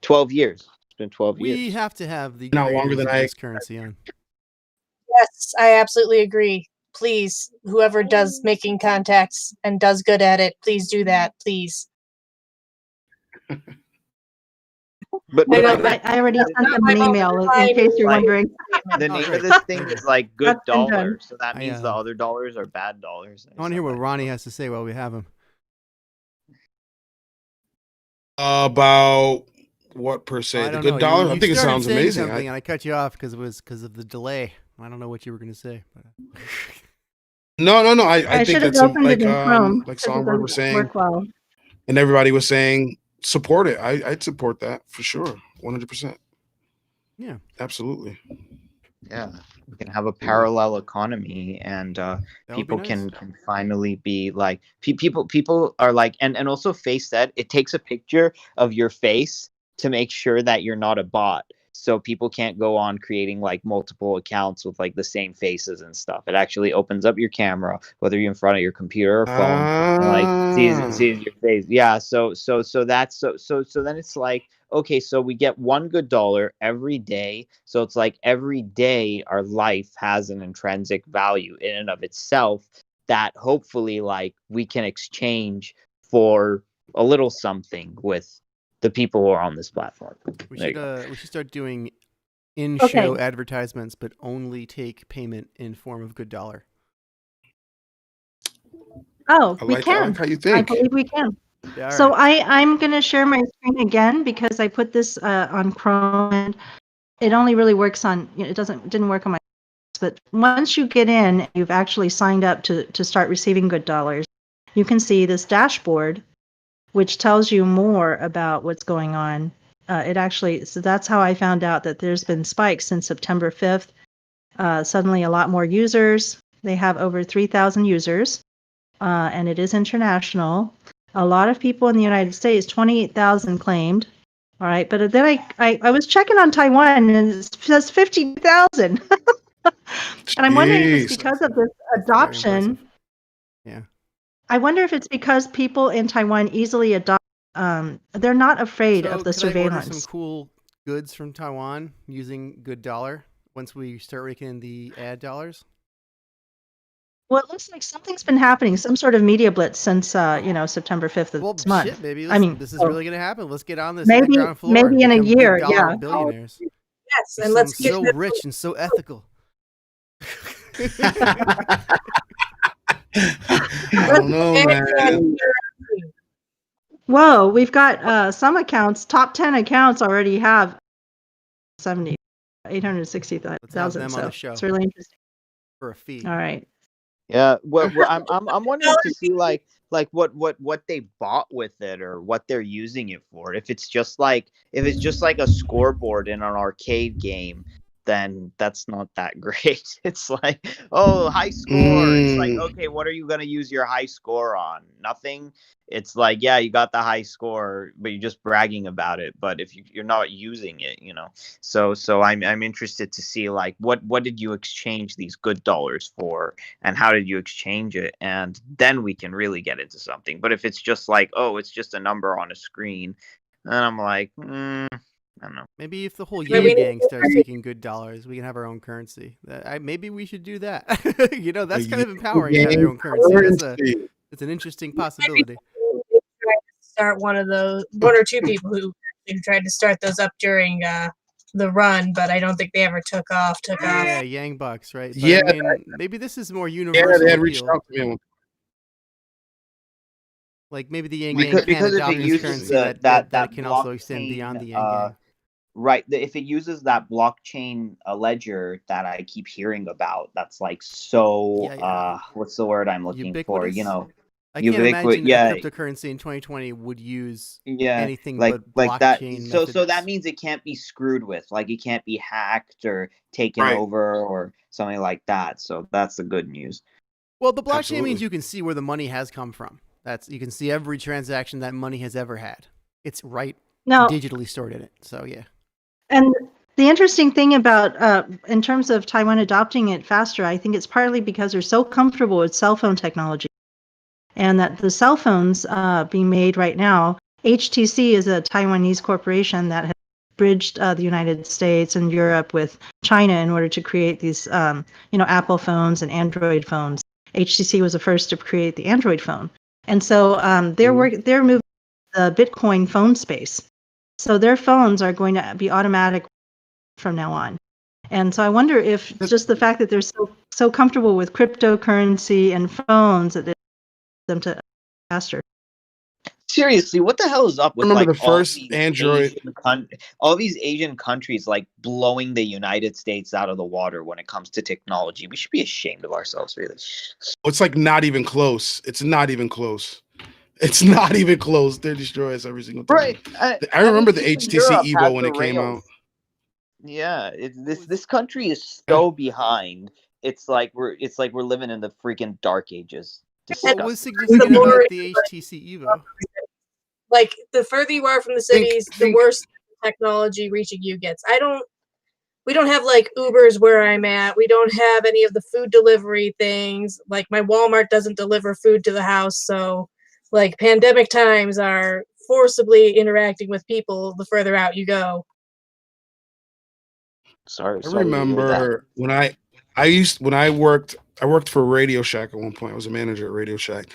12 years. It's been 12 We years. have to have the not longer creators than of I. this currency on. Yes, I absolutely agree. Please, whoever does making contacts and does good at it, please do that, please. But I I, know the that- I already sent them my an email in time case you're like wondering. the Oh, name great. of this thing Thank is you. like good That's been done. dollar. So that I, means the other dollars are bad dollars. I want to hear what Ronnie has to say while we have him. About what per se? I The don't good know. dollar? You I think it started sounds saying amazing. something, and I cut you off because of the delay. I don't know what you were going to say. But... No. I I think should have that's opened it in Chrome. like 'cause it Songbird was doesn't saying, work well. and everybody was saying, support it. I'd support that for sure, 100%. Yeah, absolutely. Yeah, we can have a parallel economy, and people nice. can finally be like people are like, and also Face said it takes a picture of your face to make sure that you're not a bot, so people can't go on creating like multiple accounts with like the same faces and stuff. It actually opens up your camera, whether you're in front of your computer or phone, and like sees your face. Yeah, so that's so then it's like, okay, so we get one good dollar every day. So it's like every day our life has an intrinsic value in and of itself that hopefully like we can exchange for a little something with the people who are on this platform. We should start doing in-show Okay. advertisements, but only take payment in form of good dollar. Oh, I we like can. how you I think. believe we can. Yeah, So right. I'm going to share my screen again because I put this on Chrome, and it only really works on, it didn't work on my, but once you get in, you've actually signed up to start receiving good dollars. You can see this dashboard, which tells you more about what's going on. So that's how I found out that there's been spikes since September 5th. Suddenly a lot more users. They have over 3,000 users, and it is international. A lot of people in the United States, 28,000 claimed. All right, but then I was checking on Taiwan, and it says 50,000. And I'm wondering if it's Jeez. because of this Very adoption. impressive. Yeah. I wonder if it's because people in Taiwan easily adopt. They're not afraid So of the could I order some surveillance. cool goods from Taiwan using good dollar once we start raking in the ad dollars? Well, it looks like something's been happening, some sort of media blitz since September 5th of Well, this month. shit, maybe I mean, this is really going to happen. Let's get on this at the maybe ground floor and in a become year, good dollar yeah. billionaires. Yes, We and sound let's get so rich and so ethical. I don't know, man. Whoa, we've got some accounts, top 10 accounts already have 860,000. Let's have them on So the show it's really interesting. for a fee. All right. Yeah, well, I'm wondering to see like what they bought with it or what they're using it for. If it's just like a scoreboard in an arcade game, then that's not that great. It's like, oh, high score. It's like, okay, what are you gonna use your high score on? Nothing. It's like, yeah, you got the high score, but you're just bragging about it. But if you're not using it, So I'm interested to see like what did you exchange these good dollars for, and how did you exchange it, and then we can really get into something. But if it's just like, oh, it's just a number on a screen, then I'm like, I don't know. Maybe if the whole Maybe- Yang gang starts taking good dollars, we can have our own currency. Maybe we should do that. That's kind of empowering to have your own currency. It's an interesting possibility. Start one or two people who tried to start those up during the run, but I don't think they ever took off. Yeah, Yang bucks, right? But Yeah, I mean, maybe this is more Yeah, universal they had reached appeal. out to me. Like maybe the Yang Gang because can if adopt it this uses currency that that can also extend beyond blockchain, the Yang Gang. right, if it uses that blockchain ledger that I keep hearing about, that's like so what's the word I'm looking for? Ubiquitous? I can't Ubiquitous. imagine Yeah, a cryptocurrency in 2020 would use yeah, anything but like that. blockchain So methods. that means it can't be screwed with. Like it can't be hacked or taken Right. over or something like that. So that's the good news. Well, the blockchain Absolutely. means you can see where the money has come from. You can see every transaction that money has ever had. It's Now, digitally stored in it. So yeah. and the interesting thing about, in terms of Taiwan adopting it faster, I think it's partly because they're so comfortable with cell phone technology, and that the cell phones being made right now, HTC is a Taiwanese corporation that has bridged the United States and Europe with China in order to create these, Apple phones and Android phones. HTC was the first to create the Android phone, and so they're moving the Bitcoin phone space. So their phones are going to be automatic from now on. And so I wonder if just the fact that they're so comfortable with cryptocurrency and phones that it them to faster. Seriously, what the hell is up with Remember like the first Android? all these Asian countries like blowing the United States out of the water when it comes to technology? We should be ashamed of ourselves, really. It's like not even close. It's not even close. It's not even close. They destroy us every single time. Right. I remember the even HTC Europe Evo has when the it came out. rails. Yeah, this country is so behind. It's like we're living in the freaking dark ages. What was Disgusting. significant about the HTC Evo? Like the further you are from the cities, the worse technology reaching you gets. We don't have like Ubers where I'm at. We don't have any of the food delivery things. Like my Walmart doesn't deliver food to the house. So like pandemic times are forcibly interacting with people the further out you go. Sorry. I remember when I worked for Radio Shack at one point. I was a manager at Radio Shack,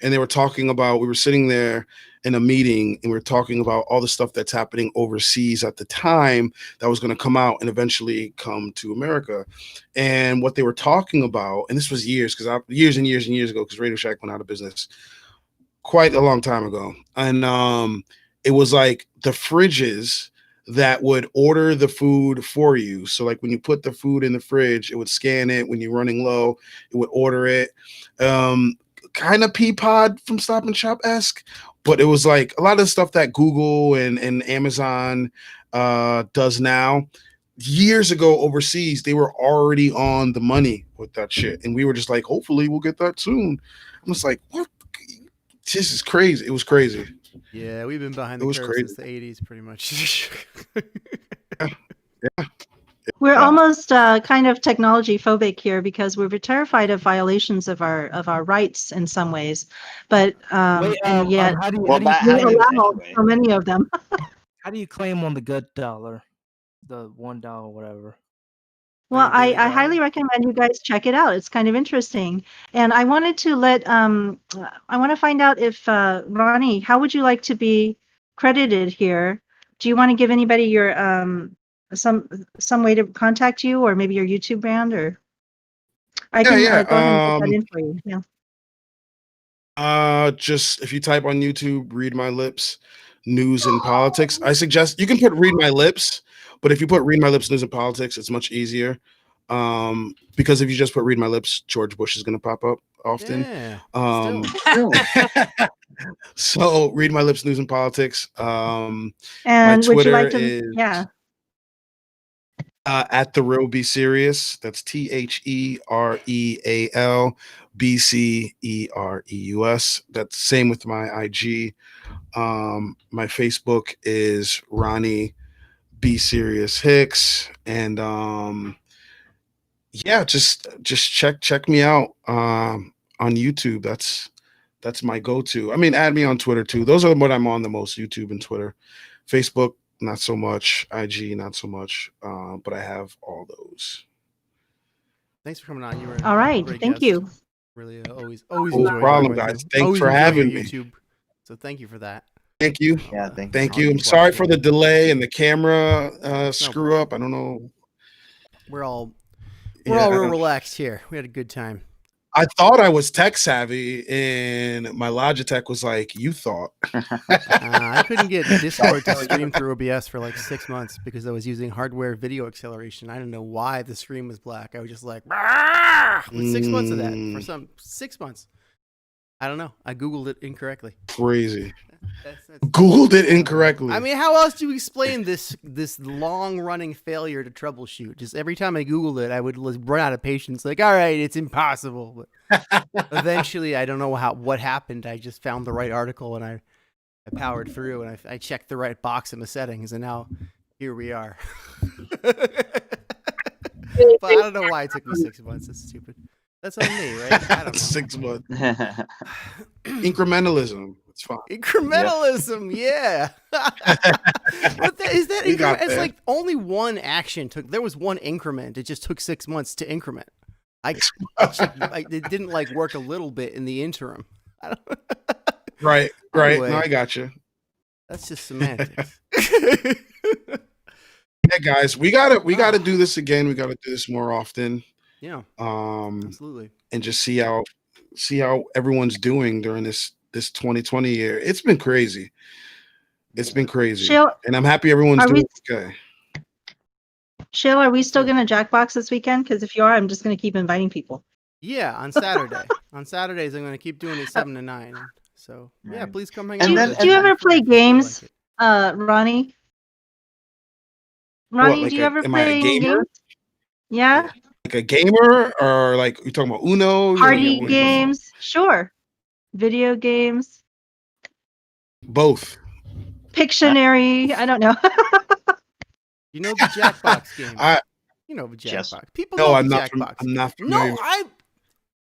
and they were talking about, we were sitting there in a meeting and we were talking about all the stuff that's happening overseas at the time that was going to come out and eventually come to America. And what they were talking about, and this was years and years ago, because Radio Shack went out of business quite a long time ago. And it was like the fridges that would order the food for you. So like when you put the food in the fridge, it would scan it. When you're running low, it would order it. Kind of Peapod from Stop and Shop-esque, but it was like a lot of the stuff that Google and Amazon does now. Years ago overseas, they were already on the money with that shit. And we were just like, hopefully we'll get that soon. I'm just like, what? This is crazy. It was crazy. Yeah, we've been behind the curve since the 80s, pretty much. Yeah. We're almost kind of technology phobic here because we're terrified of violations of our rights in some ways, but and yet how do you, Well, how do that you, we happens allow anyway. so many of them. how do you claim on the good dollar, the $1 whatever? Well, Your daily I highly dollar? recommend you guys check it out. It's kind of interesting. And I wanted to I want to find out if, Ronnie, how would you like to be credited here? Do you want to give anybody your, some way to contact you, or maybe your YouTube brand, or I can go ahead and put that in for you. Yeah. Just if you type on YouTube, Read My Lips, News and Politics. I suggest you can put Read My Lips, but if you put Read My Lips, News and Politics, it's much easier. Because if you just put Read My Lips, George Bush is going to pop up often. Yeah, So Read My Lips, News and Politics. And my would you Twitter like to, is at the real Be Serious. That's TheRealBcereus. That's same with my IG. My Facebook is Ronnie Be Serious Hicks, and yeah, just check me out on YouTube. That's my go-to. I mean, add me on Twitter too. Those are what I'm on the most: YouTube and Twitter. Facebook, not so much. IG, not so much. But I have all those. Thanks for coming on. You were all right. a great Thank guest. you. Really, always No enjoy problem, working with guys. you. Thanks Always for enjoy having your me. YouTube. So thank you for that. Thank you. Yeah, Thank I'll you. I'm keep sorry watching for it. the delay and the camera No screw up. I don't know. We're all Yeah, real relaxed here. We had a good time. I thought I was tech savvy, and my Logitech was like, "You thought." I couldn't get Discord to stream through OBS for like 6 months because I was using hardware video acceleration. I don't know why the screen was black. I was just like, with 6 months of that for some 6 months. I don't know. I Googled it incorrectly. Crazy. Googled it incorrectly. I mean, how else do you explain this long running failure to troubleshoot? Just every time I Googled it, I would run out of patience. Like, all right, it's impossible. But eventually, I don't know what happened. I just found the right article and I powered through and I checked the right box in the settings, and now here we are. But I don't know why it took me 6 months. It's stupid. That's on me, right? I don't know. 6 months. Incrementalism. It's fine. Incrementalism, yeah. But is that increment? It's like only one action took. There was one increment. It just took 6 months to increment. It didn't like work a little bit in the interim. Right. Anyway, No, I got you. That's just semantics. Yeah, guys, we gotta do this again. We gotta do this more often. Yeah. Absolutely. And just see how everyone's doing during this 2020 year. It's been crazy. It's been crazy. And I'm happy everyone's doing okay. Shill, are we still going to Jackbox this weekend? Because if you are, I'm just going to keep inviting people. Yeah, on Saturday. On Saturdays, I'm going to keep doing it 7 to 9. So, yeah, please come hang out. Do you ever play games, Ronnie? Ronnie, do you ever play games? Yeah? Like a gamer, or like you're talking about Uno? Party games? Sure. Video games? Both. Pictionary? I don't know. You know the Jackbox game? You know the Jackbox. People know the Jackbox. I'm not familiar.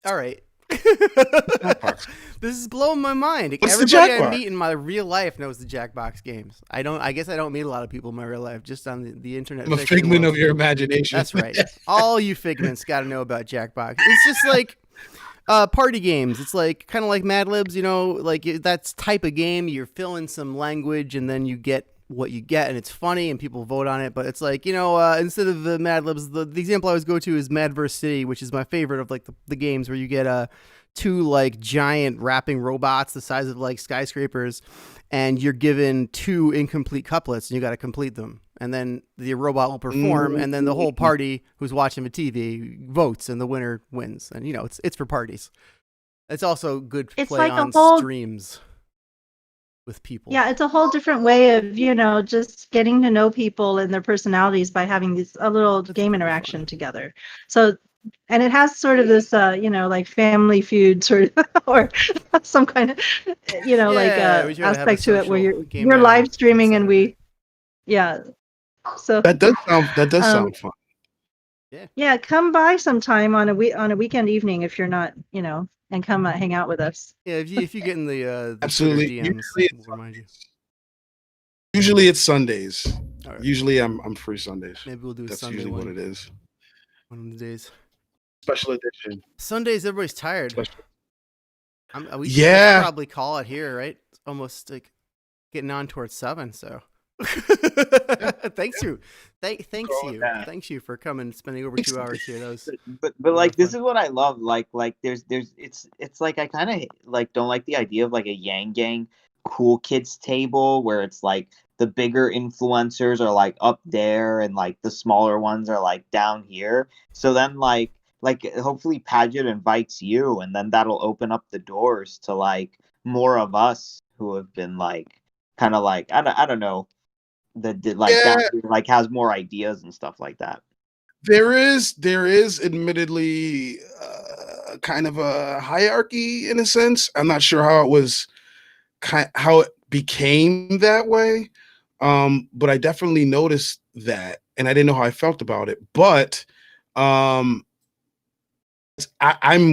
All right. Jackbox. This is blowing my mind. What's Everybody the Jackbox? I meet in my real life knows the Jackbox games. I guess I don't meet a lot of people in my real life, just on the internet. I'm a figment of your imagination. That's right. All you figments got to know about Jackbox. It's just like party games. It's like kind of like Mad Libs, like that's type of game. You're filling some language and then you get what you get, and it's funny and people vote on it. But it's like, instead of the Mad Libs, the example I always go to is Madverse City, which is my favorite of like the games where you get two like giant rapping robots the size of like skyscrapers, and you're given two incomplete couplets and you got to complete them, and then the robot will perform, and then the whole party who's watching the TV votes and the winner wins. And it's for parties. It's also good to play on streams with people. Yeah, it's a whole different way of, just getting to know people and their personalities by having a little game interaction together. So, and it has sort of this, like Family Feud sort of, or some kind of, aspect to it where you're live streaming and so that does sound fun. Yeah, come by sometime on a weekend evening if you're not, and come hang out with us. Yeah, if you get in the absolutely DMs, we'll remind you. Usually it's Sundays. Right. Usually I'm free Sundays. Maybe we'll do a That's Sunday usually one. what it is. One of the days. Special edition. Sundays, everybody's tired. We should probably call it here, right? It's almost like getting on towards 7. So, thanks you for coming, spending over 2 hours here. That was, but like this is what I love. Like there's it's like I kind of like don't like the idea of like a yanggang cool kids table where it's like the bigger influencers are like up there and like the smaller ones are like down here. So then like hopefully Paget invites you, and then that'll open up the doors to like more of us who have been like kind of like I don't know that like has more ideas and stuff like that. There is admittedly kind of a hierarchy in a sense. I'm not sure how it became that way, but I definitely noticed that, and I didn't know how I felt about it. But I'm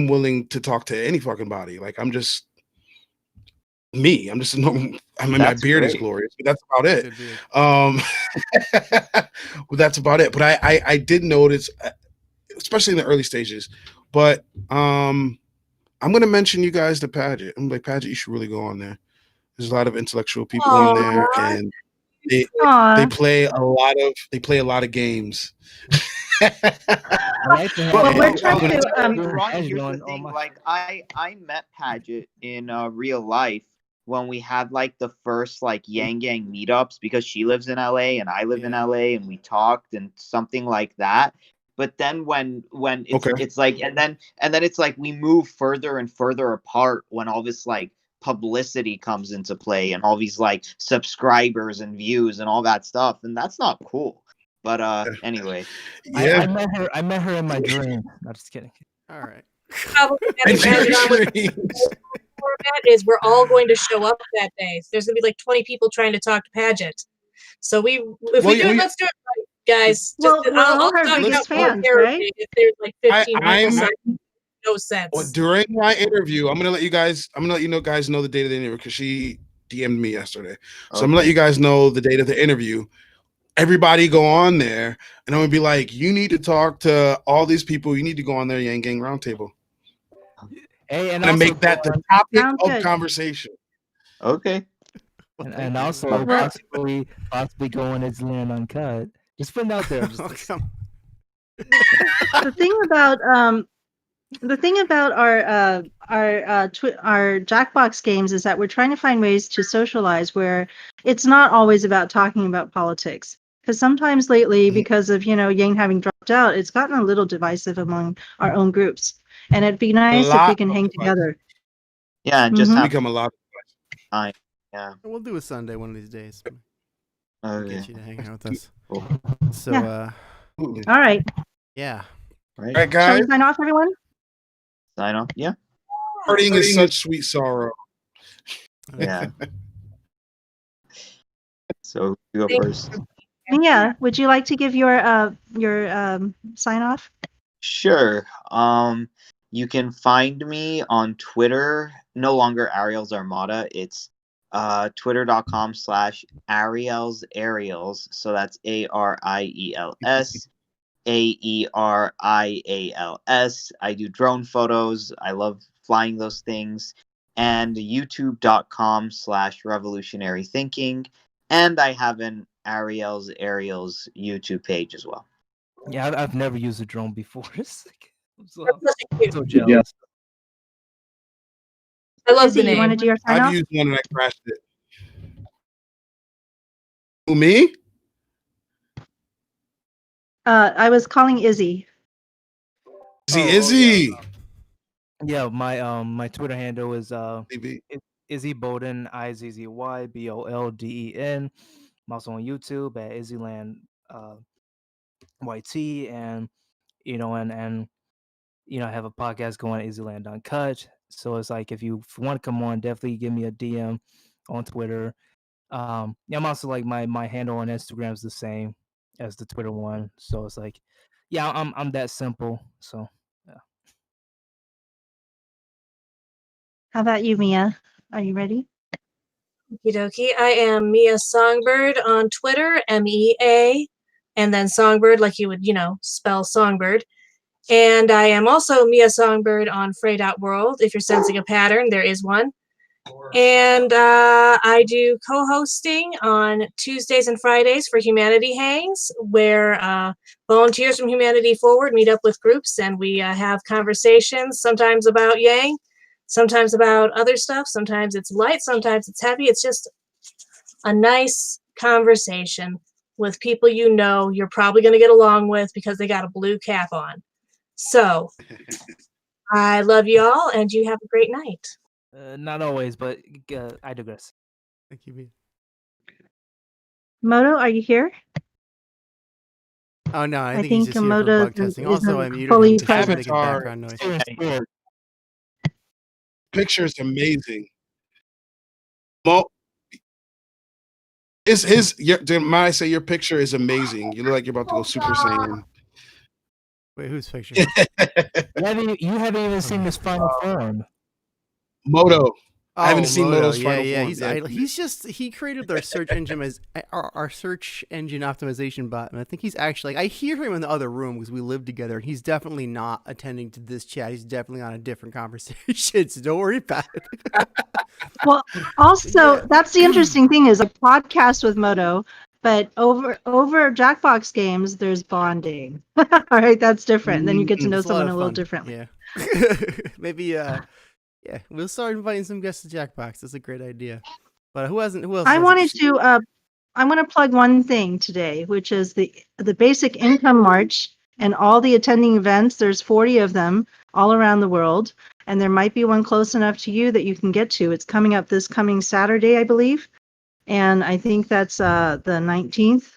willing to talk to any fucking body. Like I'm just me. I'm just my beard is glorious, but that's about it. But that's about it. But I did notice, especially in the early stages. But I'm gonna mention you guys to Paget. I'm like, Paget, you should really go on there. There's a lot of intellectual people on there, and they play a lot of games. I like to have Well, we're that. trying when to, it's- Ronnie, here's the on thing. my- Like, I met Paget in real life when we had like the first like yanggang meetups because she lives in LA and I live in Yeah. LA and we talked and something like that. But then when it's Okay. it's like and then it's like we move further and further apart when all this like publicity comes into play and all these like subscribers and views and all that stuff, and that's not cool. But anyway. Yeah. I met her in my dream. Not just kidding. All right. Probably having Paget on with format is we're all going to show up that day. There's gonna be like 20 people trying to talk to Paget. So if we do it, let's do it right, guys. Well, Just, we're I'll all her talk biggest about fans, momentarily right? if there's like 15 I'm- people, so no sense. Well, during my interview, I'm gonna let you guys know the date of the interview because she DM'd me yesterday. So I'm gonna let you guys know the date of the interview. Everybody go on there, and I'm gonna be like, you need to talk to all these people. You need to go on their Yang Gang Roundtable. Hey, and And also make that the topic Sounds of good. conversation. Okay. and also Well- possibly going Izzyland Uncut. Just putting it out there. Just The thing about our Jackbox games is that we're trying to find ways to socialize where it's not always about talking about politics. Because sometimes lately, because of Yang having dropped out, it's gotten a little divisive among our own groups. And it'd be nice if we lot can of hang divisive. together. Yeah, and just Mhm. have Become a lot. time. Yeah. We'll do a Sunday one of these days. Okay. Get you to hang out with us. Cool. So, Yeah. Absolutely. All right. yeah. Right. All right, Shall guys. we sign off, everyone? Sign off. Yeah. Parting is such sweet sorrow. Yeah. So you go Thank first. Mia, would you like to give your sign off? Sure. You can find me on Twitter. No longer Ariel's Armada. It's twitter.com/Ariels. So that's ARIELS AERIALS. I do drone photos. I love flying those things. And youtube.com/revolutionary thinking. And I have an Ariel's YouTube page as well. Yeah, I've never used a drone before. It's like, I'm so, That's such a cute- so jealous. I love Izzy, the you want to name. do your sign I've off? used one and I crashed it. Who, me? I was calling Izzy. Izzy. Yeah, my Twitter handle is TV. Izzy Bolden, IZZYBOLDEN. I'm also on YouTube at Izzyland YT, and I have a podcast going, Izzyland Uncut. So it's like if you want to come on, definitely give me a DM on Twitter. I'm also like my handle on Instagram is the same as the Twitter one. So it's like, yeah, I'm that simple. So yeah. How about you, Mia? Are you ready? Okie dokie. I am Mia Songbird on Twitter, MEA, and then Songbird, like you would, spell Songbird. And I am also Mia Songbird on Frey.world. If you're sensing a pattern, there is one. And I do co-hosting on Tuesdays and Fridays for Humanity Hangs, where volunteers from Humanity Forward meet up with groups and we have conversations, sometimes about Yang, sometimes about other stuff. Sometimes it's light, sometimes it's heavy. It's just a nice conversation with people you're probably going to get along with because they got a blue cap on. So I love you all and you have a great night. Not always, but I digress. Thank you, Mia. Moto, are you here? Oh no, I I think he's think just here for Komodo podcasting. Also, I isn't muted fully him to see if present. making background noise. Picture is amazing. Well, might I say your picture is amazing. You look like you're about to go Super Saiyan. Wait, whose picture? You haven't even seen this final form. Moto. I haven't Oh, seen Moto. Moto's Yeah, final yeah. form. He created our search engine our search engine optimization bot, and I think he's actually I hear him in the other room because we live together, and he's definitely not attending to this chat. He's definitely on a different conversation, so don't worry about it. Well, also, Yeah. that's the interesting thing is a podcast with Moto, But over Jackbox games, there's bonding. All right, that's different. Then you get to know It's a lot someone of a little fun. differently. Yeah. Maybe yeah, we'll start inviting some guests to Jackbox. That's a great idea. But who else? I wanted to I want to plug one thing today, which is the Basic Income March and all the attending events. There's 40 of them all around the world, and there might be one close enough to you that you can get to. It's coming up this coming Saturday, I believe, and I think that's the 19th.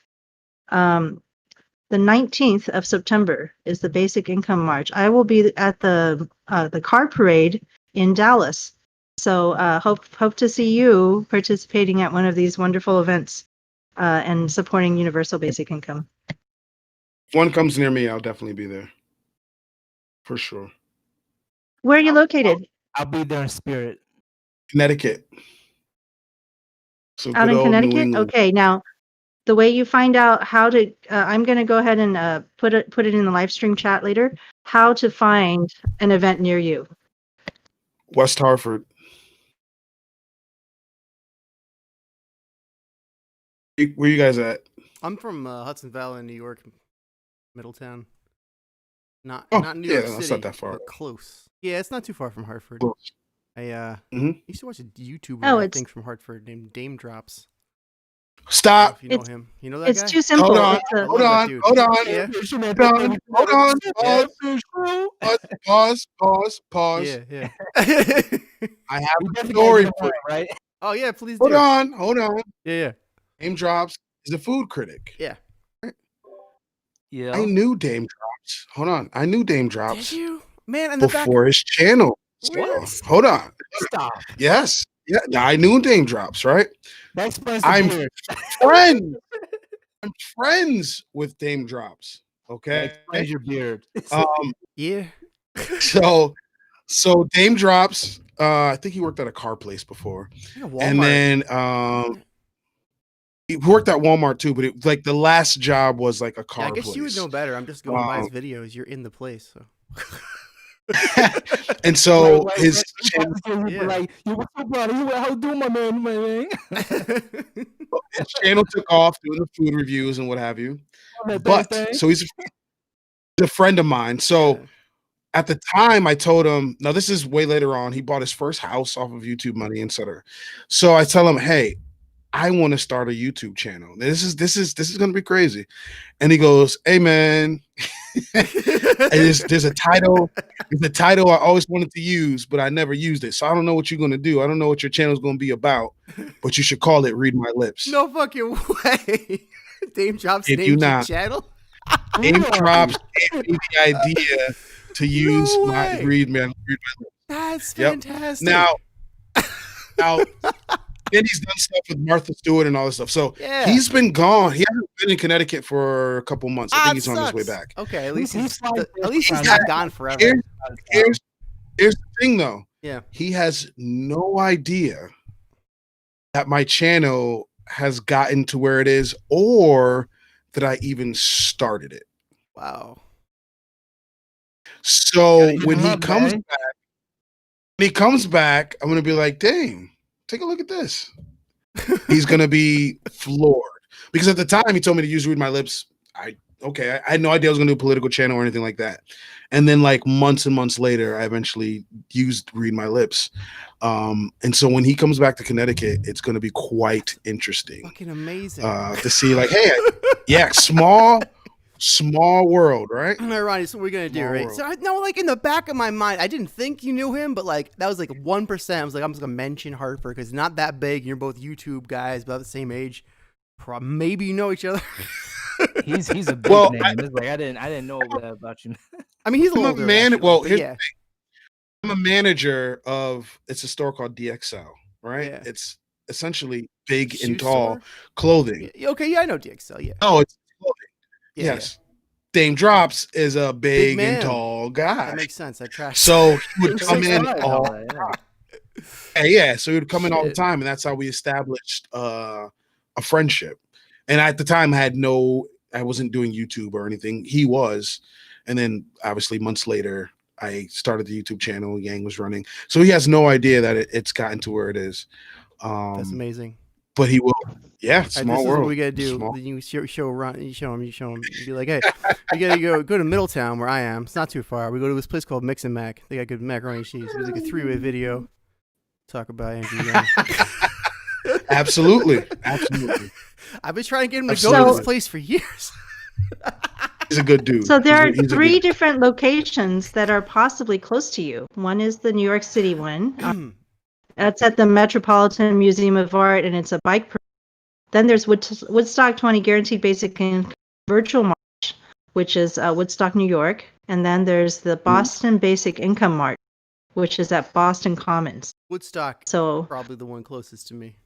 The 19th of September is the Basic Income March. I will be at the car parade in Dallas. So hope to see you participating at one of these wonderful events and supporting universal basic income. If one comes near me, I'll definitely be there. For sure. Where are you located? I'll be there in spirit. Connecticut. So Out good in old New Connecticut? England. Okay, now the way you find out how to, I'm going to go ahead and put it in the live stream chat later, how to find an event near you. West Hartford. Where you guys at? I'm from Hudson Valley, New York, Middletown. Not New yeah, York that's City, not that far. but close. Yeah, it's not too far from Hartford. Close. I Mhm. used to watch a YouTuber, Oh, I it's- think, from Hartford named Dame Drops. Stop. If you know It's- him, you know that It's guy. too simple. Hold on. It's a- Hold love that on. dude. Hold on. Yeah, Hold on. Pause. yeah. I have a story for you. right? Oh yeah, please Hold do. on. Yeah. Dame Drops is a food critic. Yeah. Yeah. I knew Dame Drops. Hold on. I knew Dame Drops Did you, man? In the back. before his channel. What? Hold on. Stop. Yes. Yeah, I knew Dame Drops, right? That explains the I'm beard. friends. I'm friends with Dame Drops. That Okay. explains your beard. Yeah. So Dame Drops, I think he worked at a car place before. And then he worked at Walmart too, but it like the last job was like a car Yeah, I guess place. you would know better. I'm just going by his videos. You're in the place, so. And so his Yeah. like, yo, what's up, buddy? How you doing, my man? his channel took off doing the food reviews and what have you. But so he's a friend of mine. So at the time I told him, now this is way later on, he bought his first house off of YouTube money, etc. So I tell him, hey, I want to start a YouTube channel. This is gonna be crazy. And he goes, hey man, there's a title. It's a title I always wanted to use, but I never used it. So I don't know what you're gonna do. I don't know what your channel is gonna be about, but you should call it Read My Lips. No fucking way. Dame Drops If named you your not. channel. Dame Drops gave me the idea to use my Read My Lips. That's fantastic. Now then he's done stuff with Martha Stewart and all this stuff. So he's been gone. He hasn't been in Connecticut for a couple months. I think he's on his way back. Okay, at least he's not gone forever. Here's the thing though. Yeah. He has no idea that my channel has gotten to where it is or that I even started it. Wow. So when he comes back, I'm gonna be like, dang, take a look at this. He's gonna be floored. Because at the time he told me to use Read My Lips. I had no idea I was gonna do a political channel or anything like that. And then like months and months later, I eventually used Read My Lips. And so when he comes back to Connecticut, it's gonna be quite interesting. Fucking amazing. To see like, hey, yeah, small world, right? All right, Ronnie, so what we're gonna do, right? So I know, like in the back of my mind, I didn't think you knew him, but like that was like 1%. I was like, I'm just gonna mention Hartford because it's not that big. You're both YouTube guys, about the same age. Maybe you know each other. He's a big name. It's like I didn't know that about you. I mean, he's a little older. Man, well, here's yeah. the thing. I'm a manager of it's a store called DXL, right? Yeah. It's essentially big Shoe and tall store? clothing. Okay, yeah, I know DXL. Yeah. No, it's clothing. Yeah, yes. Dame Drops is a big man. and tall guy. That makes sense. I trash. So he would come in Right. all the time. Yeah, so he would come in all the Shit. time, and that's how we established a friendship. And at the time, I wasn't doing YouTube or anything. He was, and then obviously months later, I started the YouTube channel. Yang was running, so he has no idea that it's gotten to where it is. That's amazing. but he will. Yeah, All right, small this is world. what we gotta do. Small. Then you show Ron, you show him. You be like, hey, you gotta go to Middletown where I am. It's not too far. We go to this place called Mix and Mac. They got good macaroni and cheese. It was like a 3-way video. Talk about Yang. Absolutely. Absolutely. I've been trying to get him to go to Absolutely. this place for years. He's a good dude. So there are He's a three good- different locations that are possibly close to you. One is the New York City one. That's at the Metropolitan Museum of Art, and it's a bike. Then there's Woodstock 20 Guaranteed Basic Income Virtual March, which is Woodstock, New York. And then there's the Boston Basic Income March, which is at Boston Commons. Woodstock, So probably the one closest to me.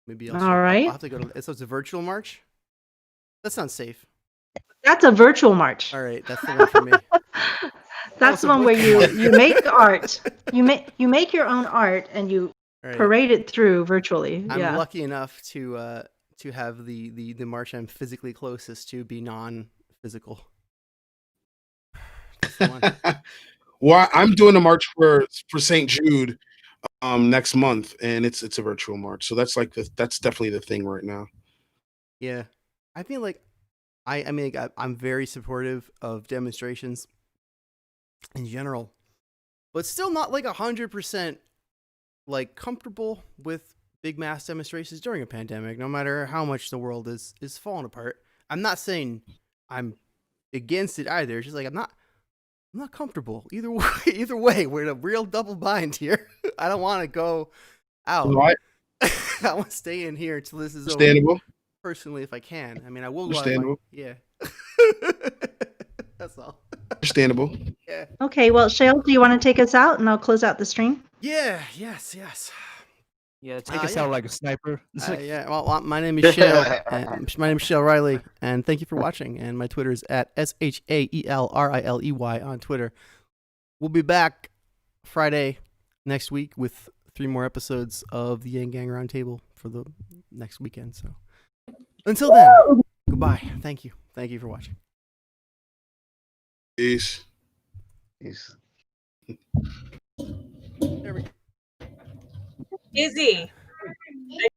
Maybe All right. I'll have to go to. So it's a virtual march. That sounds safe. that's a virtual march. All right, that's the one for me. That's so the one where both- you make art. You make your own art and you All right. parade it through virtually. I'm Yeah. lucky enough to have the march I'm physically closest to be non-physical. That's the one. Well, I'm doing a march for St. Jude next month, and it's a virtual march. So that's that's definitely the thing right now. Yeah, I feel like I mean like, I'm very supportive of demonstrations in general, but still not like 100% like comfortable with big mass demonstrations during a pandemic. No matter how much the world is falling apart, I'm not saying I'm against it either. It's just like I'm not comfortable either way. Either way, we're in a real double bind here. I don't want to go out. Right? I want to stay in here until this is over. Understandable. Personally, if I can. I mean, I will go out if I- Understandable. Yeah. That's all. Understandable. Yeah. Okay, well, Shale, do you want to take us out and I'll close out the stream? Yeah. Yes. Yeah, take us yeah. out like a sniper. Yeah. Well, my name is Shale. My name is Shale Riley, and thank you for watching. And my Twitter is at SHAELRILEY on Twitter. We'll be back Friday next week with 3 more episodes of the Yang Gang Roundtable for the next weekend. So until then, goodbye. Thank you. Thank you for watching. Peace. Peace. There we go. Izzy.